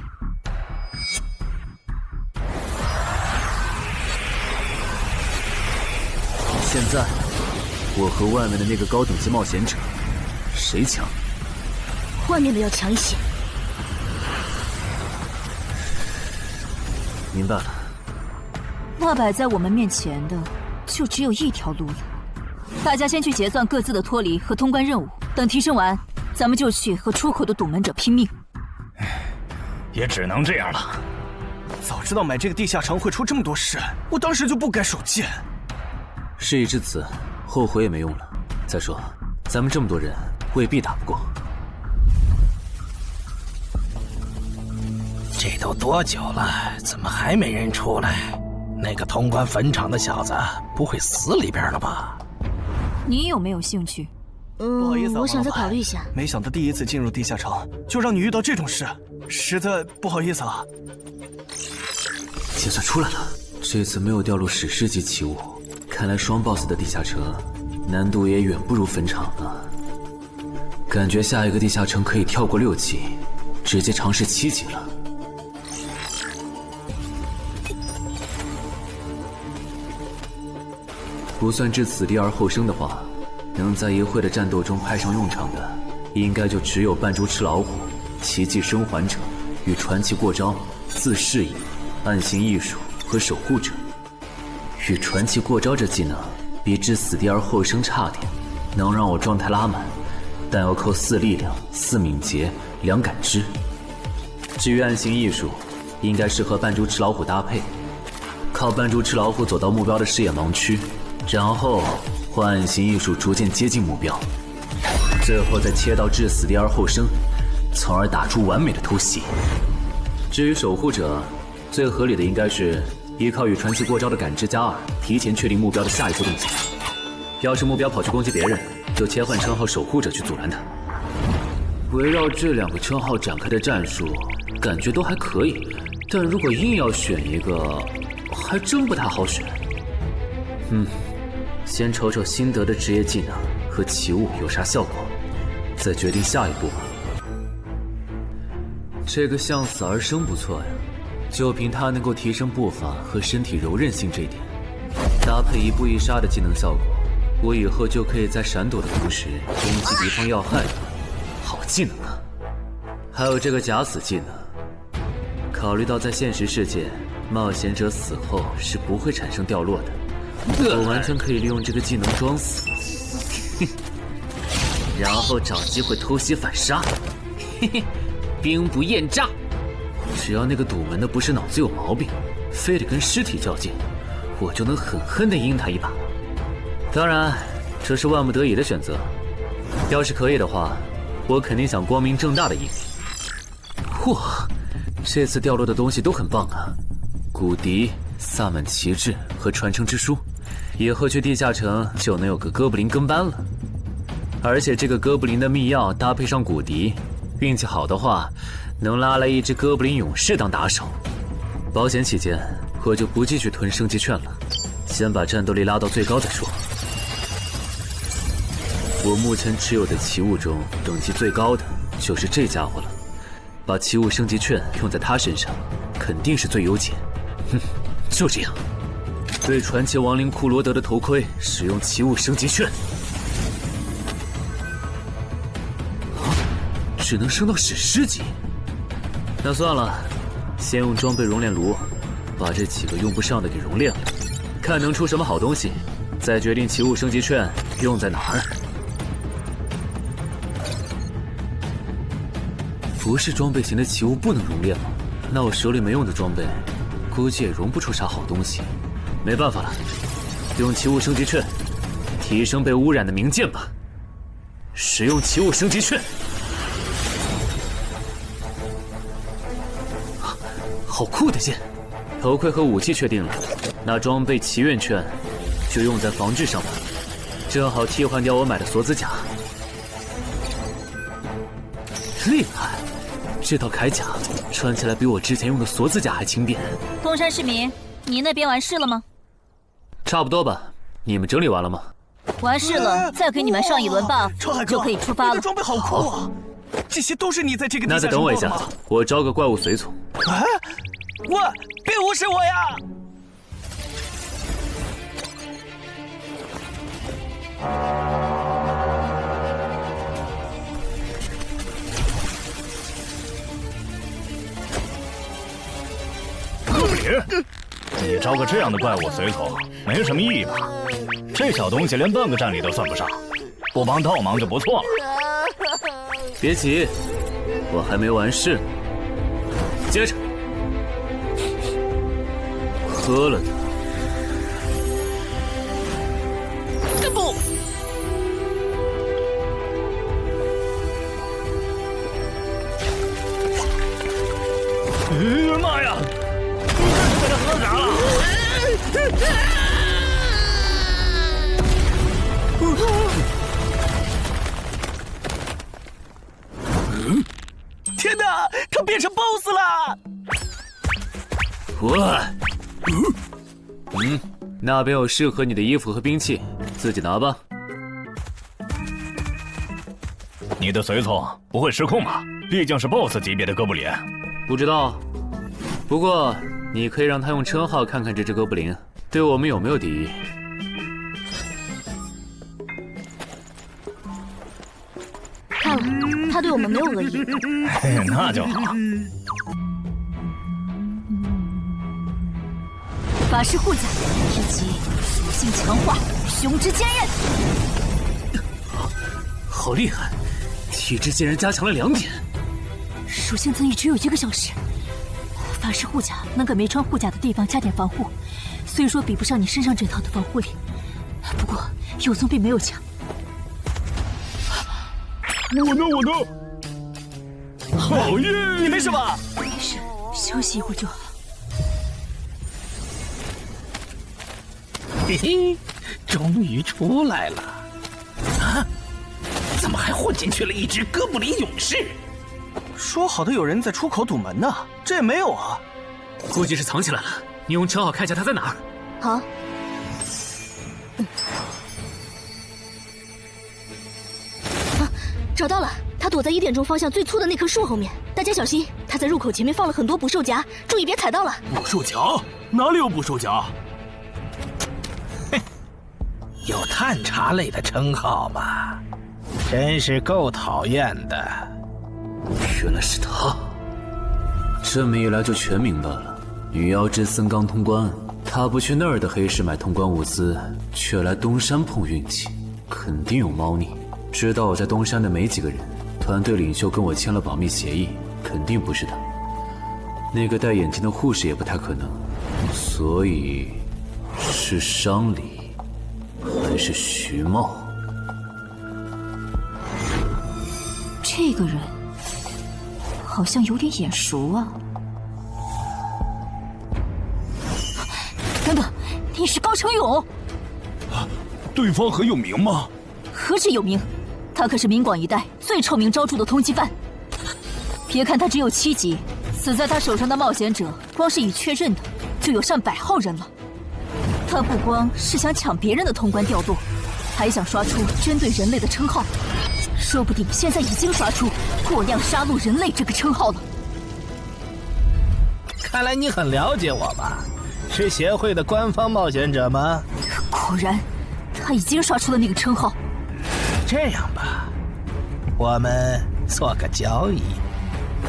现在，我和外面的那个高等级冒险者，谁强？外面的要强一些。明白了。那摆在我们面前的，就只有一条路了。大家先去结算各自的脱离和通关任务，等提升完，咱们就去和出口的堵门者拼命。也只能这样了。早知道买这个地下城会出这么多事，我当时就不该手贱。事已至此，后悔也没用了。再说，咱们这么多人，未必打不过。这都多久了，怎么还没人出来？那个通关坟场的小子不会死里边了吧？你有没有兴趣？不好意思啊，我想再考虑一下。没想到第一次进入地下城，就让你遇到这种事，实在不好意思啊。结算出来了，这次没有掉入史诗级奇物，看来双 BOSS 的地下城难度也远不如坟场了。感觉下一个地下城可以跳过6级，直接尝试7级了。不算置此地而后生的话，能在一会的战斗中派上用场的，应该就只有扮猪吃老虎、奇迹生还者与传奇过招、自适应、暗行艺术和守护者。与传奇过招这技能比置死地而后生差点，能让我状态拉满，但要扣4力量、4敏捷、2感知。至于暗行艺术，应该是和扮猪吃老虎搭配，靠扮猪吃老虎走到目标的视野盲区，然后换暗行艺术逐渐接近目标，最后再切到置死地而后生，从而打出完美的突袭。至于守护者，最合理的应该是依靠与传奇过招的感知+2，提前确定目标的下一步动作。要是目标跑去攻击别人，就切换称号守护者去阻拦他。围绕这2个称号展开的战术，感觉都还可以，但如果硬要选一个，还真不太好选。先瞅瞅新得的职业技能和奇物有啥效果，再决定下一步吧。这个向死而生不错呀，就凭它能够提升步伐和身体柔韧性这一点，搭配一步一杀的技能效果，我以后就可以在闪躲的同时攻击敌方要害了。好技能啊！还有这个假死技能，考虑到在现实世界，冒险者死后是不会产生掉落的，我完全可以利用这个技能装死，然后找机会偷袭反杀，兵不厌诈。只要那个堵门的不是脑子有毛病，非得跟尸体较劲，我就能狠狠地阴他一把。当然，这是万不得已的选择。要是可以的话，我肯定想光明正大的赢。哇，这次掉落的东西都很棒啊！骨笛、萨满旗帜和传承之书，以后去地下城就能有个哥布林跟班了。而且这个哥布林的秘药搭配上骨笛，运气好的话，能拉来一只哥布林勇士当打手。保险起见，我就不继续囤升级券了，先把战斗力拉到最高再说。我目前持有的奇物中，等级最高的就是这家伙了。把奇物升级券用在他身上，肯定是最优解。就这样，对传奇亡灵库罗德的头盔使用奇物升级券。只能升到史诗级。那算了，先用装备熔炼炉把这几个用不上的给熔炼了，看能出什么好东西，再决定奇物升级券用在哪儿。不是装备型的奇物不能熔炼吗？那我手里没用的装备，估计也熔不出啥好东西。没办法了，用奇物升级券提升被污染的名剑吧。使用奇物升级券。好酷的剑！头盔和武器确定了，那装备祈愿券就用在防具上吧，正好替换掉我买的锁子甲。厉害！这套铠甲穿起来比我之前用的锁子甲还轻便。东山市民，你那边完事了吗？差不多吧。你们整理完了吗？完事了，再给你们上一轮 buff，就可以出发了。你的装备好酷啊！这些都是你在这个地下那再等我一下，我招个怪物随从。啊！喂，别无视我呀！哥布林，你招个这样的怪物随从，没什么意义吧？这小东西连半个战力都算不上，不帮倒忙就不错了。别急，我还没完事。接着，喝了它。不！妈呀！你这是给他喝啥了？天哪，他变成 BOSS 了！那边有适合你的衣服和兵器，自己拿吧。你的随从不会失控吧？毕竟是 BOSS 级别的哥布林。不知道，不过你可以让他用称号看看这只哥布林对我们有没有敌意。看了，他对我们没有恶意。那就好。法师护甲以及属性强化，雄之坚韧。好厉害！体质竟然加强了2点。属性增益只有1个小时。法师护甲能给没穿护甲的地方加点防护，虽说比不上你身上这套的防护力，不过有总比没有强。我呢？好耶！你没事吧？没事，休息一会儿就好。嘿嘿，终于出来了！啊，怎么还混进去了一只哥布林勇士？说好的有人在出口堵门呢，这也没有啊。估计是藏起来了。你用称号看一下他在哪儿。好。找到了，他躲在1点钟方向最粗的那棵树后面。大家小心，他在入口前面放了很多捕兽夹，注意别踩到了。捕兽夹？哪里有捕兽夹？有探查类的称号吗？真是够讨厌的。原来是他，这么一来就全明白了。女妖之森刚通关，他不去那儿的黑市买通关物资，却来东山碰运气，肯定有猫腻。知道我在东山的没几个人，团队领袖跟我签了保密协议，肯定不是他。那个戴眼镜的护士也不太可能，所以是商里。还是徐茂？这个人好像有点眼熟啊！等等，你是高成勇？对方很有名吗？何止有名，他可是明广一带最臭名昭著的通缉犯。别看他只有7级，死在他手上的冒险者，光是已确认的就有上百号人了。他不光是想抢别人的通关调度，还想刷出针对人类的称号，说不定现在已经刷出过量杀戮人类这个称号了。看来你很了解我吧？是协会的官方冒险者吗？果然，他已经刷出了那个称号。这样吧，我们做个交易，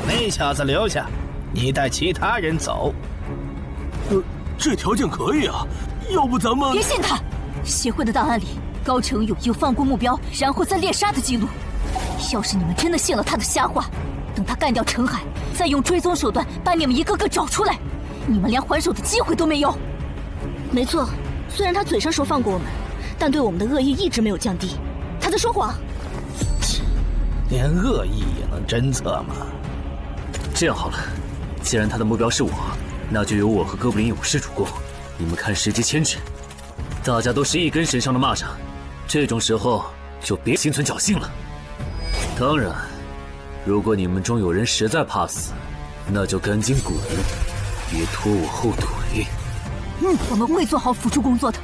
那小子留下，你带其他人走。这条件可以啊。要不咱们……别信他！协会的档案里，高成勇有放过目标然后再猎杀的记录。要是你们真的信了他的瞎话，等他干掉陈海，再用追踪手段把你们一个个找出来，你们连还手的机会都没有。没错，虽然他嘴上说放过我们，但对我们的恶意一直没有降低。他在说谎。连恶意也能侦测吗？这样好了，既然他的目标是我，那就由我和哥布林勇士主攻。你们看时机牵制，大家都是一根绳上的蚂蚱，这种时候就别心存侥幸了。当然，如果你们中有人实在怕死，那就赶紧滚，别拖我后腿。我们会做好辅助工作的。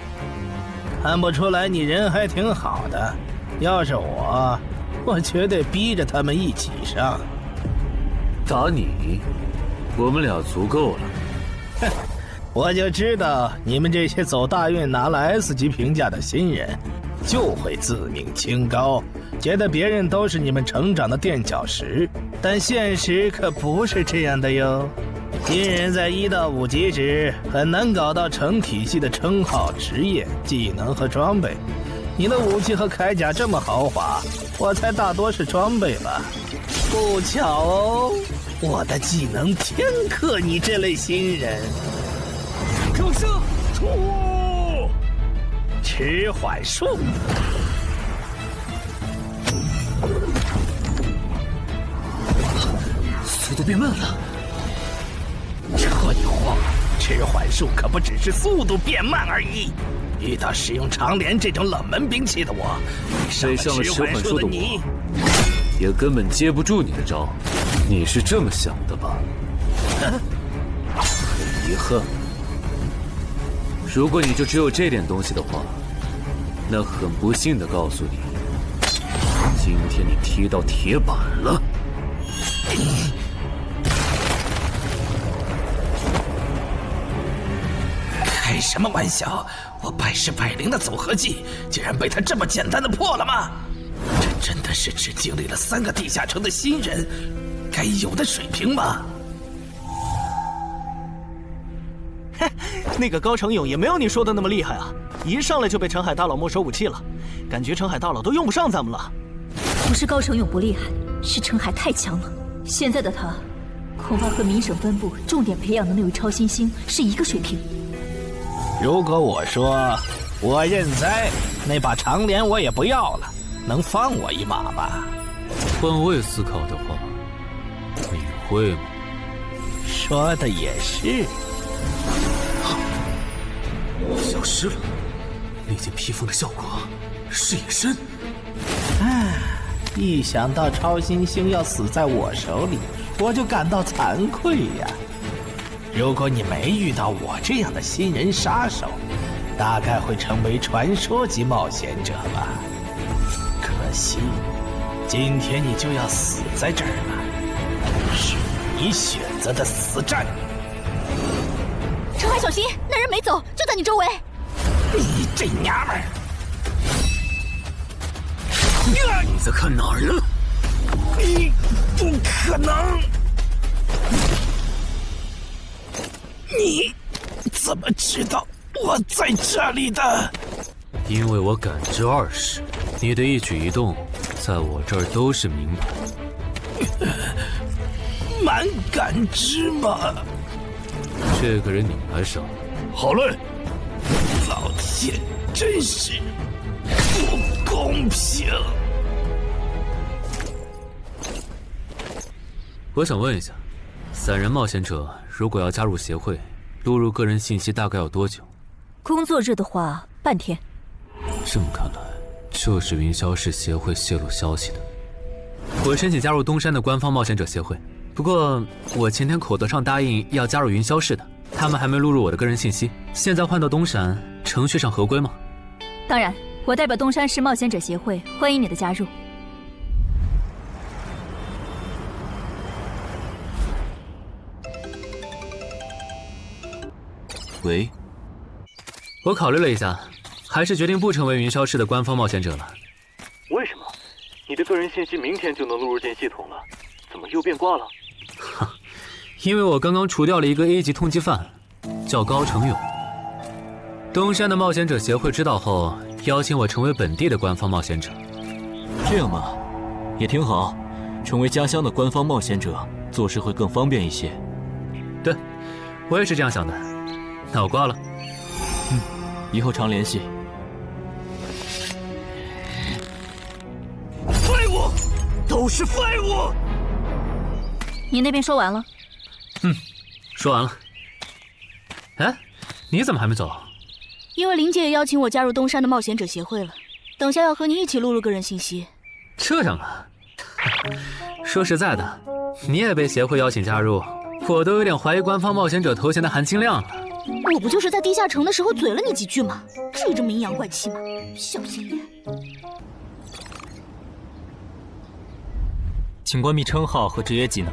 看不出来你人还挺好的，要是我绝对逼着他们一起上。打你，我们俩足够了。哼。我就知道你们这些走大运拿了 S 级评价的新人，就会自命清高，觉得别人都是你们成长的垫脚石。但现实可不是这样的哟。新人在1到5级时很难搞到成体系的称号、职业、技能和装备。你的武器和铠甲这么豪华，我猜大多是装备吧。不巧哦，我的技能天克你这类新人。正射出迟缓术，速度变慢了。这你慌，迟缓术可不只是速度变慢而已。遇到使用长镰这种冷门兵器的我，谁上了迟缓术的我，也根本接不住你的招。你是这么想的吧？很遗憾。如果你就只有这点东西的话，那很不幸的告诉你，今天你踢到铁板了。开什么玩笑！我百试百灵的组合技，竟然被他这么简单的破了吗？这真的是只经历了3个地下城的新人该有的水平吗？嘿，那个高成勇也没有你说的那么厉害啊！一上来就被澄海大佬没收武器了，感觉澄海大佬都用不上咱们了。不是高成勇不厉害，是澄海太强了。现在的他，恐怕和明省分部重点培养的那位超新星是一个水平。如果我说我认栽，那把长镰我也不要了，能放我一马吧？换位思考的话，你会吗？说的也是。消失了，那件披风的效果是隐身。唉，一想到超新星要死在我手里，我就感到惭愧呀。如果你没遇到我这样的新人杀手，大概会成为传说级冒险者吧。可惜，今天你就要死在这儿了，是你选择的死战。澄海，小心，那人没走，就在你周围。你这娘们儿！你在看哪儿呢？你不可能！你怎么知道我在这里的？因为我感知20，你的一举一动在我这儿都是明白。蛮感知吗？这个人你来杀。好嘞。老天，真是不公平！我想问一下，3人冒险者如果要加入协会，录入个人信息大概要多久？工作日的话，半天。这么看来，就是云霄市协会泄露消息的。我申请加入东山的官方冒险者协会，不过我前天口头上答应要加入云霄市的，他们还没录入我的个人信息。现在换到东山，程序上合规吗？当然，我代表东山市冒险者协会欢迎你的加入。喂，我考虑了一下，还是决定不成为云霄市的官方冒险者了。为什么？你的个人信息明天就能录入进系统了，怎么又变卦了？因为我刚刚除掉了一个 A 级通缉犯，叫高成勇。东山的冒险者协会知道后，邀请我成为本地的官方冒险者。这样嘛，也挺好，成为家乡的官方冒险者，做事会更方便一些。对，我也是这样想的。那我挂了。以后常联系。废物，都是废物！你那边说完了？说完了。哎，你怎么还没走？因为林姐也邀请我加入东山的冒险者协会了，等下要和你一起录入个人信息。这样啊？说实在的，你也被协会邀请加入，我都有点怀疑官方冒险者头衔的含金量了。我不就是在地下城的时候嘴了你几句吗？至于这么阴阳怪气吗？小心眼！请关闭称号和职业技能，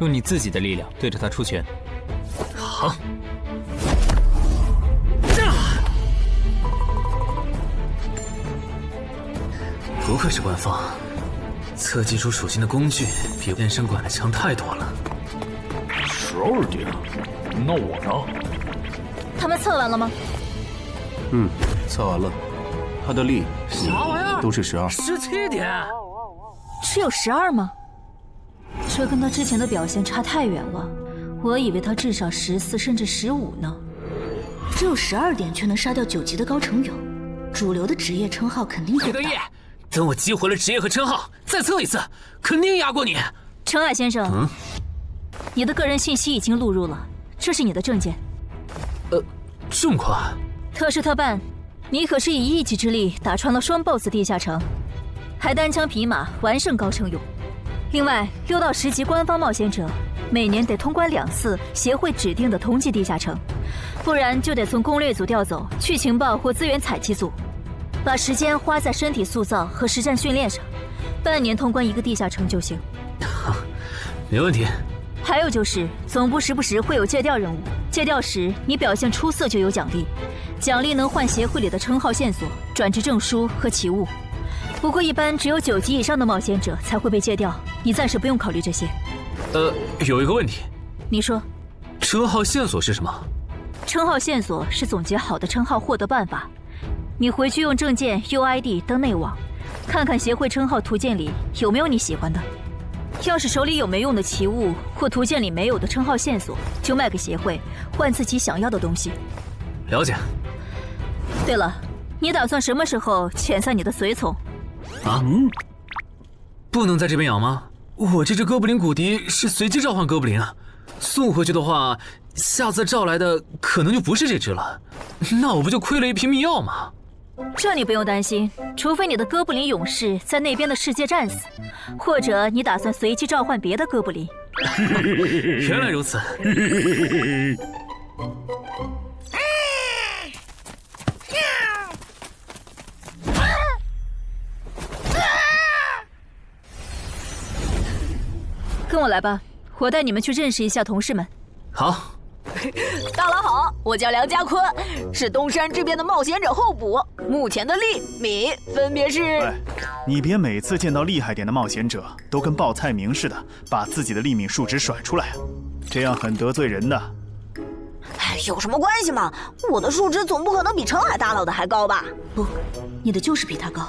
用你自己的力量对着他出拳。好。不愧是官方，测技出属性的工具比变身馆的强太多了。12点，那我呢？他们测完了吗？测完了，他的力啥玩意儿都是12。17点，只有12吗？这跟他之前的表现差太远了，我以为他至少14甚至15呢。只有12点却能杀掉9级的高成勇，主流的职业称号肯定够大。等我激活了职业和称号，再测一次，肯定压过你。澄海先生，你的个人信息已经录入了，这是你的证件。这么快？特事特办，你可是以1级之力打穿了双 BOSS 地下城，还单枪匹马完胜高成勇。另外，6到10级官方冒险者每年得通关2次协会指定的同级地下城，不然就得从攻略组调走去情报或资源采集组。把时间花在身体塑造和实战训练上，半年通关1个地下城就行。没问题。还有就是，总部时不时会有借调任务，借调时你表现出色就有奖励，奖励能换协会里的称号线索、转职证书和奇物。不过一般只有9级以上的冒险者才会被借调，你暂时不用考虑这些。有一个问题。你说。称号线索是什么？称号线索是总结好的称号获得办法。你回去用证件 UID 登内网，看看协会称号图鉴里有没有你喜欢的。要是手里有没用的奇物或图鉴里没有的称号线索，就卖给协会，换自己想要的东西。了解。对了，你打算什么时候遣散你的随从？啊？不能在这边养吗？我这只哥布林骨笛是随机召唤哥布林啊，送回去的话，下次召来的可能就不是这只了，那我不就亏了一瓶秘药吗？这你不用担心，除非你的哥布林勇士在那边的世界战死，或者你打算随机召唤别的哥布林。原来如此。跟我来吧，我带你们去认识一下同事们。好。大佬好，我叫梁家坤，是东山这边的冒险者候补，目前的利米分别是。哎，你别每次见到厉害点的冒险者都跟报菜名似的，把自己的利米数值甩出来啊，这样很得罪人的。哎，有什么关系嘛？我的数值总不可能比澄海大佬的还高吧？不，你的就是比他高。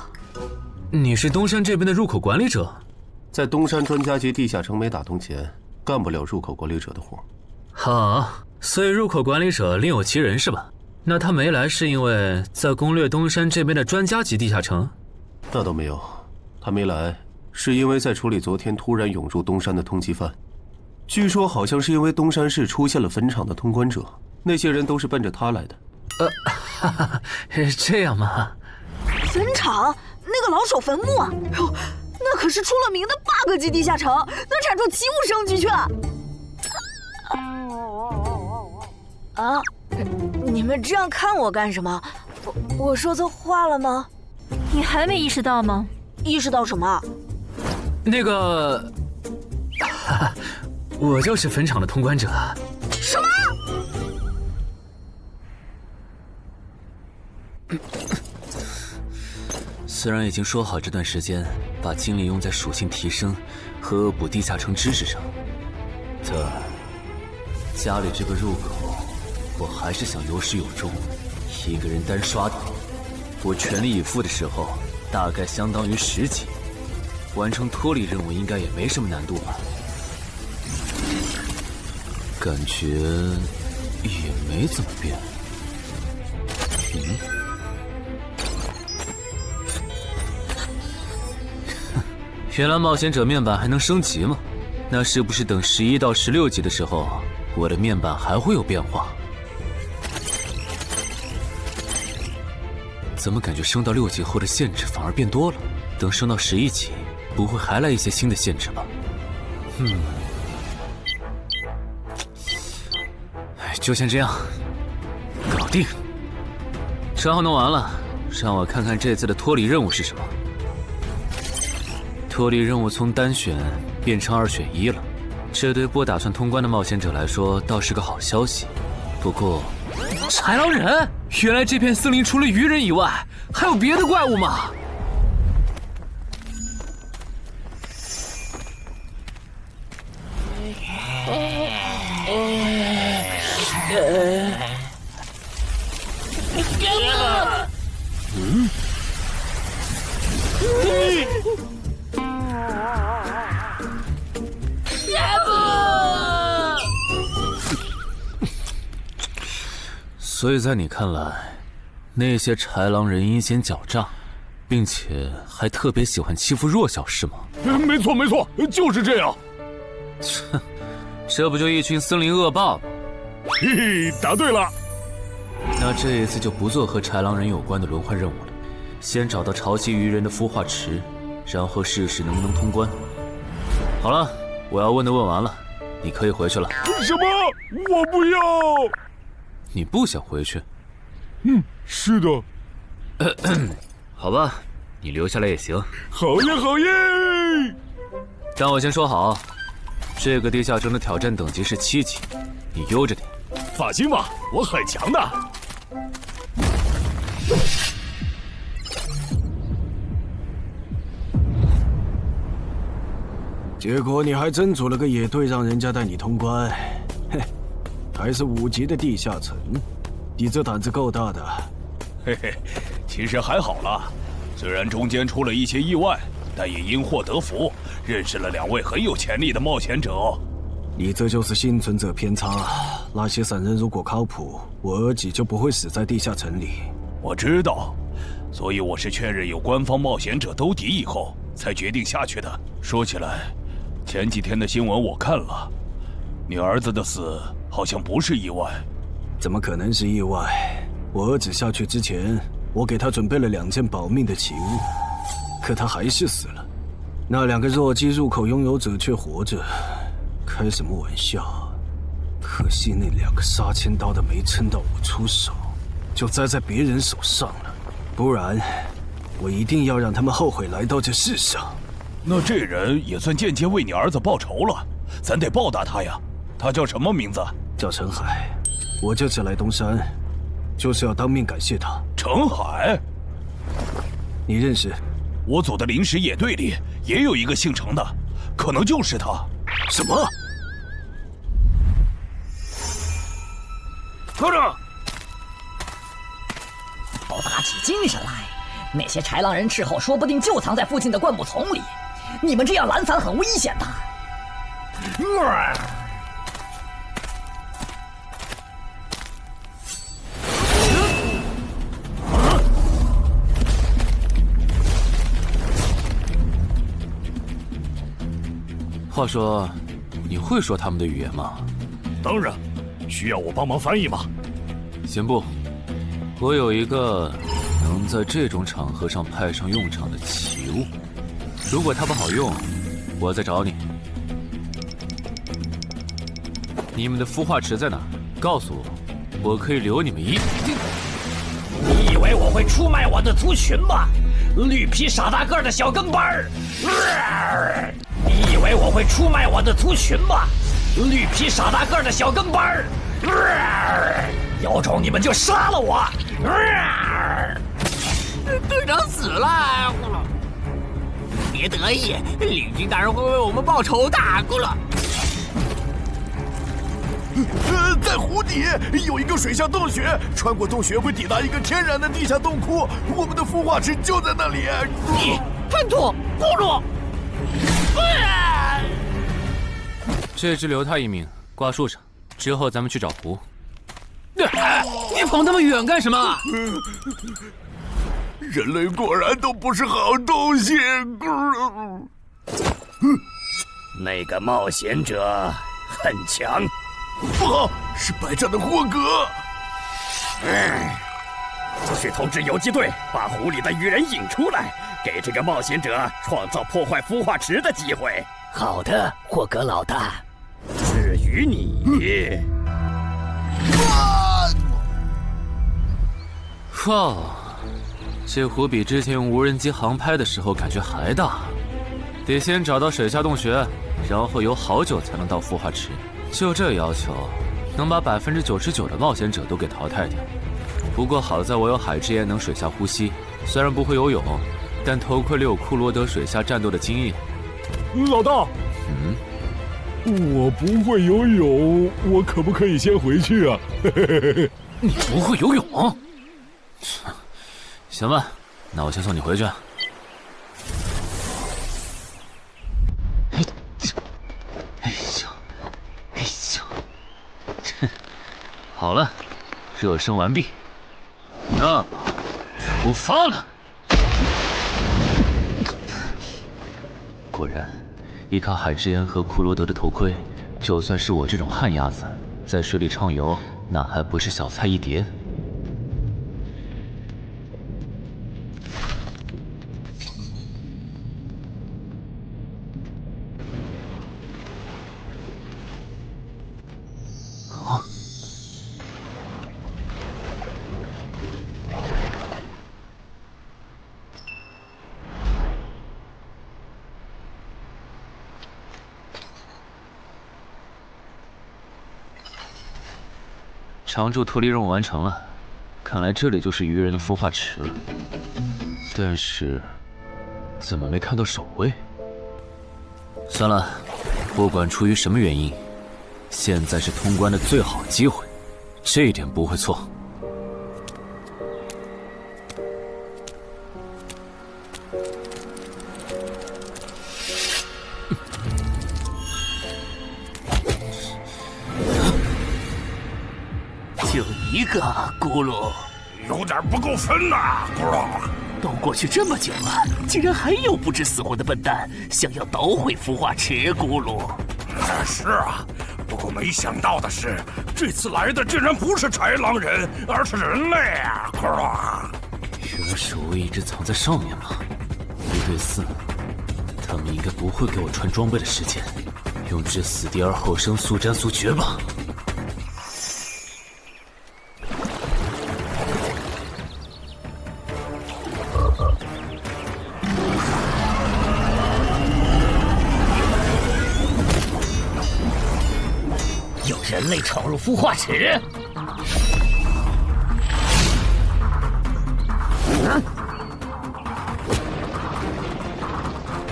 你是东山这边的入口管理者？在东山专家级地下城没打通前，干不了入口管理者的活。好，所以入口管理者另有其人是吧？那他没来是因为在攻略东山这边的专家级地下城？那倒没有，他没来是因为在处理昨天突然涌入东山的通缉犯。据说好像是因为东山市出现了坟场的通关者，那些人都是奔着他来的。哈哈，这样吗？坟场那个老手坟墓啊，哟，那可是出了名的 bug 级地下城，能产出奇物升级券。啊！你们这样看我干什么？我说错话了吗？你还没意识到吗？意识到什么？那个，我就是坟场的通关者。什么？虽然已经说好这段时间把精力用在属性提升和恶补地下城知识上，但家里这个入口，我还是想有始有终。一个人单刷的，我全力以赴的时候，大概相当于10级。完成脱离任务应该也没什么难度吧？感觉也没怎么变。原来冒险者面板还能升级吗？那是不是等11到16级的时候，我的面板还会有变化？怎么感觉升到6级后的限制反而变多了？等升到11级，不会还来一些新的限制吧？就先这样，搞定。账号弄完了，让我看看这次的脱离任务是什么。脱离任务从单选变成2选1了，这对不打算通关的冒险者来说倒是个好消息。不过，豺狼人，原来这片森林除了鱼人以外，还有别的怪物吗？所以在你看来，那些豺狼人阴险狡诈，并且还特别喜欢欺负弱小，是吗？没错没错，就是这样。这不就一群森林恶霸吗？嘿嘿，答对了。那这一次就不做和豺狼人有关的轮换任务了，先找到潮汐鱼人的孵化池，然后试试能不能通关。好了，我要问的问完了，你可以回去了。什么？我不要！你不想回去？是的。好吧，你留下来也行。好耶好耶！但我先说好，这个地下城的挑战等级是7级，你悠着点。放心吧，我很强的。结果你还真组了个野队，让人家带你通关。嘿，还是5级的地下城，你这胆子够大的。嘿嘿，其实还好啦，虽然中间出了一些意外，但也因祸得福，认识了2位很有潜力的冒险者。你这就是幸存者偏差。那些散人如果靠谱，我儿几就不会死在地下城里。我知道，所以我是确认有官方冒险者兜底以后，才决定下去的。说起来，前几天的新闻我看了，你儿子的死好像不是意外。怎么可能是意外？我儿子下去之前，我给他准备了2件保命的奇物，可他还是死了。那2个弱鸡入口拥有者却活着。开什么玩笑！可惜那2个杀千刀的没撑到我出手，就栽在别人手上了。不然，我一定要让他们后悔来到这世上。那这人也算间接为你儿子报仇了，咱得报答他呀。他叫什么名字？叫陈海。我这次来东山，就是要当面感谢他。陈海，你认识？我组的临时野队里也有一个姓陈的，可能就是他。什么？科长，都打起精神来！那些豺狼人斥候说不定就藏在附近的灌木丛里，你们这样懒散很危险的。话说，你会说他们的语言吗？当然，需要我帮忙翻译吗？先不，我有一个能在这种场合上派上用场的奇物，如果它不好用，我再找你。你们的孵化池在哪？告诉我，我可以留你们一。你以为我会出卖我的族群吗？绿皮傻大个的小跟班儿！你以为我会出卖我的族群吗？绿皮傻大个的小跟班儿！有种你们就杀了我！队长死了，别得意，领军大人会为我们报仇的，咕噜。在湖底有一个水下洞穴，穿过洞穴会抵达一个天然的地下洞窟，我们的孵化池就在那里。你叛徒，咕噜！这只留他一命，挂树上，之后咱们去找湖。你跑那么远干什么？人类果然都不是好东西。那个冒险者很强。不好，是白战的霍格。去通知游击队，把湖里的鱼人引出来，给这个冒险者创造破坏孵化池的机会。好的，霍格老大。至于你，哇，这湖比之前用无人机航拍的时候感觉还大。得先找到水下洞穴，然后游好久才能到孵化池。就这要求，能把99%的冒险者都给淘汰掉。不过好在我有海之炎能水下呼吸，虽然不会游泳，但头盔里有库罗德水下战斗的经验。老大，我不会游泳，我可不可以先回去啊？你不会游泳？行吧，那我先送你回去。好了，热身完毕，那出发了。果然，依靠海之炎和库罗德的头盔，就算是我这种旱鸭子，在水里畅游，那还不是小菜一碟。常驻脱离任务完成了，看来这里就是鱼人的孵化池了。但是，怎么没看到守卫？算了，不管出于什么原因，现在是通关的最好机会，这一点不会错。就一个咕噜，有点不够分呐，咕噜。都过去这么久了，竟然还有不知死活的笨蛋想要捣毁孵化池，咕噜。是啊，不过没想到的是，这次来的竟然不是豺狼人，而是人类啊，咕噜。原来守卫一直藏在上面吗？1对4，他们应该不会给我穿装备的时间，用至死地而后生，速战速决吧。人类闯入孵化池，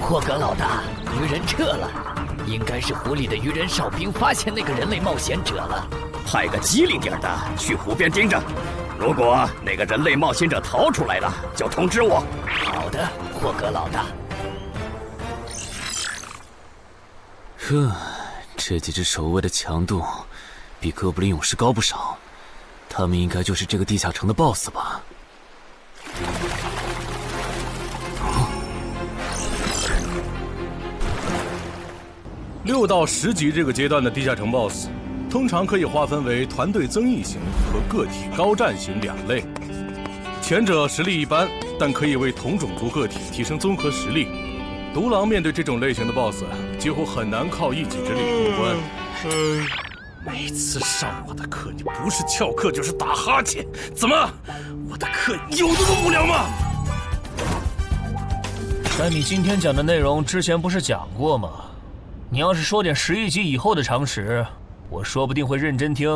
霍格老大，鱼人撤了，应该是湖里的鱼人哨兵发现那个人类冒险者了。派个机灵点的去湖边盯着，如果那个人类冒险者逃出来了，就通知我。好的，霍格老大。这几只守卫的强度比哥布林勇士高不少，他们应该就是这个地下城的 BOSS 吧。6到10级这个阶段的地下城 BOSS， 通常可以划分为团队增益型和个体高战型2类。前者实力一般，但可以为同种族个体提升综合实力。独狼面对这种类型的 BOSS， 几乎很难靠一己之力通关。每次上我的课，你不是翘课就是打哈欠，怎么？我的课有那么无聊吗？但你今天讲的内容之前不是讲过吗？你要是说点11级以后的常识，我说不定会认真听。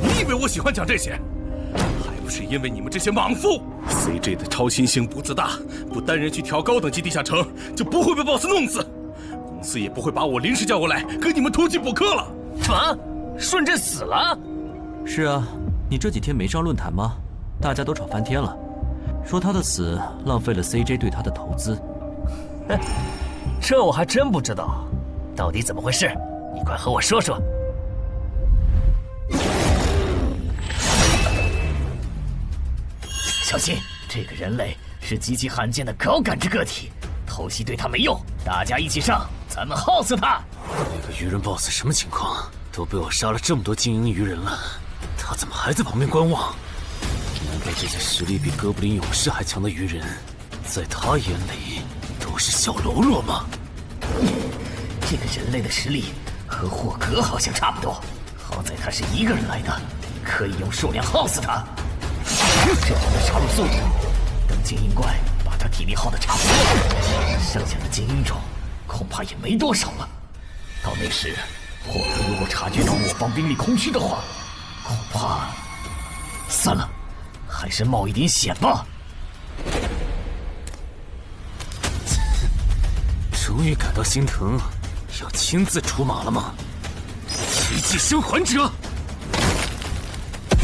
你以为我喜欢讲这些？还不是因为你们这些莽夫 ！CJ 的超新星不自大，不单人去调高等级地下城，就不会被 BOSS 弄死。公司也不会把我临时叫过来跟你们突击补课了。什么？顺治死了？是啊，你这几天没上论坛吗？大家都吵翻天了，说他的死浪费了 CJ 对他的投资。哼，这我还真不知道，到底怎么回事？你快和我说说。小心，这个人类是极其罕见的高感知个体，偷袭对他没用，大家一起上，咱们耗死他！那个鱼人 BOSS 什么情况？都被我杀了这么多精英鱼人了，他怎么还在旁边观望？难道这些实力比哥布林勇士还强的鱼人，在他眼里都是小喽啰吗？这个人类的实力和霍格好像差不多，好在他是一个人来的，可以用数量耗死他。这样的杀戮速度，等精英怪把他体力耗得差不多了，剩下的精英种恐怕也没多少了。到那时，霍格如果察觉到我方兵力空虚的话，恐怕……算了，还是冒一点险吧。终于感到心疼，要亲自出马了吗？奇迹生还者，等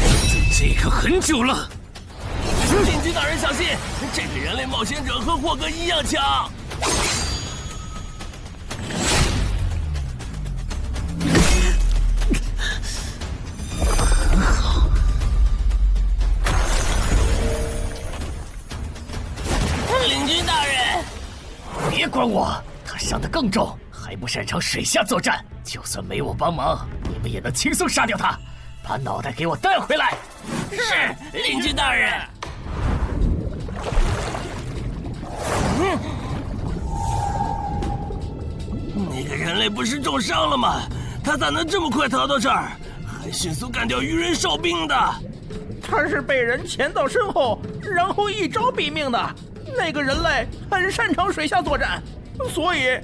这个很久了。领军大人小心，这个人类冒险者和霍格一样强。很好。领军大人，别管我，他伤得更重，还不擅长水下作战。就算没我帮忙，你们也能轻松杀掉他。把脑袋给我带回来。是，领军大人。那个人类不是重伤了吗？他咋能这么快逃到这儿，还迅速干掉鱼人哨兵的？他是被人潜到身后，然后一招毙命的。那个人类很擅长水下作战，所以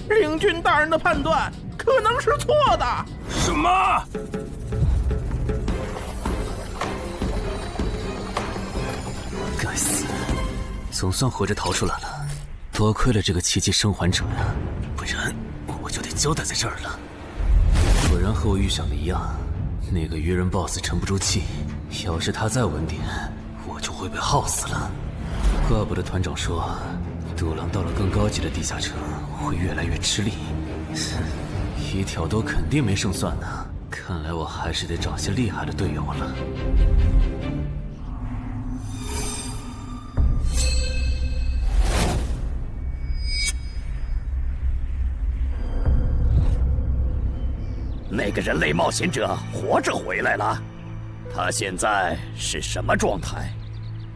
领军大人的判断可能是错的。什么？该死，总算活着逃出来了。多亏了这个奇迹生还者呀，不然我就得交代在这儿了。果然和我预想的一样，那个鱼人 BOSS 沉不住气，要是他再稳点，我就会被耗死了。怪不得团长说，独狼到了更高级的地下城会越来越吃力。一挑多肯定没胜算呢。看来我还是得找些厉害的队友了。那个人类冒险者活着回来了，他现在是什么状态？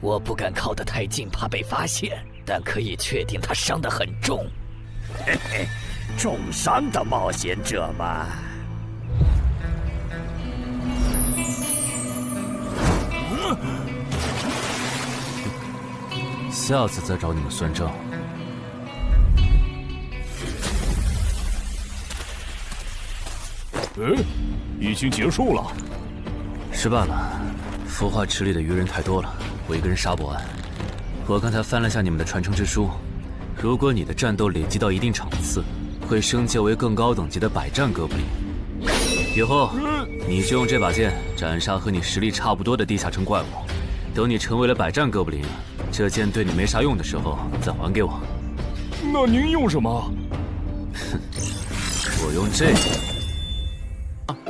我不敢靠得太近，怕被发现，但可以确定他伤得很重。嘿嘿，重伤的冒险者嘛。下次再找你们算账。已经结束了。失败了，孵化池里的鱼人太多了，我一个人杀不完。我刚才翻了下你们的传承之书，如果你的战斗累积到一定场次，会升阶为更高等级的百战哥布林。以后你就用这把剑斩杀和你实力差不多的地下城怪物。等你成为了百战哥布林，这剑对你没啥用的时候再还给我。那您用什么？哼，我用这个。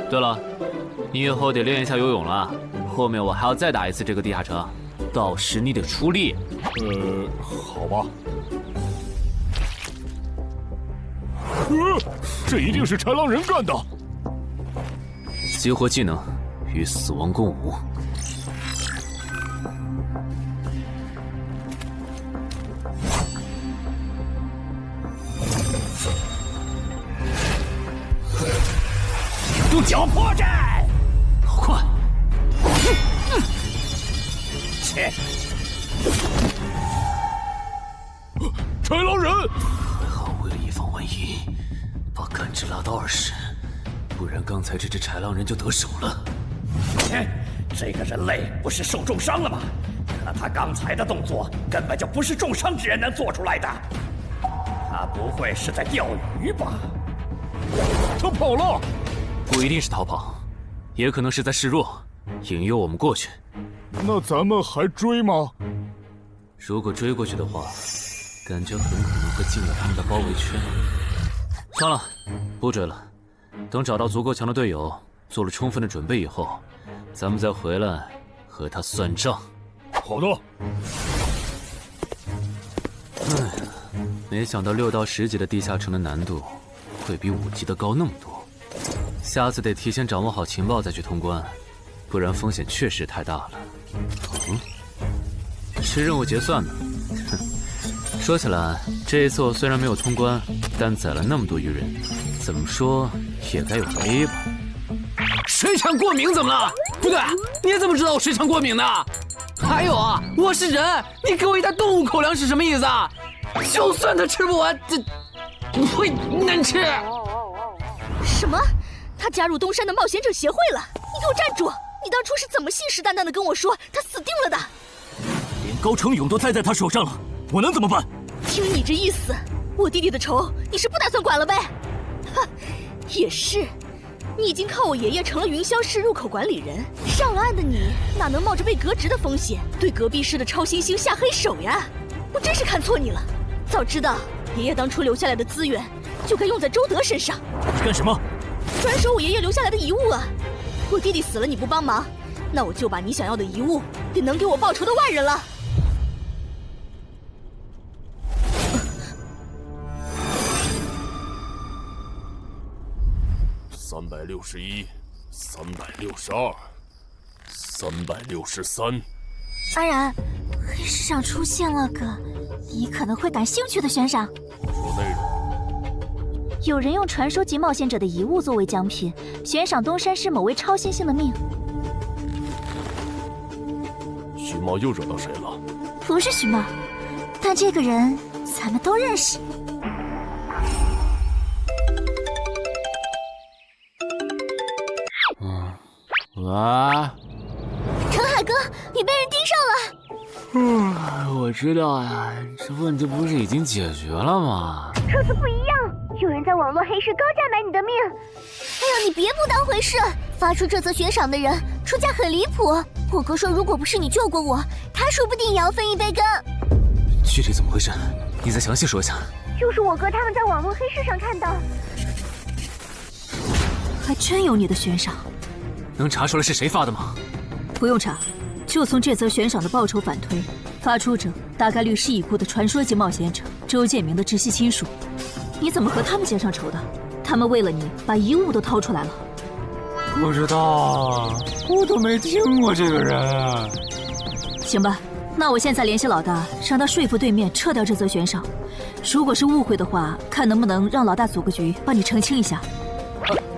对了，你以后得练一下游泳了，后面我还要再打一次这个地下城，到时你得出力。好吧。这一定是豺狼人干的。激活技能，与死亡共舞。用脚破阵，好快！切！豺狼人！还好，为了以防万一，把感知拉到20，不然刚才这只豺狼人就得手了。切！这个人类不是受重伤了吗？可他刚才的动作根本就不是重伤之人能做出来的。他不会是在钓鱼吧？他跑了。不一定是逃跑，也可能是在示弱，引诱我们过去。那咱们还追吗？如果追过去的话，感觉很可能会进了他们的包围圈。算了，不追了。等找到足够强的队友，做了充分的准备以后，咱们再回来和他算账。好的。哎呀，没想到6到10级的地下城的难度会比5级的高那么多。下次得提前掌握好情报再去通关，不然风险确实太大了。是任务结算的。哼，说起来，这一次我虽然没有通关，但宰了那么多鱼人，怎么说也该有个 A 吧。水产过敏怎么了？不对，你怎么知道我水产过敏的？还有啊，我是人，你给我一袋动物口粮是什么意思啊？就算他吃不完，这会难吃。什么？他加入东山的冒险者协会了？你给我站住！你当初是怎么信誓旦旦的跟我说他死定了的？连高成勇都栽在他手上了，我能怎么办？听你这意思，我弟弟的仇你是不打算管了呗？哼，也是，你已经靠我爷爷成了云霄市入口管理人，上了岸的你哪能冒着被革职的风险对隔壁市的超新星下黑手呀？我真是看错你了，早知道爷爷当初留下来的资源就该用在周德身上。你干什么？转手我爷爷留下来的遗物啊！我弟弟死了你不帮忙，那我就把你想要的遗物给能给我报仇的外人了。361、362、363。安然，黑市上出现了个你可能会感兴趣的悬赏。说内容。有人用传说级冒险者的遗物作为奖品，悬赏东山市某位超新星的命。徐茂又惹到谁了？不是徐茂，但这个人咱们都认识。哇！陈海哥，你被人盯上了！我知道呀，这问题不是已经解决了吗？这次不一样，有人在网络黑市高价买你的命。哎呀，你别不当回事！发出这则悬赏的人出价很离谱。我哥说，如果不是你救过我，他说不定也要分一杯羹。具体怎么回事？你再详细说一下。就是我哥他们在网络黑市上看到。还真有你的悬赏。能查出来是谁发的吗？不用查，就从这则悬赏的报酬反推，发出者大概率是已故的传说级冒险者周建明的直系亲属。你怎么和他们结上仇的？他们为了你把遗物都掏出来了。不知道，我都没听过这个人。行吧，那我现在联系老大，让他说服对面撤掉这则悬赏。如果是误会的话，看能不能让老大组个局帮你澄清一下。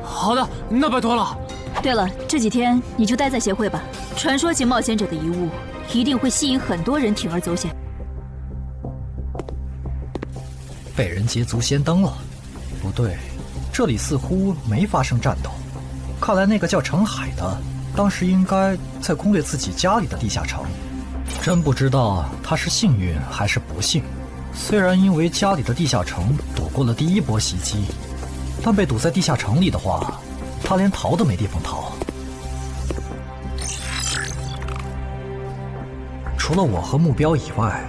好的，那拜托了。对了，这几天你就待在协会吧。传说级冒险者的遗物一定会吸引很多人铤而走险。被人捷足先登了？不对，这里似乎没发生战斗。看来那个叫程海的，当时应该在攻略自己家里的地下城。真不知道他是幸运还是不幸。虽然因为家里的地下城躲过了第一波袭击，但被堵在地下城里的话，他连逃都没地方逃。除了我和目标以外，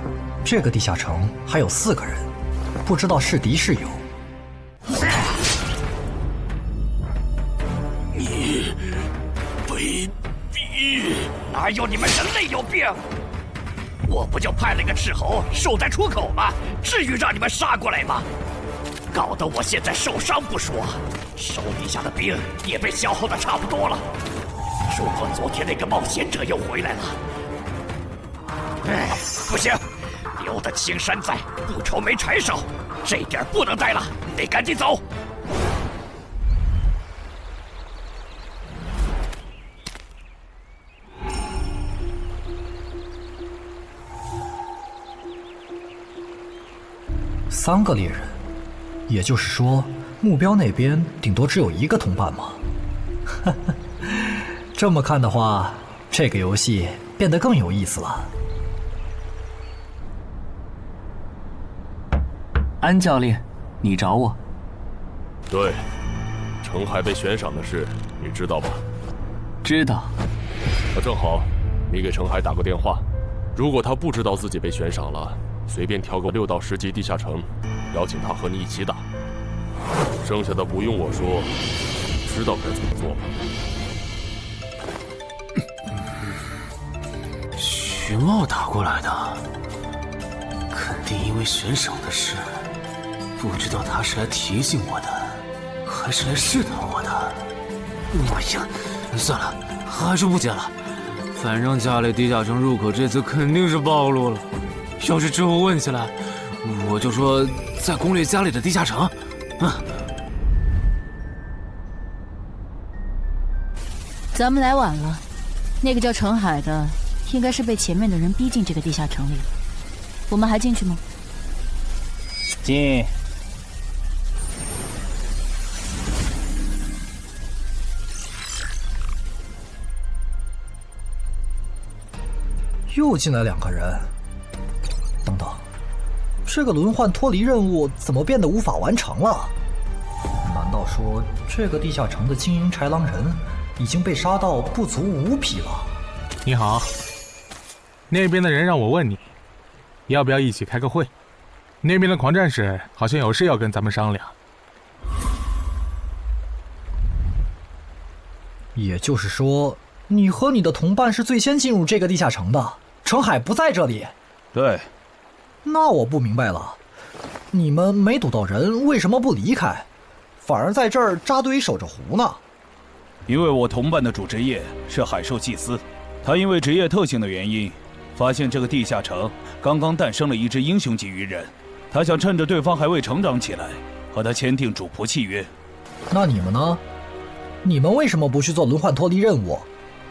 这个地下城还有4个人，不知道是敌是友。你卑鄙！哪有你们人类有病？我不就派了个斥候守在出口吗？至于让你们杀过来吗？搞得我现在受伤不说，手底下的兵也被消耗的差不多了。如果昨天那个冒险者又回来了，不行，留得青山在，不愁没柴烧。这点不能待了，得赶紧走。3个猎人，也就是说，目标那边顶多只有1个同伴吗？这么看的话，这个游戏变得更有意思了。安教练，你找我？对，程海被悬赏的事，你知道吧？知道。那正好，你给程海打个电话，如果他不知道自己被悬赏了，随便挑个6到10级地下城，邀请他和你一起打。剩下的不用我说，知道该怎么做吗？徐茂打过来的，肯定因为悬赏的事。不知道他是来提醒我的，还是来试探我的。哎呀，算了，还是不接了。反正家里地下城入口这次肯定是暴露了。要是之后问起来，我就说在攻略家里的地下城。咱们来晚了，那个叫程海的，应该是被前面的人逼进这个地下城里了。我们还进去吗？进。又进来2个人。等等，这个轮换脱离任务怎么变得无法完成了？难道说这个地下城的精英豺狼人已经被杀到不足5匹了？你好，那边的人让我问你，要不要一起开个会？那边的狂战士好像有事要跟咱们商量。也就是说，你和你的同伴是最先进入这个地下城的，程海不在这里。对。那我不明白了，你们没堵到人，为什么不离开，反而在这儿扎堆守着湖呢？因为我同伴的主职业是海兽祭司，他因为职业特性的原因，发现这个地下城刚刚诞生了一只英雄级鱼人，他想趁着对方还未成长起来，和他签订主仆契约。那你们呢？你们为什么不去做轮换脱离任务？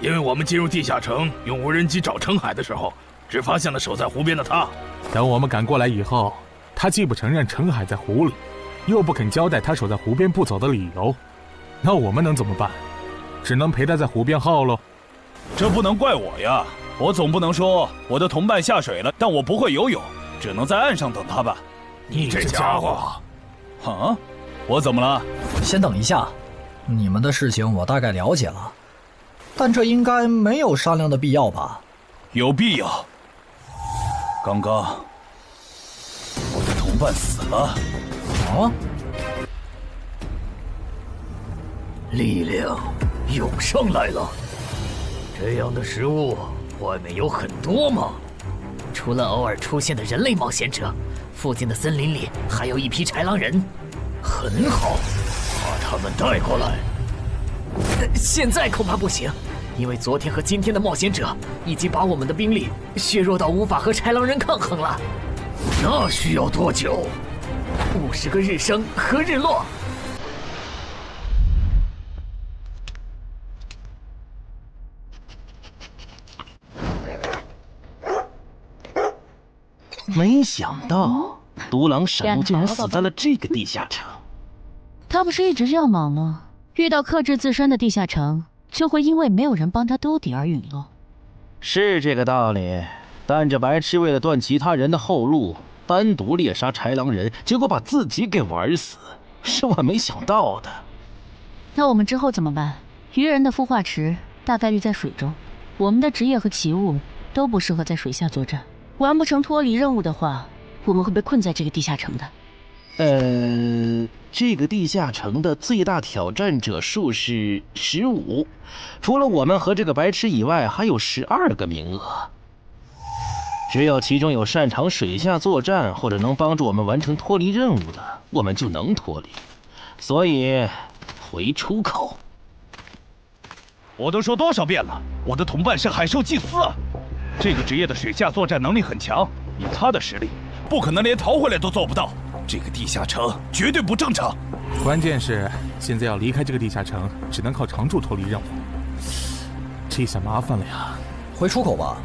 因为我们进入地下城用无人机找程海的时候，只发现了守在湖边的他。等我们赶过来以后，他既不承认程海在湖里，又不肯交代他守在湖边不走的理由，那我们能怎么办？只能陪他在湖边耗喽。这不能怪我呀，我总不能说我的同伴下水了，但我不会游泳，只能在岸上等他吧？你这家伙！啊，我怎么了？先等一下，你们的事情我大概了解了，但这应该没有商量的必要吧？有必要。刚刚我的同伴死了。啊？力量涌上来了。这样的食物外面有很多吗？除了偶尔出现的人类冒险者，附近的森林里还有一批豺狼人。很好，把他们带过来。现在恐怕不行，因为昨天和今天的冒险者已经把我们的兵力削弱到无法和豺狼人抗衡了。那需要多久？50个日升和日落。没想到独狼闪怒竟然死在了这个地下城。他不是一直这样忙吗？遇到克制自身的地下城，就会因为没有人帮他兜底而陨落。是这个道理，但这白痴为了断其他人的后路，单独猎杀豺狼人，结果把自己给玩死，是我没想到的。那我们之后怎么办？鱼人的孵化池大概率在水中，我们的职业和奇物都不适合在水下作战。完不成脱离任务的话，我们会被困在这个地下城的。这个地下城的最大挑战者数是15，除了我们和这个白痴以外，还有12个名额。只有其中有擅长水下作战或者能帮助我们完成脱离任务的，我们就能脱离。所以，回出口。我都说多少遍了，我的同伴是海兽祭司啊！这个职业的水下作战能力很强，以他的实力，不可能连逃回来都做不到。这个地下城绝对不正常。关键是现在要离开这个地下城，只能靠常驻脱离任务，这下麻烦了呀！回出口吧，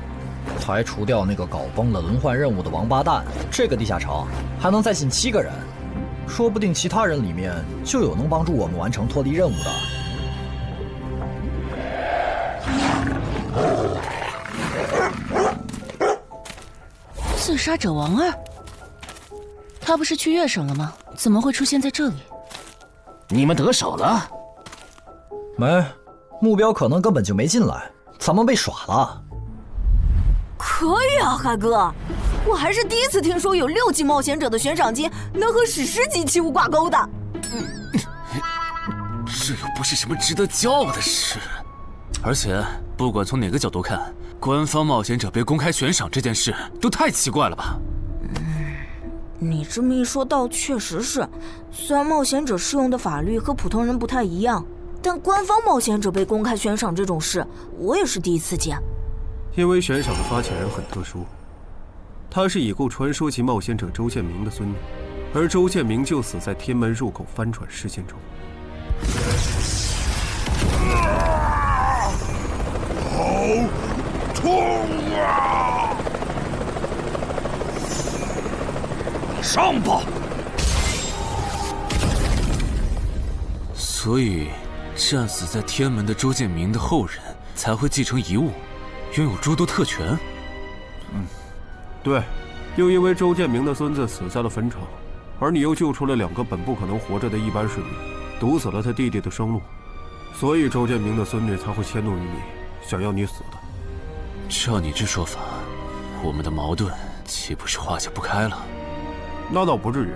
排除掉那个搞崩了轮换任务的王八蛋，这个地下城还能再进7个人，说不定其他人里面就有能帮助我们完成脱离任务的。自杀者王二，他不是去月省了吗？怎么会出现在这里？你们得手了？没，目标可能根本就没进来，咱们被耍了。可以啊，海哥，我还是第一次听说有6级冒险者的悬赏金能和史诗级器物挂钩的。这又不是什么值得骄傲的事，而且不管从哪个角度看，官方冒险者被公开悬赏这件事都太奇怪了吧？你这么一说，倒确实是。虽然冒险者适用的法律和普通人不太一样，但官方冒险者被公开悬赏这种事，我也是第一次见。因为悬赏的发起人很特殊，他是已故传说级冒险者周建明的孙女，而周建明就死在天门入口翻船事件中。好痛啊！上吧！所以，战死在天门的周建明的后人才会继承遗物，拥有诸多特权。对，又因为周建明的孙子死在了坟场，而你又救出了2个本不可能活着的一般市民，堵死了他弟弟的生路，所以周建明的孙女才会迁怒于你，想要你死的。照你这说法，我们的矛盾岂不是化解不开了？那倒不至于，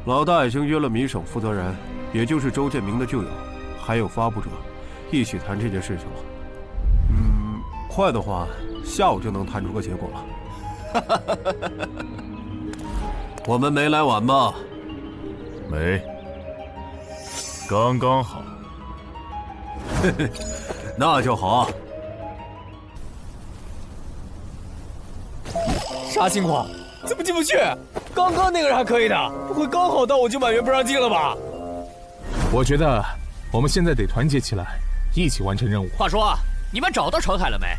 老大已经约了米省负责人，也就是周建明的旧友，还有发布者，一起谈这件事情了。快的话，下午就能谈出个结果了。我们没来晚吧？没，刚刚好。那就好。啥情况？怎么进不去？刚刚那个人还可以的，不会刚好到我就满员不让进了吧？我觉得我们现在得团结起来，一起完成任务。话说，你们找到程海了没？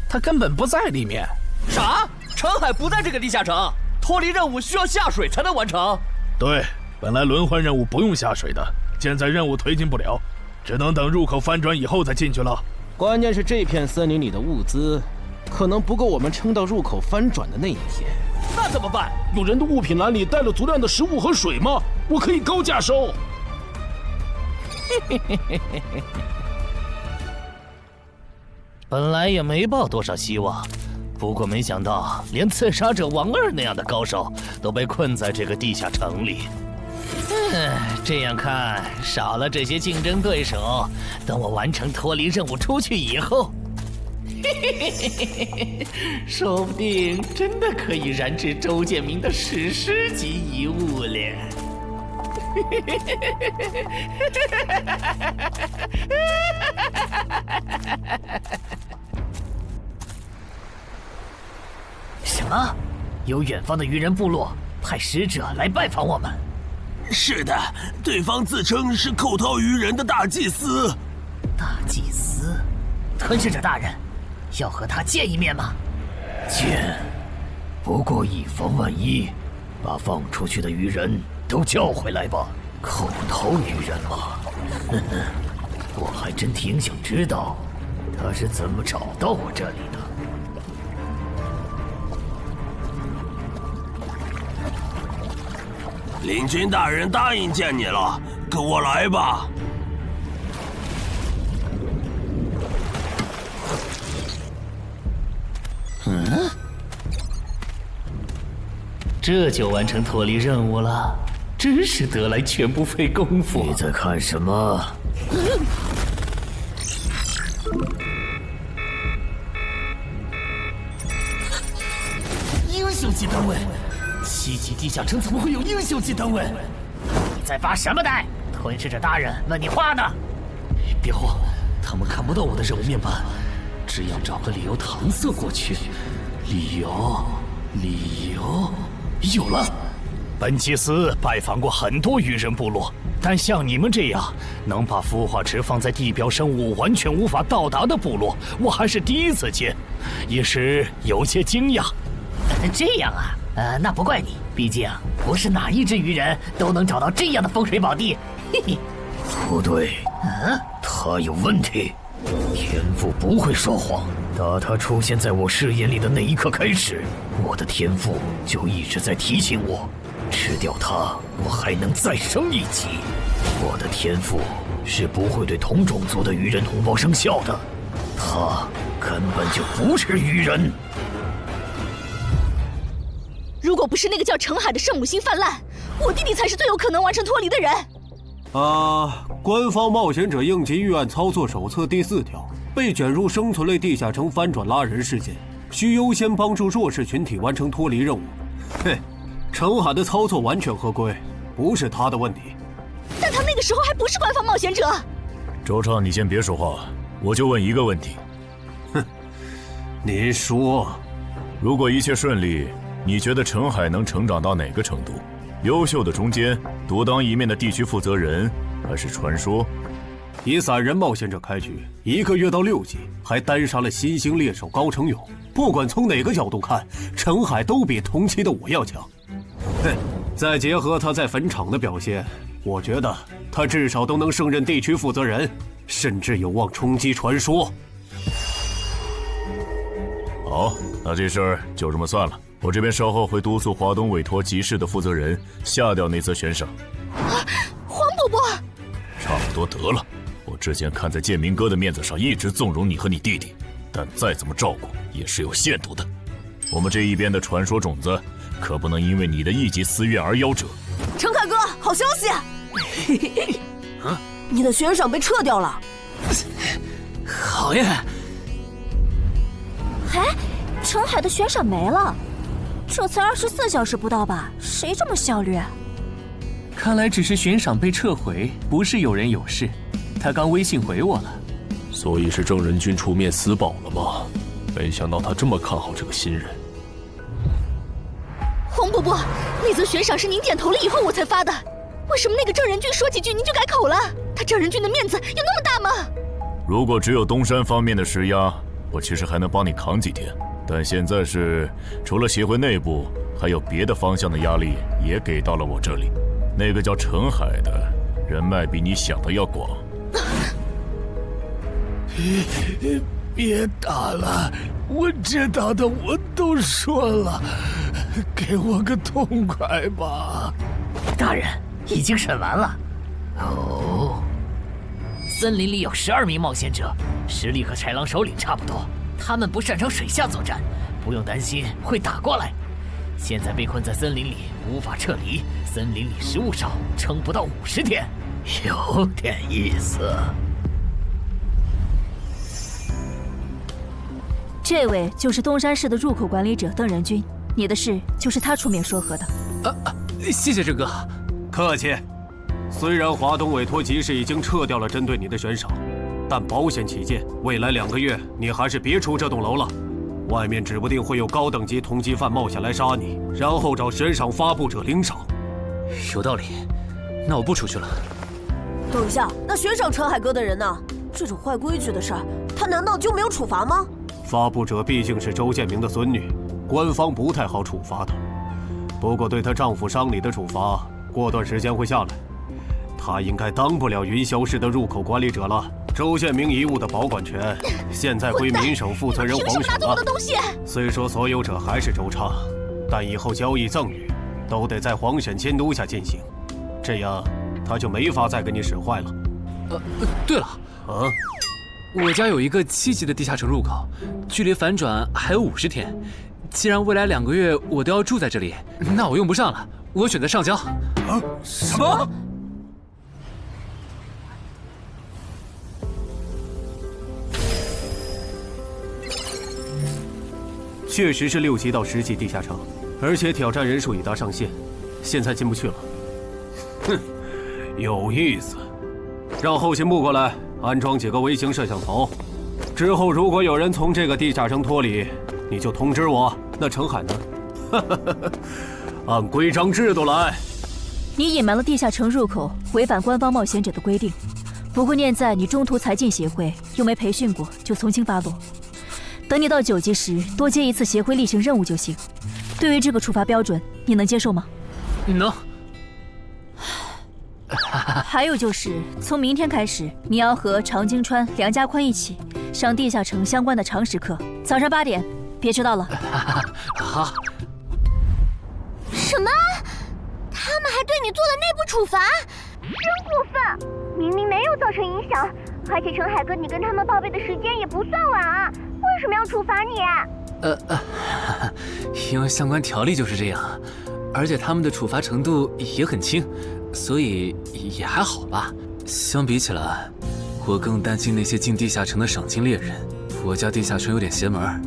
他根本不在里面。啥？程海不在这个地下城？脱离任务需要下水才能完成？对，本来轮换任务不用下水的，现在任务推进不了，只能等入口翻转以后再进去了。关键是这片森林里的物资可能不够我们撑到入口翻转的那一天。那怎么办？有人的物品栏里带了足量的食物和水吗？我可以高价收。本来也没抱多少希望，不过没想到连刺杀者王二那样的高手都被困在这个地下城里。这样看，少了这些竞争对手，等我完成脱离任务出去以后，说不定真的可以燃制周建明的史诗级遗物了。什么？有远方的鱼人部落派使者来拜访我们？是的，对方自称是寇涛鱼人的大祭司。大祭司？吞噬者大人，要和他见一面吗？见，不过以防万一，把放出去的鱼人都叫回来吧。寇涛鱼人嘛，我还真挺想知道他是怎么找到我这里的。领军大人答应见你了，跟我来吧。这就完成脱离任务了，真是得来全不费功夫。你在看什么？英雄级单位，7级地下城怎么会有英雄级单位？你在发什么呆？吞噬者大人问你话呢。别慌，他们看不到我的任务面板，只要找个理由搪塞过去。理由，有了。本祭司拜访过很多鱼人部落，但像你们这样能把孵化池放在地表生物完全无法到达的部落，我还是第一次见，一时有些惊讶。这样啊，那不怪你，毕竟不是哪一只鱼人都能找到这样的风水宝地。嘿嘿，不对，他有问题。天赋不会说谎，打他出现在我视野里的那一刻开始，我的天赋就一直在提醒我，吃掉他，我还能再升一级。我的天赋是不会对同种族的鱼人同胞生效的，他根本就不是鱼人。如果不是那个叫程海的圣母心泛滥，我弟弟才是最有可能完成脱离的人。官方冒险者应急预案操作手册第4条，被卷入生存类地下城翻转拉人事件，需优先帮助弱势群体完成脱离任务。程海的操作完全合规，不是他的问题。但他那个时候还不是官方冒险者。周畅，你先别说话，我就问一个问题。您说，如果一切顺利，你觉得程海能成长到哪个程度？优秀的中间，独当一面的地区负责人，还是传说？以散人冒险者开局，1个月到6级，还单杀了新兴猎手高成勇。不管从哪个角度看，程海都比同期的我要强。再结合他在坟场的表现，我觉得他至少都能胜任地区负责人，甚至有望冲击传说。好，那这事儿就这么算了。我这边稍后会督促华东委托集市的负责人下掉那则悬赏。黄伯伯，差不多得了。我之前看在建明哥的面子上，一直纵容你和你弟弟，但再怎么照顾也是有限度的。我们这一边的传说种子，可不能因为你的一己私怨而夭折。程凯哥，好消息！你的悬赏被撤掉了。好呀！程海的悬赏没了。这才24小时不到吧？谁这么效率？看来只是悬赏被撤回，不是有人有事。他刚微信回我了。所以是郑仁君出面私保了吗？没想到他这么看好这个新人。黄伯伯，那则悬赏是您点头了以后我才发的，为什么那个郑仁君说几句您就改口了？他郑仁君的面子有那么大吗？如果只有东山方面的施压，我其实还能帮你扛几天。但现在是除了协会内部，还有别的方向的压力也给到了我这里。那个叫程海的人脉比你想的要广。别打了，我知道的我都说了，给我个痛快吧。大人，已经审完了。哦，森林里有12名冒险者，实力和豺狼首领差不多。他们不擅长水下作战，不用担心会打过来。现在被困在森林里，无法撤离。森林里食物少，撑不到50天。有点意思。这位就是东山市的入口管理者邓仁君，你的事就是他出面说和的。谢谢郑哥。客气。虽然华东委托集市已经撤掉了针对你的悬赏，但保险起见，未来2个月你还是别出这栋楼了。外面指不定会有高等级通缉犯冒险来杀你，然后找悬赏发布者领赏。有道理，那我不出去了。等一下，那悬赏陈海哥的人呢？这种坏规矩的事儿，他难道就没有处罚吗？发布者毕竟是周建明的孙女，官方不太好处罚她。不过对她丈夫伤礼的处罚，过段时间会下来。她应该当不了云霄市的入口管理者了。周建明遗物的保管权现在归民省负责人黄雪了。虽说所有者还是周昌，但以后交易赠与都得在黄沈监督下进行，这样他就没法再给你使坏了。对了，我家有一个7级的地下城入口，距离反转还有50天。既然未来2个月我都要住在这里，那我用不上了，我选择上交。什么？确实是6级到10级地下城，而且挑战人数已达上限，现在进不去了。哼，有意思。让后勤部过来安装几个微型摄像头，之后如果有人从这个地下城脱离，你就通知我。那程海呢？按规章制度来。你隐瞒了地下城入口，违反官方冒险者的规定。不过念在你中途才进协会，又没培训过，就从轻发落。等你到9级时，多接一次协会例行任务就行。对于这个处罚标准，你能接受吗？能。还有就是，从明天开始，你要和常金川、梁家宽一起上地下城相关的常识课，早上8点，别迟到了。好。什么？他们还对你做了内部处罚？真过分！明明没有造成影响，而且陈海哥，你跟他们报备的时间也不算晚啊，为什么要处罚你？因为相关条例就是这样，而且他们的处罚程度也很轻，所以也还好吧。相比起来，我更担心那些进地下城的赏金猎人。我家地下城有点邪门，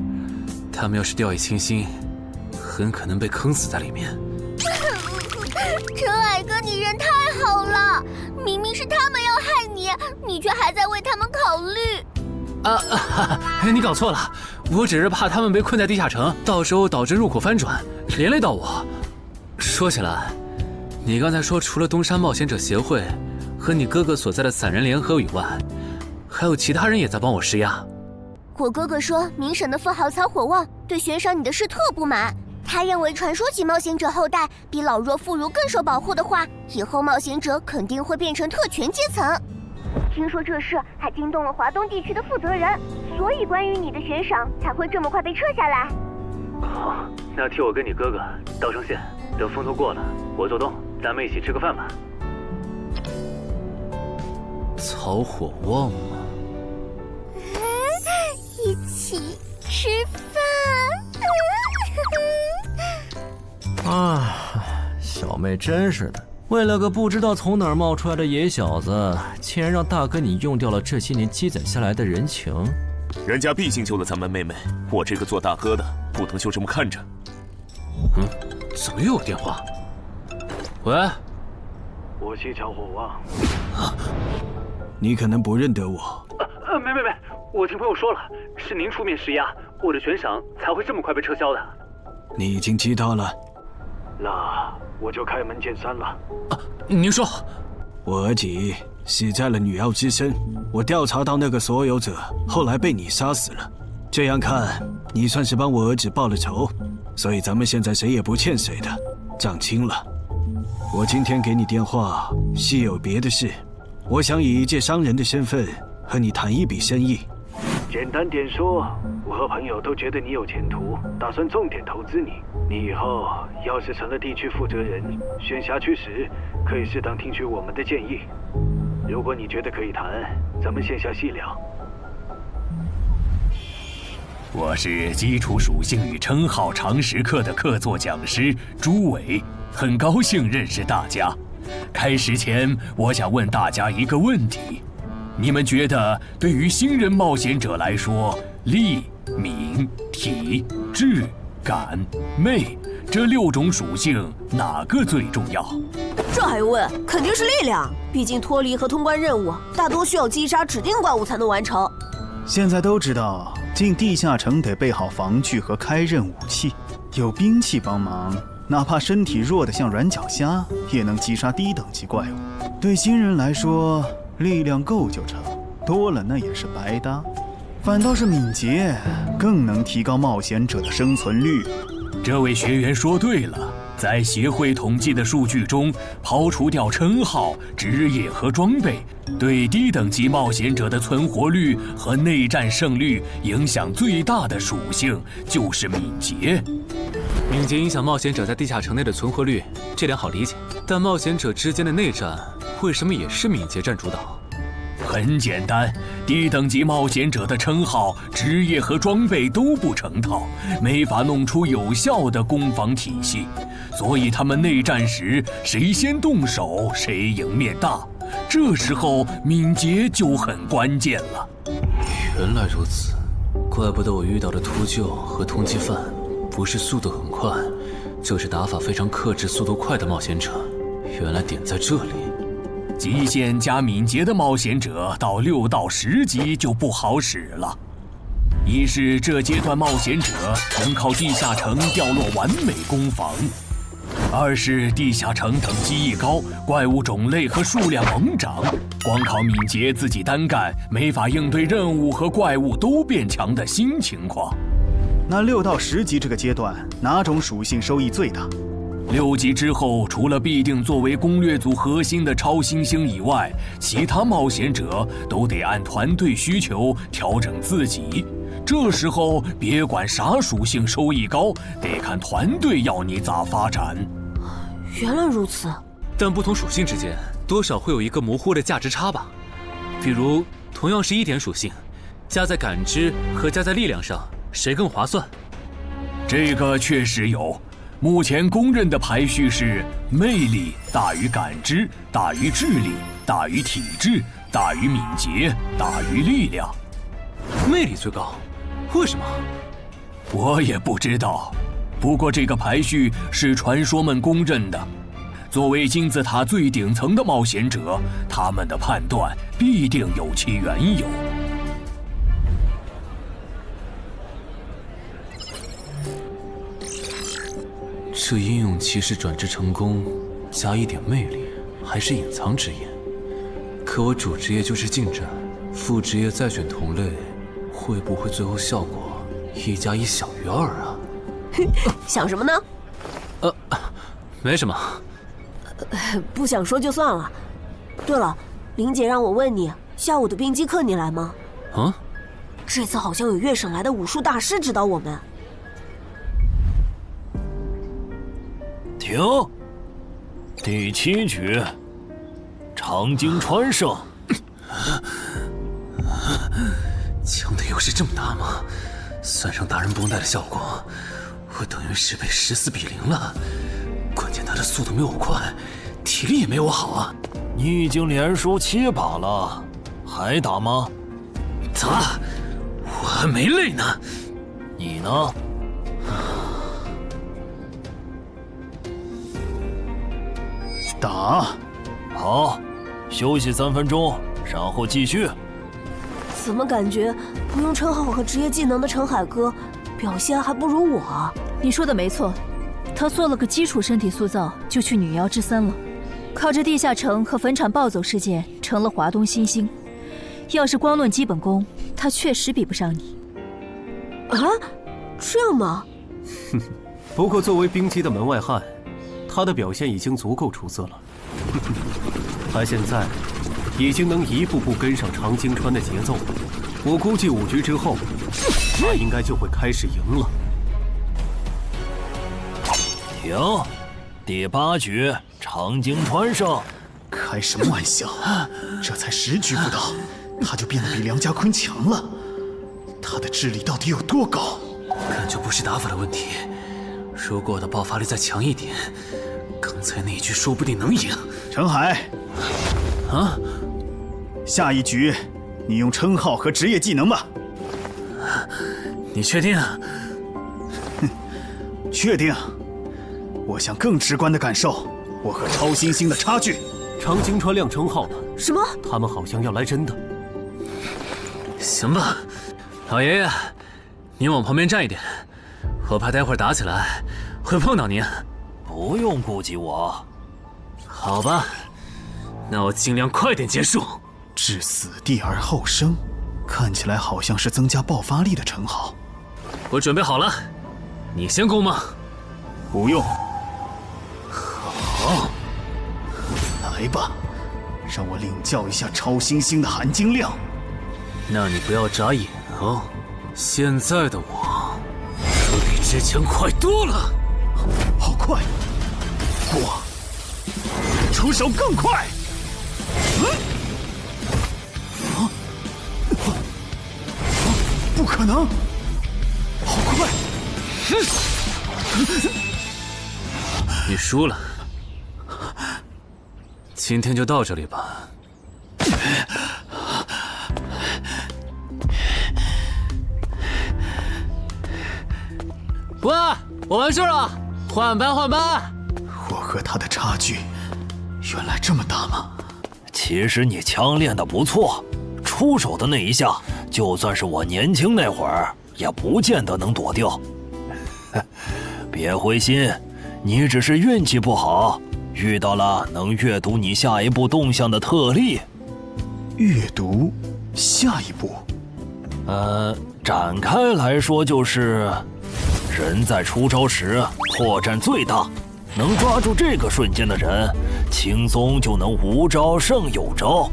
他们要是掉以轻心，很可能被坑死在里面。陈海哥，你人太好了，明明是他们要害你，你却还在为他们考虑。你搞错了，我只是怕他们被困在地下城，到时候导致入口翻转，连累到我。说起来，你刚才说除了东山冒险者协会和你哥哥所在的散人联合以外，还有其他人也在帮我施压。我哥哥说，明省的富豪曹火旺对悬赏你的事特不满。他认为传说级冒险者后代比老弱妇孺更受保护的话，以后冒险者肯定会变成特权阶层。听说这事还惊动了华东地区的负责人，所以关于你的悬赏才会这么快被撤下来。好，那替我跟你哥哥道声歉，等风头过了，我做东，咱们一起吃个饭吧。曹火旺吗？一起吃饭。啊，小妹真是的，为了个不知道从哪儿冒出来的野小子，竟然让大哥你用掉了这些年积攒下来的人情。人家毕竟救了咱们妹妹，我这个做大哥的不能就这么看着。怎么又有电话？喂，我是曹火旺。你可能不认得我。没，我听朋友说了，是您出面施压，我的悬赏才会这么快被撤销的。你已经知道了，那我就开门见山了。您说，我儿子死在了女妖之身，我调查到那个所有者后来被你杀死了，这样看你算是帮我儿子报了仇，所以咱们现在谁也不欠谁的，账清了。我今天给你电话是有别的事，我想以一介商人的身份和你谈一笔生意。简单点说，我和朋友都觉得你有前途，打算重点投资你。你以后要是成了地区负责人，选辖区时可以适当听取我们的建议。如果你觉得可以谈，咱们线下细聊。我是基础属性与称号常识课的客座讲师朱伟，很高兴认识大家。开始前，我想问大家一个问题：你们觉得对于新人冒险者来说，力、敏、体、智、感、魅这6种属性哪个最重要？这还用问？肯定是力量。毕竟脱离和通关任务大多需要击杀指定怪物才能完成。现在都知道，进地下城得备好防具和开刃武器，有兵器帮忙，哪怕身体弱得像软脚虾，也能击杀低等级怪物。对新人来说，力量够就成，多了那也是白搭。反倒是敏捷更能提高冒险者的生存率。这位学员说对了，在协会统计的数据中，刨除掉称号、职业和装备，对低等级冒险者的存活率和内战胜率影响最大的属性就是敏捷。敏捷影响冒险者在地下城内的存活率，这点好理解。但冒险者之间的内战，为什么也是敏捷占主导？很简单，低等级冒险者的称号、职业和装备都不成套，没法弄出有效的攻防体系，所以他们内战时谁先动手谁赢面大。这时候敏捷就很关键了。原来如此，怪不得我遇到的秃鹫和通缉犯不是速度很快，就是打法非常克制、速度快的冒险者。原来点在这里。极限加敏捷的冒险者到6到10级就不好使了。一是这阶段冒险者能靠地下城掉落完美攻防，二是地下城等级一高，怪物种类和数量猛涨，光靠敏捷自己单干没法应对任务和怪物都变强的新情况。那6到10级这个阶段，哪种属性收益最大？6级之后，除了必定作为攻略组核心的超新星以外，其他冒险者都得按团队需求调整自己。这时候别管啥属性收益高，得看团队要你咋发展。原来如此。但不同属性之间多少会有一个模糊的价值差吧？比如同样是1点属性，加在感知和加在力量上，谁更划算？这个确实有。目前公认的排序是：魅力大于感知，大于智力，大于体质，大于敏捷，大于力量。魅力最高，为什么？我也不知道。不过这个排序是传说们公认的。作为金字塔最顶层的冒险者，他们的判断必定有其缘由。这英勇骑士转职成功，加1点魅力，还是隐藏职业。可我主职业就是近战，副职业再选同类，会不会最后效果1+1小于2啊？想什么呢？没什么。不想说就算了。对了，林姐让我问你，下午的冰击课你来吗？啊？这次好像有越省来的武术大师指导我们。停！第7局，长鲸穿胜。枪的优势这么大吗？算上达人绷带的效果，我等于是被14比0了。关键他的速度没我快，体力也没我好啊。你已经连输7把了，还打吗？打？我还没累呢。你呢？打。好，休息3分钟，然后继续。怎么感觉不用称号和职业技能的陈海哥表现还不如我？你说的没错，他做了个基础身体塑造就去女妖之森了，靠着地下城和坟场暴走事件成了华东新星。要是光论基本功，他确实比不上你。啊，这样吗？不过作为冰姬的门外汉，他的表现已经足够出色了。他现在已经能一步步跟上长鲸川的节奏，我估计5局之后，他应该就会开始赢了。停！第8局，长京川胜。开什么玩笑？这才10局不到，他就变得比梁家坤强了。他的智力到底有多高？感觉不是打法的问题。如果我的爆发力再强一点，刚才那一局说不定能赢。陈海，啊，下一局你用称号和职业技能吧。你确定？确定。我想更直观地感受我和超新星的差距。长京川亮称号了。什么？他们好像要来真的。行吧，老爷爷，您往旁边站一点，我怕待会儿打起来会碰到您。不用顾及我。好吧，那我尽量快点结束。置死地而后生，看起来好像是增加爆发力的称号。我准备好了，你先攻吗？不用。好，来吧，让我领教一下超新星的含金量。那你不要眨眼哦，现在的我可比之前快多了。好快！我出手更快！不可能！好快！你输了，今天就到这里吧。喂，我完事了，换班换班。我和他的差距原来这么大吗？其实你枪练得不错，出手的那一下，就算是我年轻那会儿，也不见得能躲掉。别灰心，你只是运气不好，遇到了能阅读你下一步动向的特例。阅读下一步？展开来说就是，人在出招时破绽最大，能抓住这个瞬间的人，轻松就能无招胜有招。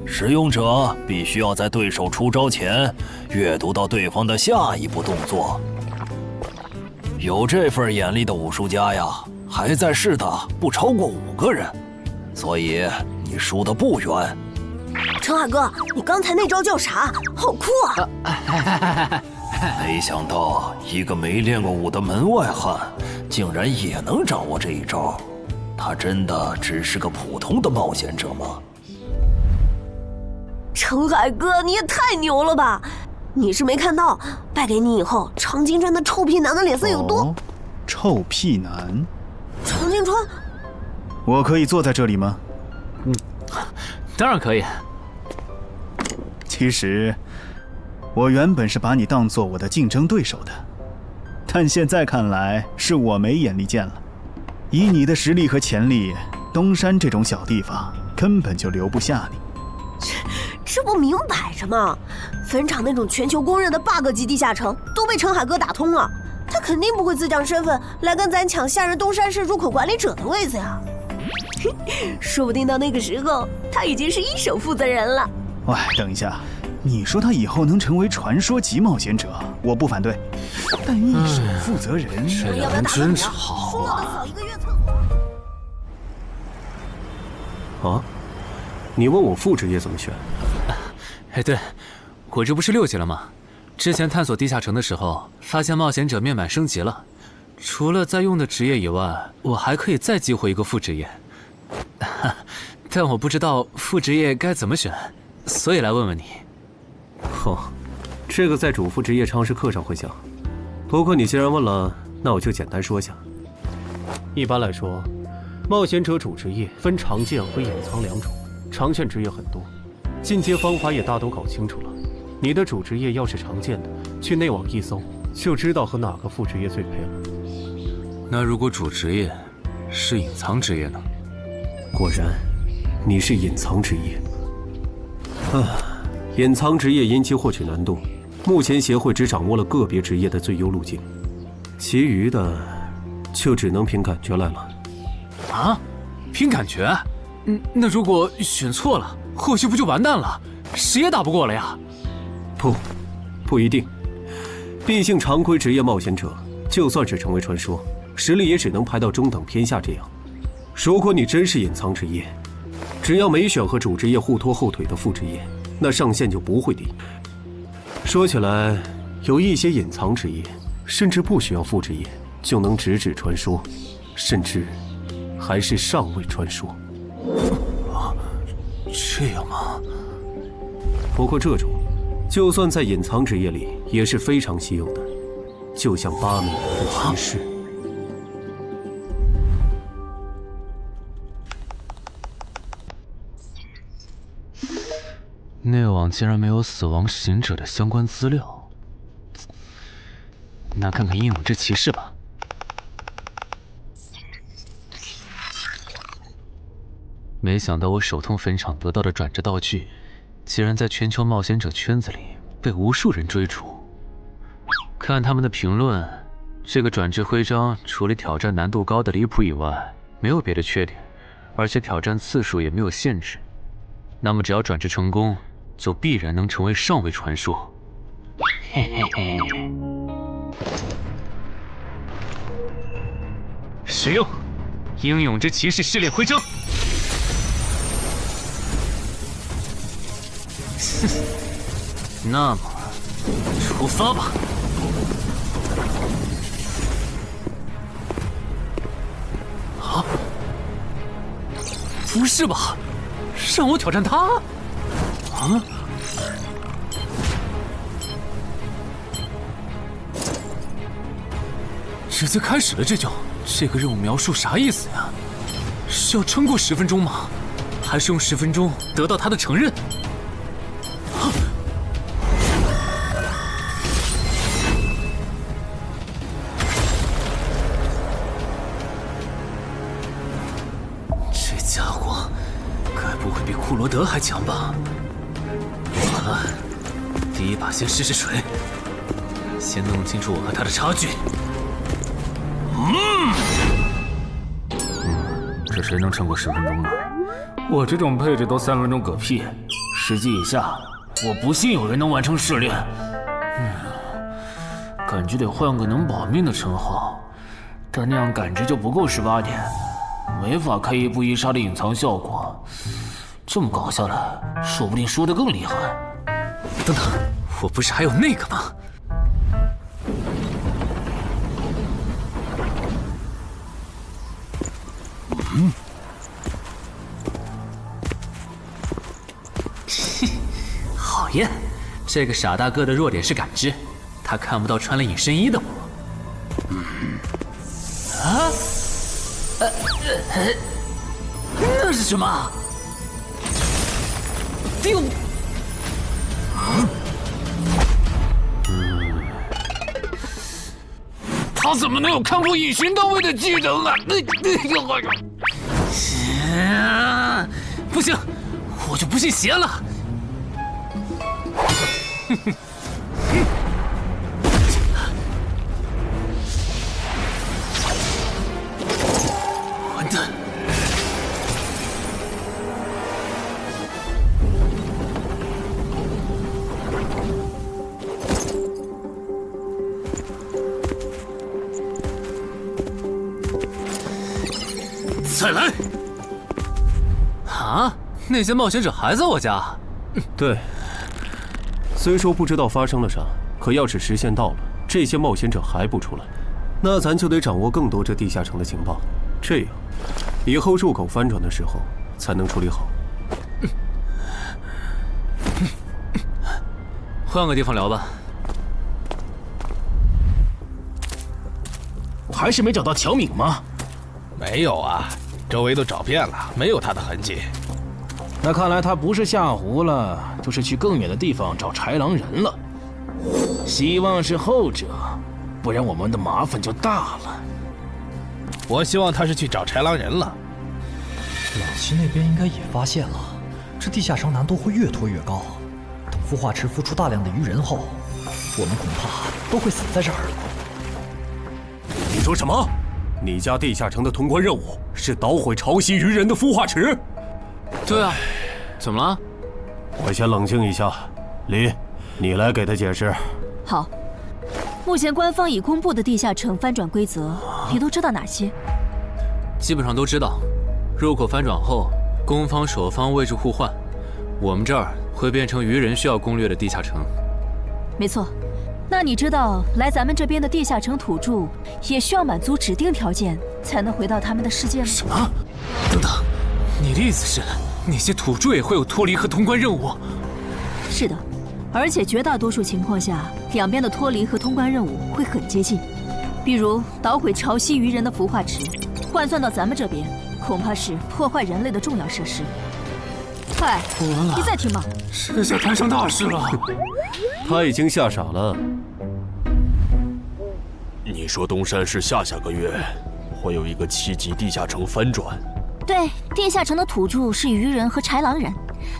使用者必须要在对手出招前阅读到对方的下一步动作。有这份眼力的武术家呀，还在世的不超过5个人，所以你输得不远。陈海哥，你刚才那招叫啥？好酷啊！没想到一个没练过武的门外汉，竟然也能掌握这一招。他真的只是个普通的冒险者吗？陈海哥，你也太牛了吧！你是没看到败给你以后，长京川的臭屁男的脸色有多……臭屁男？长京川，我可以坐在这里吗？当然可以。其实，我原本是把你当做我的竞争对手的，但现在看来是我没眼力见了。以你的实力和潜力，东山这种小地方根本就留不下你。这不明摆着吗？坟场那种全球公认的 bug 级地下城都被陈海哥打通了，他肯定不会自降身份来跟咱抢下任东山市入口管理者的位子呀。说不定到那个时候，他已经是一手负责人了。喂，等一下，你说他以后能成为传说级冒险者，我不反对，但一手负责人，这俩人真吵啊！啊？你问我副职业怎么选？哎，对，我这不是6级了吗？之前探索地下城的时候，发现冒险者面板升级了，除了在用的职业以外，我还可以再激活一个副职业。但我不知道副职业该怎么选，所以来问问你。这个在主副职业常识课上会讲。不过你既然问了，那我就简单说下。一般来说，冒险者主职业分常见和隐藏2种。常见职业很多，进阶方法也大都搞清楚了。你的主职业要是常见的，去内网一搜就知道和哪个副职业最配了。那如果主职业是隐藏职业呢？果然，你是隐藏职业。隐藏职业因其获取难度，目前协会只掌握了个别职业的最优路径，其余的就只能凭感觉来了。啊？凭感觉？那如果选错了，后续不就完蛋了？谁也打不过了呀？不一定。毕竟常规职业冒险者，就算是成为传说，实力也只能排到中等偏下这样。如果你真是隐藏职业，只要没选和主职业互拖后腿的副职业，那上限就不会低。说起来，有一些隐藏职业，甚至不需要副职业就能直指传说，甚至还是上位传说。这样吗？不过这种，就算在隐藏职业里也是非常稀有的，就像8米的骑士。内网竟然没有死亡行者的相关资料，那看看英勇之骑士吧。没想到我手痛坟场得到的转职道具，竟然在全球冒险者圈子里被无数人追逐。看他们的评论，这个转职徽章除了挑战难度高的离谱以外，没有别的缺点，而且挑战次数也没有限制。那么只要转职成功，就必然能成为上位传说。嘿嘿嘿。使用英勇之骑士试炼徽章。那么，出发吧！啊！不是吧？让我挑战他？啊！直接开始了这个任务描述啥意思呀？是要撑过10分钟吗？还是用10分钟得到他的承认？这家伙该不会比库罗德还强吧？完了，第一把先试试水，先弄清楚我和他的差距。这谁能撑过10分钟呢？我这种配置都3分钟嗝屁，10级以下，我不信有人能完成试炼。感觉得换个能保命的称号，但那样感知就不够18点，没法开一步一杀的隐藏效果。这么搞下来，说不定输得更厉害。等等，我不是还有那个吗？讨厌，这个傻大个的弱点是感知，他看不到穿了隐身衣的我。那是什么？丢！他怎么能有看破隐形到位的技能啊？不行，我就不信邪了。完蛋！再来！啊！那些冒险者还在我家？对。虽说不知道发生了啥，可要是时限到了，这些冒险者还不出来，那咱就得掌握更多这地下城的情报，这样以后入口翻转的时候才能处理好。换个地方聊吧。还是没找到乔敏吗？没有啊，周围都找遍了，没有他的痕迹。那看来他不是下湖了，就是去更远的地方找豺狼人了。希望是后者，不然我们的麻烦就大了。我希望他是去找豺狼人了。老七那边应该也发现了，这地下城难度会越拖越高。等孵化池孵出大量的鱼人后，我们恐怕都会死在这儿了。你说什么？你家地下城的通关任务是捣毁潮汐鱼人的孵化池？对啊，怎么了？我先冷静一下，林，你来给他解释。好，目前官方已公布的地下城翻转规则，你都知道哪些？基本上都知道。入口翻转后，攻方守方位置互换，我们这儿会变成愚人需要攻略的地下城。没错。那你知道来咱们这边的地下城土著也需要满足指定条件才能回到他们的世界吗？什么？等等，你的意思是那些土著也会有脱离和通关任务？是的，而且绝大多数情况下，两边的脱离和通关任务会很接近。比如捣毁潮汐鱼人的孵化池，换算到咱们这边，恐怕是破坏人类的重要设施。快，你再听吧，这下摊上大事了。他已经吓傻了。你说东山市下个月会有一个7级地下城翻转？对，地下城的土著是鱼人和豺狼人，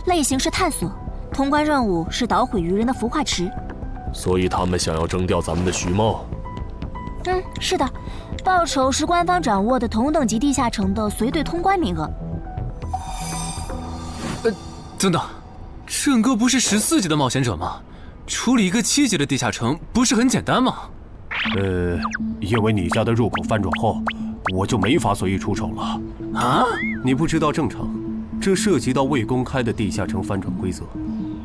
类型是探索，通关任务是捣毁鱼人的孵化池。所以他们想要征调咱们的徐茂。是的，报酬是官方掌握的同等级地下城的随队通关名额。等等，郑哥不是14级的冒险者吗？处理一个7级的地下城不是很简单吗？因为你家的入口翻转后，我就没法随意出手了。啊？你不知道正常，这涉及到未公开的地下城翻转规则。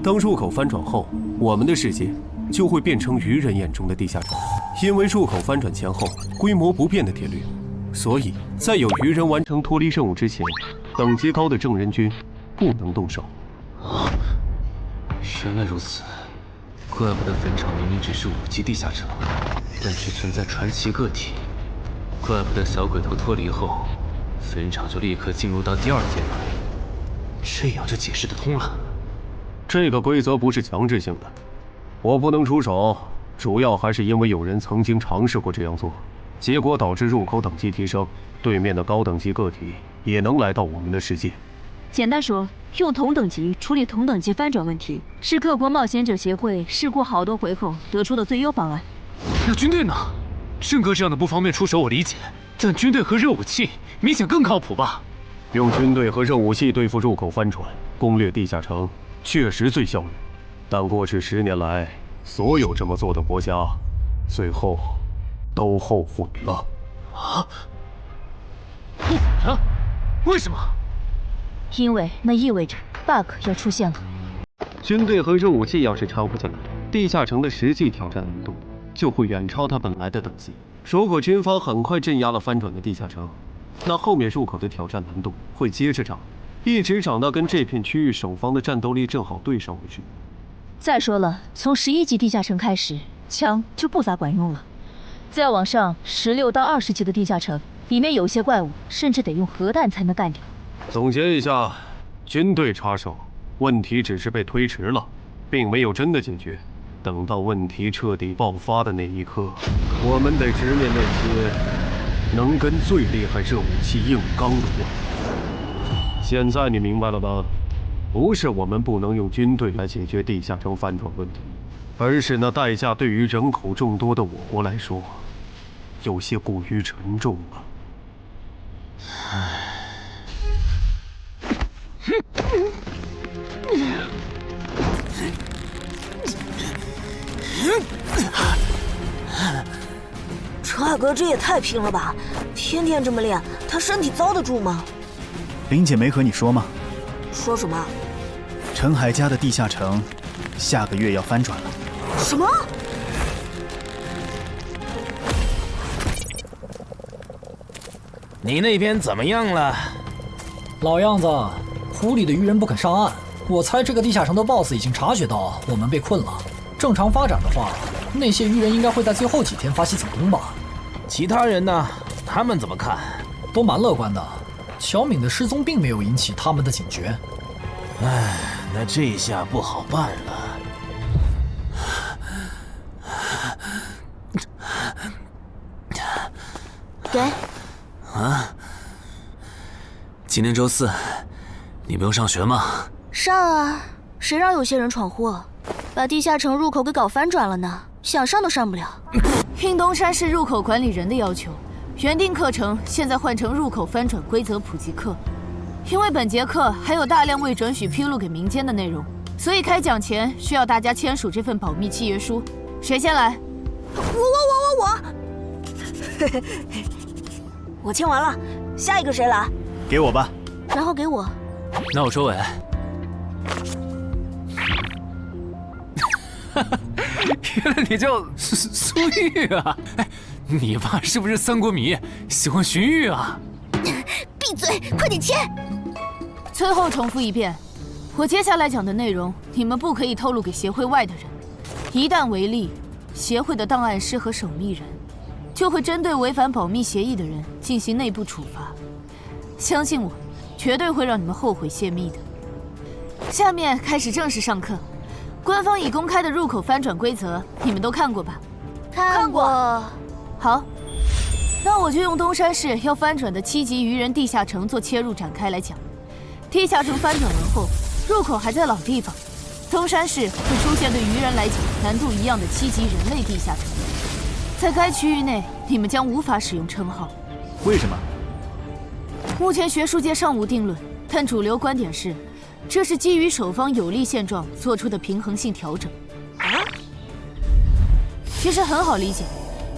当入口翻转后，我们的世界就会变成愚人眼中的地下城。因为入口翻转前后规模不变的铁律，所以在有愚人完成脱离任务之前，等级高的正人军不能动手。原来如此，怪不得坟场明明只是5级地下城，但却存在传奇个体。怪不得小鬼头脱离后，坟场就立刻进入到第2阶段，这样就解释得通了。这个规则不是强制性的，我不能出手，主要还是因为有人曾经尝试过这样做，结果导致入口等级提升，对面的高等级个体也能来到我们的世界。简单说，用同等级处理同等级翻转问题，是各国冒险者协会试过好多回后得出的最优方案。那军队呢？郑哥这样的不方便出手我理解，但军队和热武器明显更靠谱吧？用军队和热武器对付入口翻转，攻略地下城确实最效率，但过去10年来，所有这么做的国家，最后都后悔了。啊？后悔了？为什么？因为那意味着 bug 要出现了。军队和热武器要是掺和进来，地下城的实际挑战难度就会远超它本来的等级。如果军方很快镇压了翻转的地下城，那后面入口的挑战难度会接着涨，一直涨到跟这片区域守方的战斗力正好对上为止。再说了，从11级地下城开始，枪就不咋管用了。再往上，16到20级的地下城，里面有些怪物甚至得用核弹才能干掉。总结一下，军队插手，问题只是被推迟了，并没有真的解决。等到问题彻底爆发的那一刻，我们得直面那些能跟最厉害热武器硬刚的怪物。现在你明白了吧？不是我们不能用军队来解决地下城翻转问题，而是那代价对于人口众多的我国来说，有些过于沉重了。陈海哥这也太拼了吧！天天这么练，他身体遭得住吗？林姐没和你说吗？说什么？陈海家的地下城下个月要翻转了。什么？你那边怎么样了？老样子，湖里的鱼人不肯上岸。我猜这个地下城的 BOSS 已经察觉到我们被困了。正常发展的话，那些鱼人应该会在最后几天发起进攻吧？其他人呢？他们怎么看？都蛮乐观的。乔敏的失踪并没有引起他们的警觉。唉，那这下不好办了。给。啊？今天周4，你不用上学吗？上啊，谁让有些人闯祸，把地下城入口给搞翻转了呢？想上都上不了。应东山市入口管理人的要求，原定课程现在换成入口翻转规则普及课。因为本节课还有大量未准许披露给民间的内容，所以开讲前需要大家签署这份保密契约书。谁先来？我签完了，下一个谁来？给我吧。然后给我。那我收尾。原来你叫苏玉啊！哎，你爸是不是三国迷，喜欢荀彧啊？闭嘴，快点签！最后重复一遍，我接下来讲的内容，你们不可以透露给协会外的人。一旦违例，协会的档案师和守密人就会针对违反保密协议的人进行内部处罚。相信我，绝对会让你们后悔泄密的。下面开始正式上课。官方已公开的入口翻转规则，你们都看过吧？看过。好，那我就用东山市要翻转的7级愚人地下城做切入展开来讲。地下城翻转完后，入口还在老地方，东山市会出现对愚人来讲难度一样的7级人类地下城。在该区域内，你们将无法使用称号。为什么？目前学术界尚无定论，但主流观点是。这是基于守方有利现状做出的平衡性调整。其实很好理解，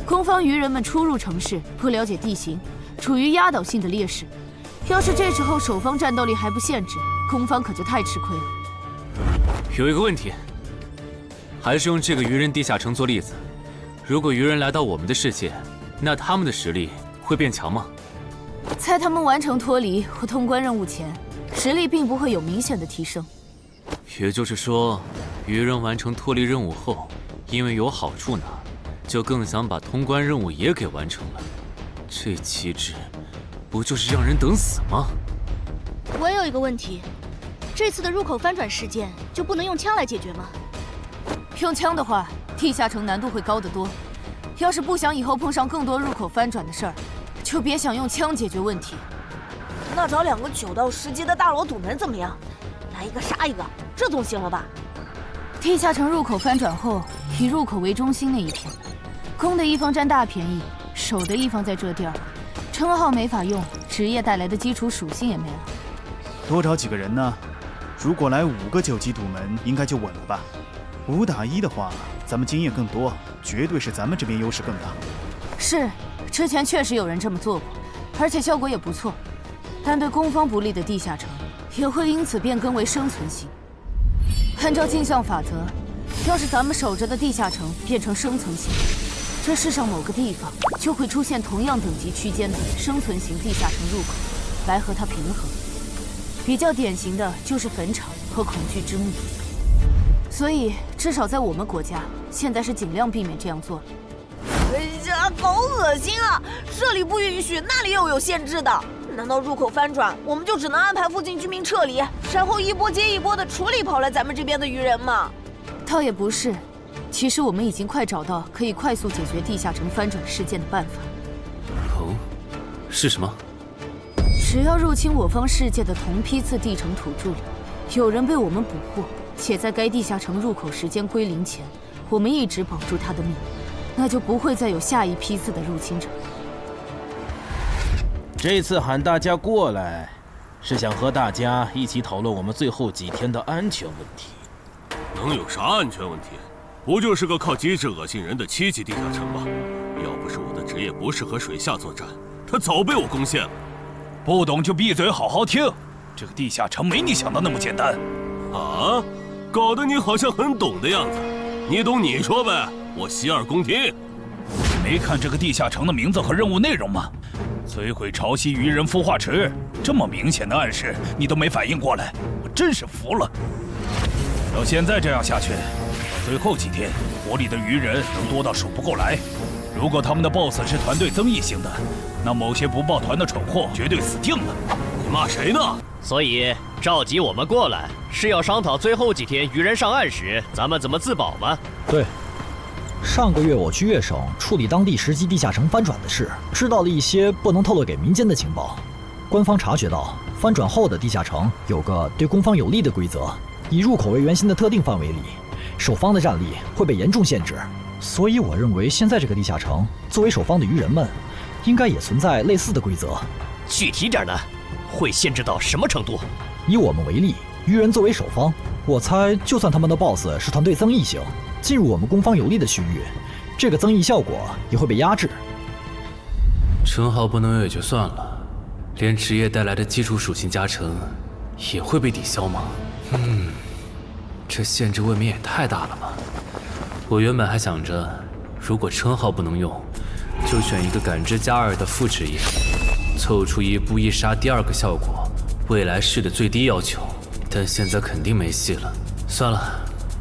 攻方愚人们初入城市，不了解地形，处于压倒性的劣势。要是这时候守方战斗力还不限制，攻方可就太吃亏了。有一个问题，还是用这个愚人地下城做例子。如果愚人来到我们的世界，那他们的实力会变强吗？在他们完成脱离或通关任务前，实力并不会有明显的提升。也就是说，愚人完成脱离任务后，因为有好处拿，就更想把通关任务也给完成了。这机制，不就是让人等死吗？我有一个问题，这次的入口翻转事件就不能用枪来解决吗？用枪的话，地下城难度会高得多。要是不想以后碰上更多入口翻转的事儿，就别想用枪解决问题。那找2个9到10级的大老堵门怎么样？来一个杀一个，这总行了吧？地下城入口翻转后，以入口为中心那一片，攻的一方占大便宜，守的一方在这地儿，称号没法用，职业带来的基础属性也没了。多找几个人呢？如果来5个9级堵门，应该就稳了吧？5打1的话，咱们经验更多，绝对是咱们这边优势更大。是，之前确实有人这么做过，而且效果也不错。但对攻方不利的地下城，也会因此变更为生存型。按照镜像法则，要是咱们守着的地下城变成生存型，这世上某个地方就会出现同样等级区间的生存型地下城入口，来和它平衡。比较典型的就是坟场和恐惧之墓。所以，至少在我们国家，现在是尽量避免这样做的。哎呀，好恶心啊！这里不允许，那里又有限制的。难道入口翻转，我们就只能安排附近居民撤离，然后一波接一波的处理跑来咱们这边的愚人吗？倒也不是，其实我们已经快找到可以快速解决地下城翻转事件的办法。哦，是什么？只要入侵我方世界的同批次地城土著里，有人被我们捕获，且在该地下城入口时间归零前，我们一直保住他的命，那就不会再有下一批次的入侵者。这次喊大家过来，是想和大家一起讨论我们最后几天的安全问题。能有啥安全问题？不就是个靠机制恶心人的7级地下城吗？要不是我的职业不适合水下作战，他早被我攻陷了。不懂就闭嘴，好好听。这个地下城没你想的那么简单。啊？搞得你好像很懂的样子。你懂你说呗，我洗耳恭听。没看这个地下城的名字和任务内容吗？摧毁潮汐愚人孵化池，这么明显的暗示你都没反应过来，我真是服了。要现在这样下去，到最后几天，活里的愚人能多到数不过来。如果他们的 BOSS 是团队增益型的，那某些不抱团的蠢货绝对死定了。你骂谁呢？所以召集我们过来，是要商讨最后几天愚人上岸时，咱们怎么自保吗？对。上个月我去粤省处理当地10级地下城翻转的事，知道了一些不能透露给民间的情报。官方察觉到翻转后的地下城有个对攻方有利的规则，以入口为圆心的特定范围里，守方的战力会被严重限制。所以我认为现在这个地下城作为守方的愚人们，应该也存在类似的规则。具体点呢？会限制到什么程度？以我们为例，愚人作为守方，我猜就算他们的 BOSS 是团队增益型，进入我们攻方有利的区域，这个增益效果也会被压制。称号不能有也就算了，连职业带来的基础属性加成也会被抵消吗？这限制未免也太大了吧！我原本还想着，如果称号不能用，就选一个感知加2的副职业，凑出一步一杀第2个效果，未来式的最低要求。但现在肯定没戏了。算了，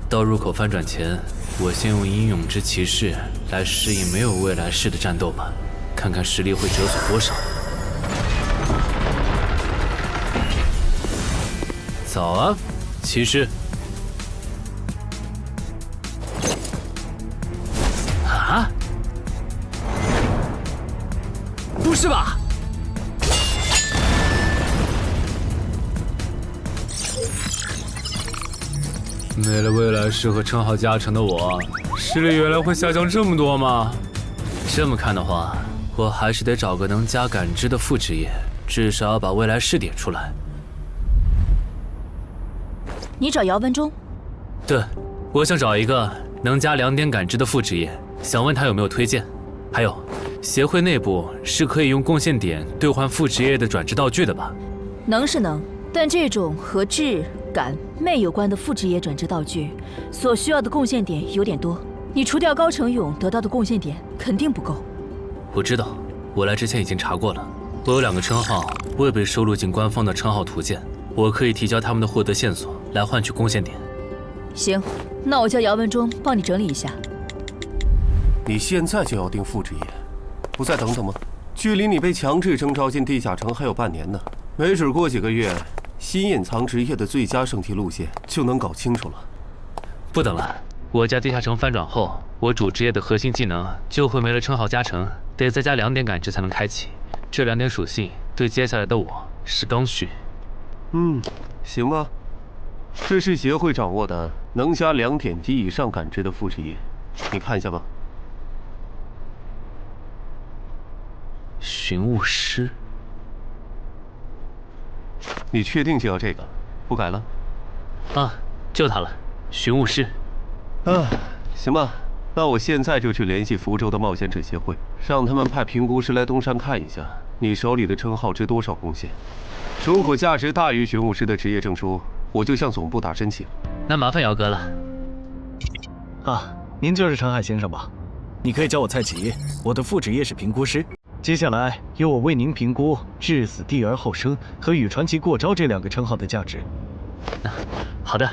到入口翻转前，我先用英勇之骑士来适应没有未来式的战斗吧，看看实力会折损多少。早啊，骑士。啊？不是吧？没了未来式和称号加成的我，实力原来会下降这么多吗？这么看的话，我还是得找个能加感知的副职业，至少要把未来式点出来。你找姚文忠？对，我想找一个能加2点感知的副职业，想问他有没有推荐。还有，协会内部是可以用贡献点兑换副职业的转职道具的吧？能是能，但这种和智、感、魅有关的副职业转职道具，所需要的贡献点有点多。你除掉高成勇得到的贡献点肯定不够。我知道，我来之前已经查过了。我有2个称号未被收录进官方的称号图鉴，我可以提交他们的获得线索来换取贡献点。行，那我叫姚文忠帮你整理一下。你现在就要定副职业，不再等等吗？距离你被强制征召进地下城还有半年呢，没准过几个月，新隐藏职业的最佳升级路线就能搞清楚了。不等了，我家地下城翻转后，我主职业的核心技能就会没了称号加成，得再加2点感知才能开启。这2点属性对接下来的我是刚需。行吧。这是协会掌握的能加2点及以上感知的副职业，你看一下吧。寻物师，你确定就要这个？不改了？啊，就它了，寻物师。行吧，那我现在就去联系福州的冒险者协会，让他们派评估师来东山看一下你手里的称号值多少贡献。如果价值大于寻物师的职业证书，我就向总部打申请。那麻烦姚哥了。您就是陈海先生吧？你可以叫我蔡吉，我的副职业是评估师。接下来由我为您评估至死地而后生和与传奇过招这2个称号的价值。好的。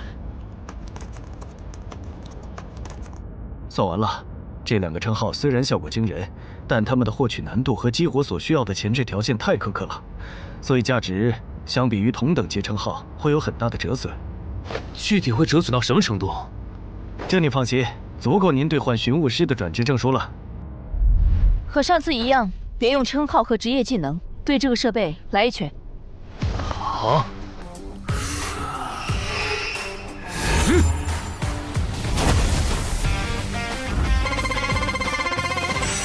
算完了，这2个称号虽然效果惊人，但他们的获取难度和激活所需要的前置条件太苛刻了，所以价值相比于同等级称号会有很大的折损。具体会折损到什么程度？这你放心，足够您兑换寻物师的转职证书了。和上次一样，别用称号和职业技能，对这个设备来一拳。好。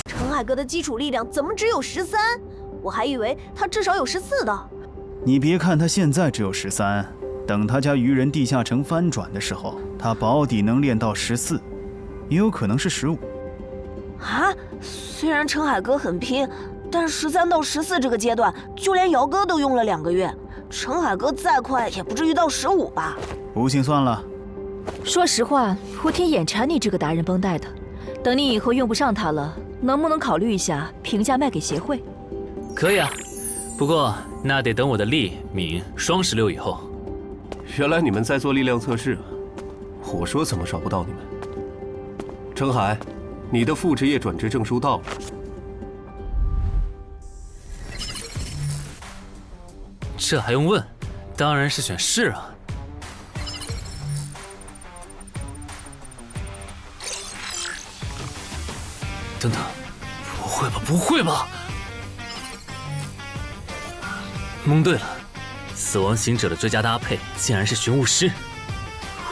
陈海哥的基础力量怎么只有13？我还以为他至少有14的。你别看他现在只有13，等他家愚人地下城翻转的时候，他保底能练到14，也有可能是15。虽然陈海哥很拼，但13到14这个阶段，就连姚哥都用了2个月。陈海哥再快也不至于到15吧？不信算了。说实话，我挺眼馋你这个达人绷带的。等你以后用不上它了，能不能考虑一下平价卖给协会？可以啊，不过那得等我的力敏双16以后。原来你们在做力量测试啊！我说怎么找不到你们？陈海，你的副职业转职证书到了。这还用问？当然是选是啊。等等，不会吧？不会吧？蒙对了，死亡行者的最佳搭配竟然是寻物师。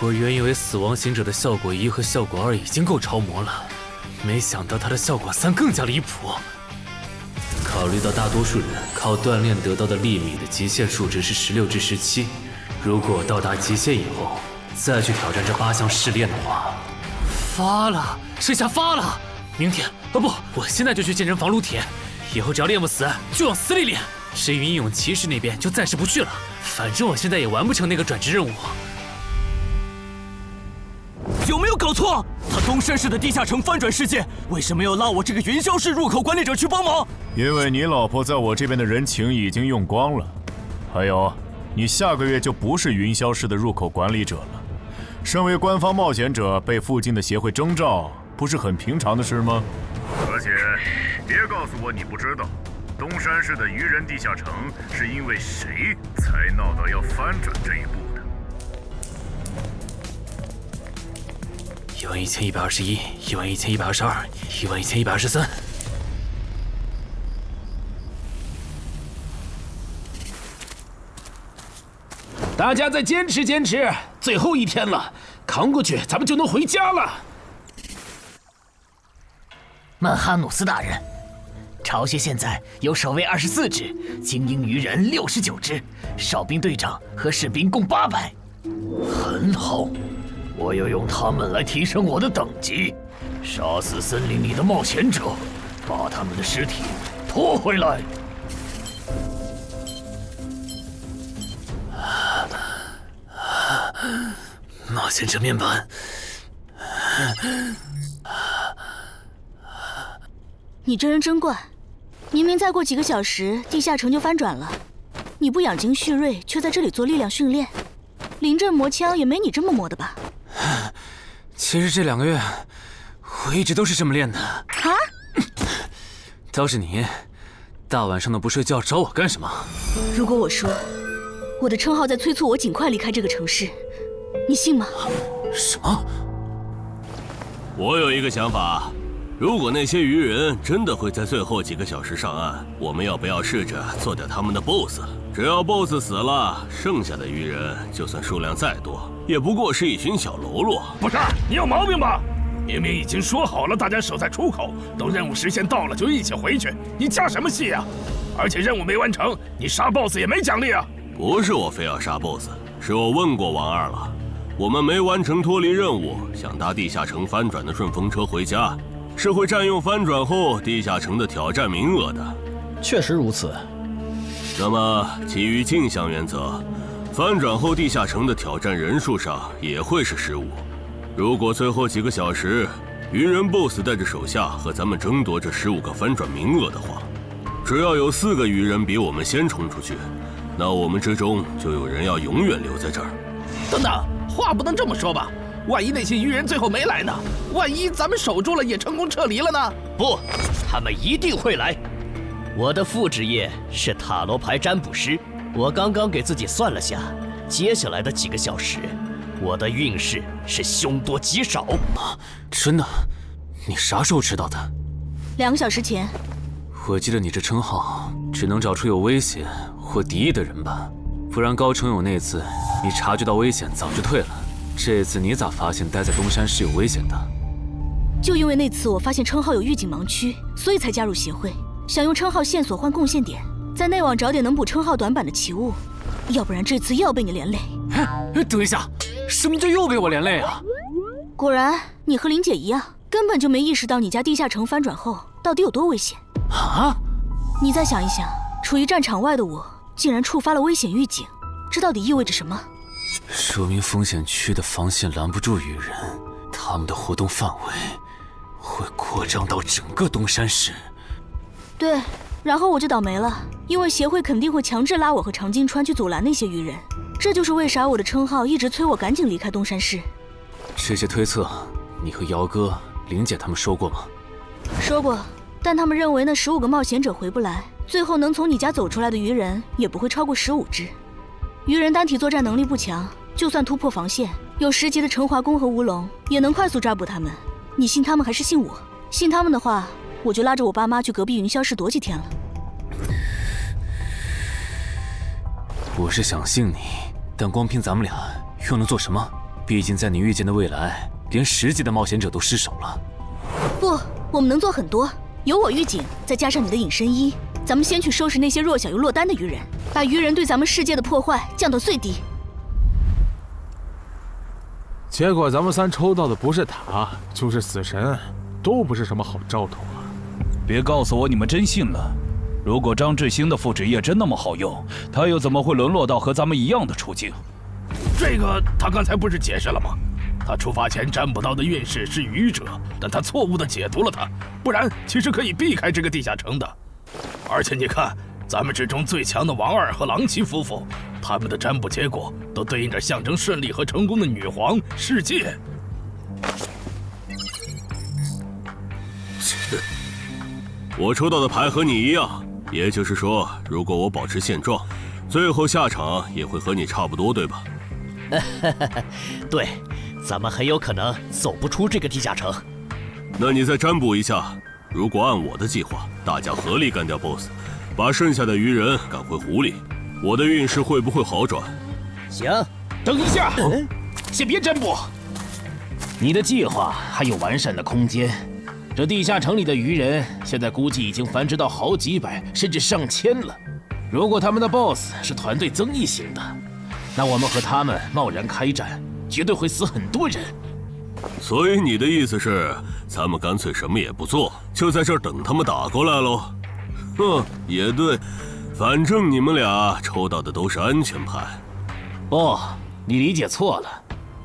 我原以为死亡行者的效果1和效果2已经够超模了，没想到他的效果3更加离谱。考虑到大多数人靠锻炼得到的力米的极限数值是16至17，如果到达极限以后再去挑战这8项试炼的话，发了，这下发了！明天不，我现在就去健身房撸铁。以后只要练不死，就往死里练。至于英勇骑士那边，就暂时不去了。反正我现在也完不成那个转职任务。有没有搞错？他东山市的地下城翻转事件，为什么要拉我这个云霄市入口管理者去帮忙？因为你老婆在我这边的人情已经用光了。还有，你下个月就不是云霄市的入口管理者了。身为官方冒险者，被附近的协会征召，不是很平常的事吗？而且，别告诉我你不知道，东山市的愚人地下城是因为谁才闹到要翻转这一步的？11121、11122、11123。大家再坚持坚持，最后一天了，扛过去，咱们就能回家了。曼哈努斯大人，巢穴现在有守卫24只，精英鱼人69只，哨兵队长和士兵共800。很好，我要用他们来提升我的等级，杀死森林里的冒险者，把他们的尸体拖回来。冒险者面板。你这人真怪，明明再过几个小时地下城就翻转了，你不养精蓄锐，却在这里做力量训练，临阵磨枪也没你这么磨的吧？其实这2个月，我一直都是这么练的。啊？倒是你，大晚上的不睡觉找我干什么？如果我说我的称号在催促我尽快离开这个城市，你信吗？什么？我有一个想法，如果那些鱼人真的会在最后几个小时上岸，我们要不要试着做掉他们的 BOSS？ 只要 BOSS 死了，剩下的鱼人就算数量再多，也不过是一群小喽啰。不是，你有毛病吧？明明已经说好了，大家守在出口，等任务时限到了就一起回去，你加什么戏啊？而且任务没完成，你杀 BOSS 也没奖励啊！不是我非要杀 BOSS， 是我问过王二了，我们没完成脱离任务，想搭地下城翻转的顺风车回家，是会占用翻转后地下城的挑战名额的。确实如此。那么，基于镜像原则，翻转后地下城的挑战人数上也会是15。如果最后几个小时，鱼人 BOSS 带着手下和咱们争夺这15个翻转名额的话，只要有4个鱼人比我们先冲出去，那我们之中就有人要永远留在这儿。等等，话不能这么说吧？万一那些鱼人最后没来呢？万一咱们守住了也成功撤离了呢？不，他们一定会来。我的副职业是塔罗牌占卜师，我刚刚给自己算了下，接下来的几个小时，我的运势是凶多吉少。真的？你啥时候知道的？2个小时前。我记得你这称号只能找出有威胁或敌意的人吧，不然高成勇那次你察觉到危险早就退了，这次你咋发现待在东山是有危险的？就因为那次我发现称号有预警盲区，所以才加入协会，想用称号线索换贡献点，在内网找点能补称号短板的奇物，要不然这次又要被你连累。等一下，什么叫又被我连累啊？果然，你和林姐一样，根本就没意识到你家地下城翻转后到底有多危险。啊！你再想一想，处于战场外的我，竟然触发了危险预警，这到底意味着什么？说明风险区的防线拦不住鱼人，他们的活动范围会扩张到整个东山市。对，然后我就倒霉了，因为协会肯定会强制拉我和常金川去阻拦那些鱼人，这就是为啥我的称号一直催我赶紧离开东山市。这些推测，你和姚哥、玲姐他们说过吗？说过，但他们认为那15个冒险者回不来，最后能从你家走出来的鱼人也不会超过15只。鱼人单体作战能力不强，就算突破防线，有10级的陈华宫和吴龙也能快速抓捕他们。你信他们还是信我？信他们的话，我就拉着我爸妈去隔壁云霄市躲几天了。我是想信你，但光凭咱们俩又能做什么？毕竟在你预见的未来，连10级的冒险者都失手了。不，我们能做很多。有我预警，再加上你的隐身衣，咱们先去收拾那些弱小又落单的鱼人，把鱼人对咱们世界的破坏降到最低。结果咱们3抽到的不是塔，就是死神。都不是什么好兆头啊！别告诉我你们真信了。如果张志兴的副职业真那么好用，他又怎么会沦落到和咱们一样的处境？这个他刚才不是解释了吗？他出发前占卜到的运势是愚者，但他错误地解读了它，不然其实可以避开这个地下城的。而且你看，咱们之中最强的王二和郎奇夫妇，他们的占卜结果都对应着象征顺利和成功的女皇世界。我抽到的牌和你一样，也就是说，如果我保持现状，最后下场也会和你差不多，对吧？对，咱们很有可能走不出这个地下城。那你再占卜一下，如果按我的计划，大家合力干掉 BOSS， 把剩下的鱼人赶回湖里，我的运势会不会好转？行，等一下，先别占卜。你的计划还有完善的空间。这地下城里的鱼人现在估计已经繁殖到好几百甚至上千了。如果他们的 BOSS 是团队增益型的，那我们和他们贸然开战，绝对会死很多人。所以你的意思是，咱们干脆什么也不做，就在这儿等他们打过来喽？也对，反正你们俩抽到的都是安全牌。不，你理解错了。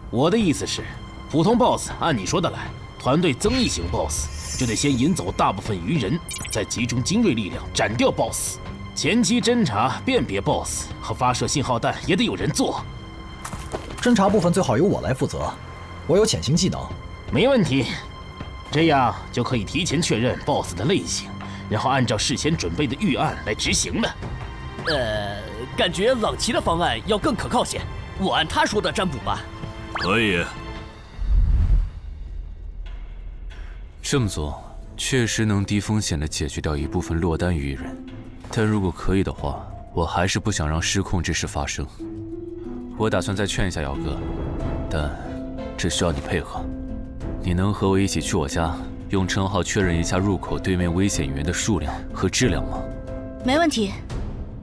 我的意思是，普通 BOSS 按你说的来，团队增益型 BOSS 就得先引走大部分鱼人，再集中精锐力量斩掉 BOSS。前期侦查、辨别 BOSS 和发射信号弹也得有人做。侦查部分最好由我来负责，我有潜行技能。没问题，这样就可以提前确认 BOSS 的类型，然后按照事先准备的预案来执行了。感觉朗奇的方案要更可靠些，我按他说的占卜吧。可以。这么做确实能低风险地解决掉一部分落单鱼人，但如果可以的话，我还是不想让失控之事发生。我打算再劝一下姚哥，但这需要你配合。你能和我一起去我家，用称号确认一下入口对面危险鱼人的数量和质量吗？没问题，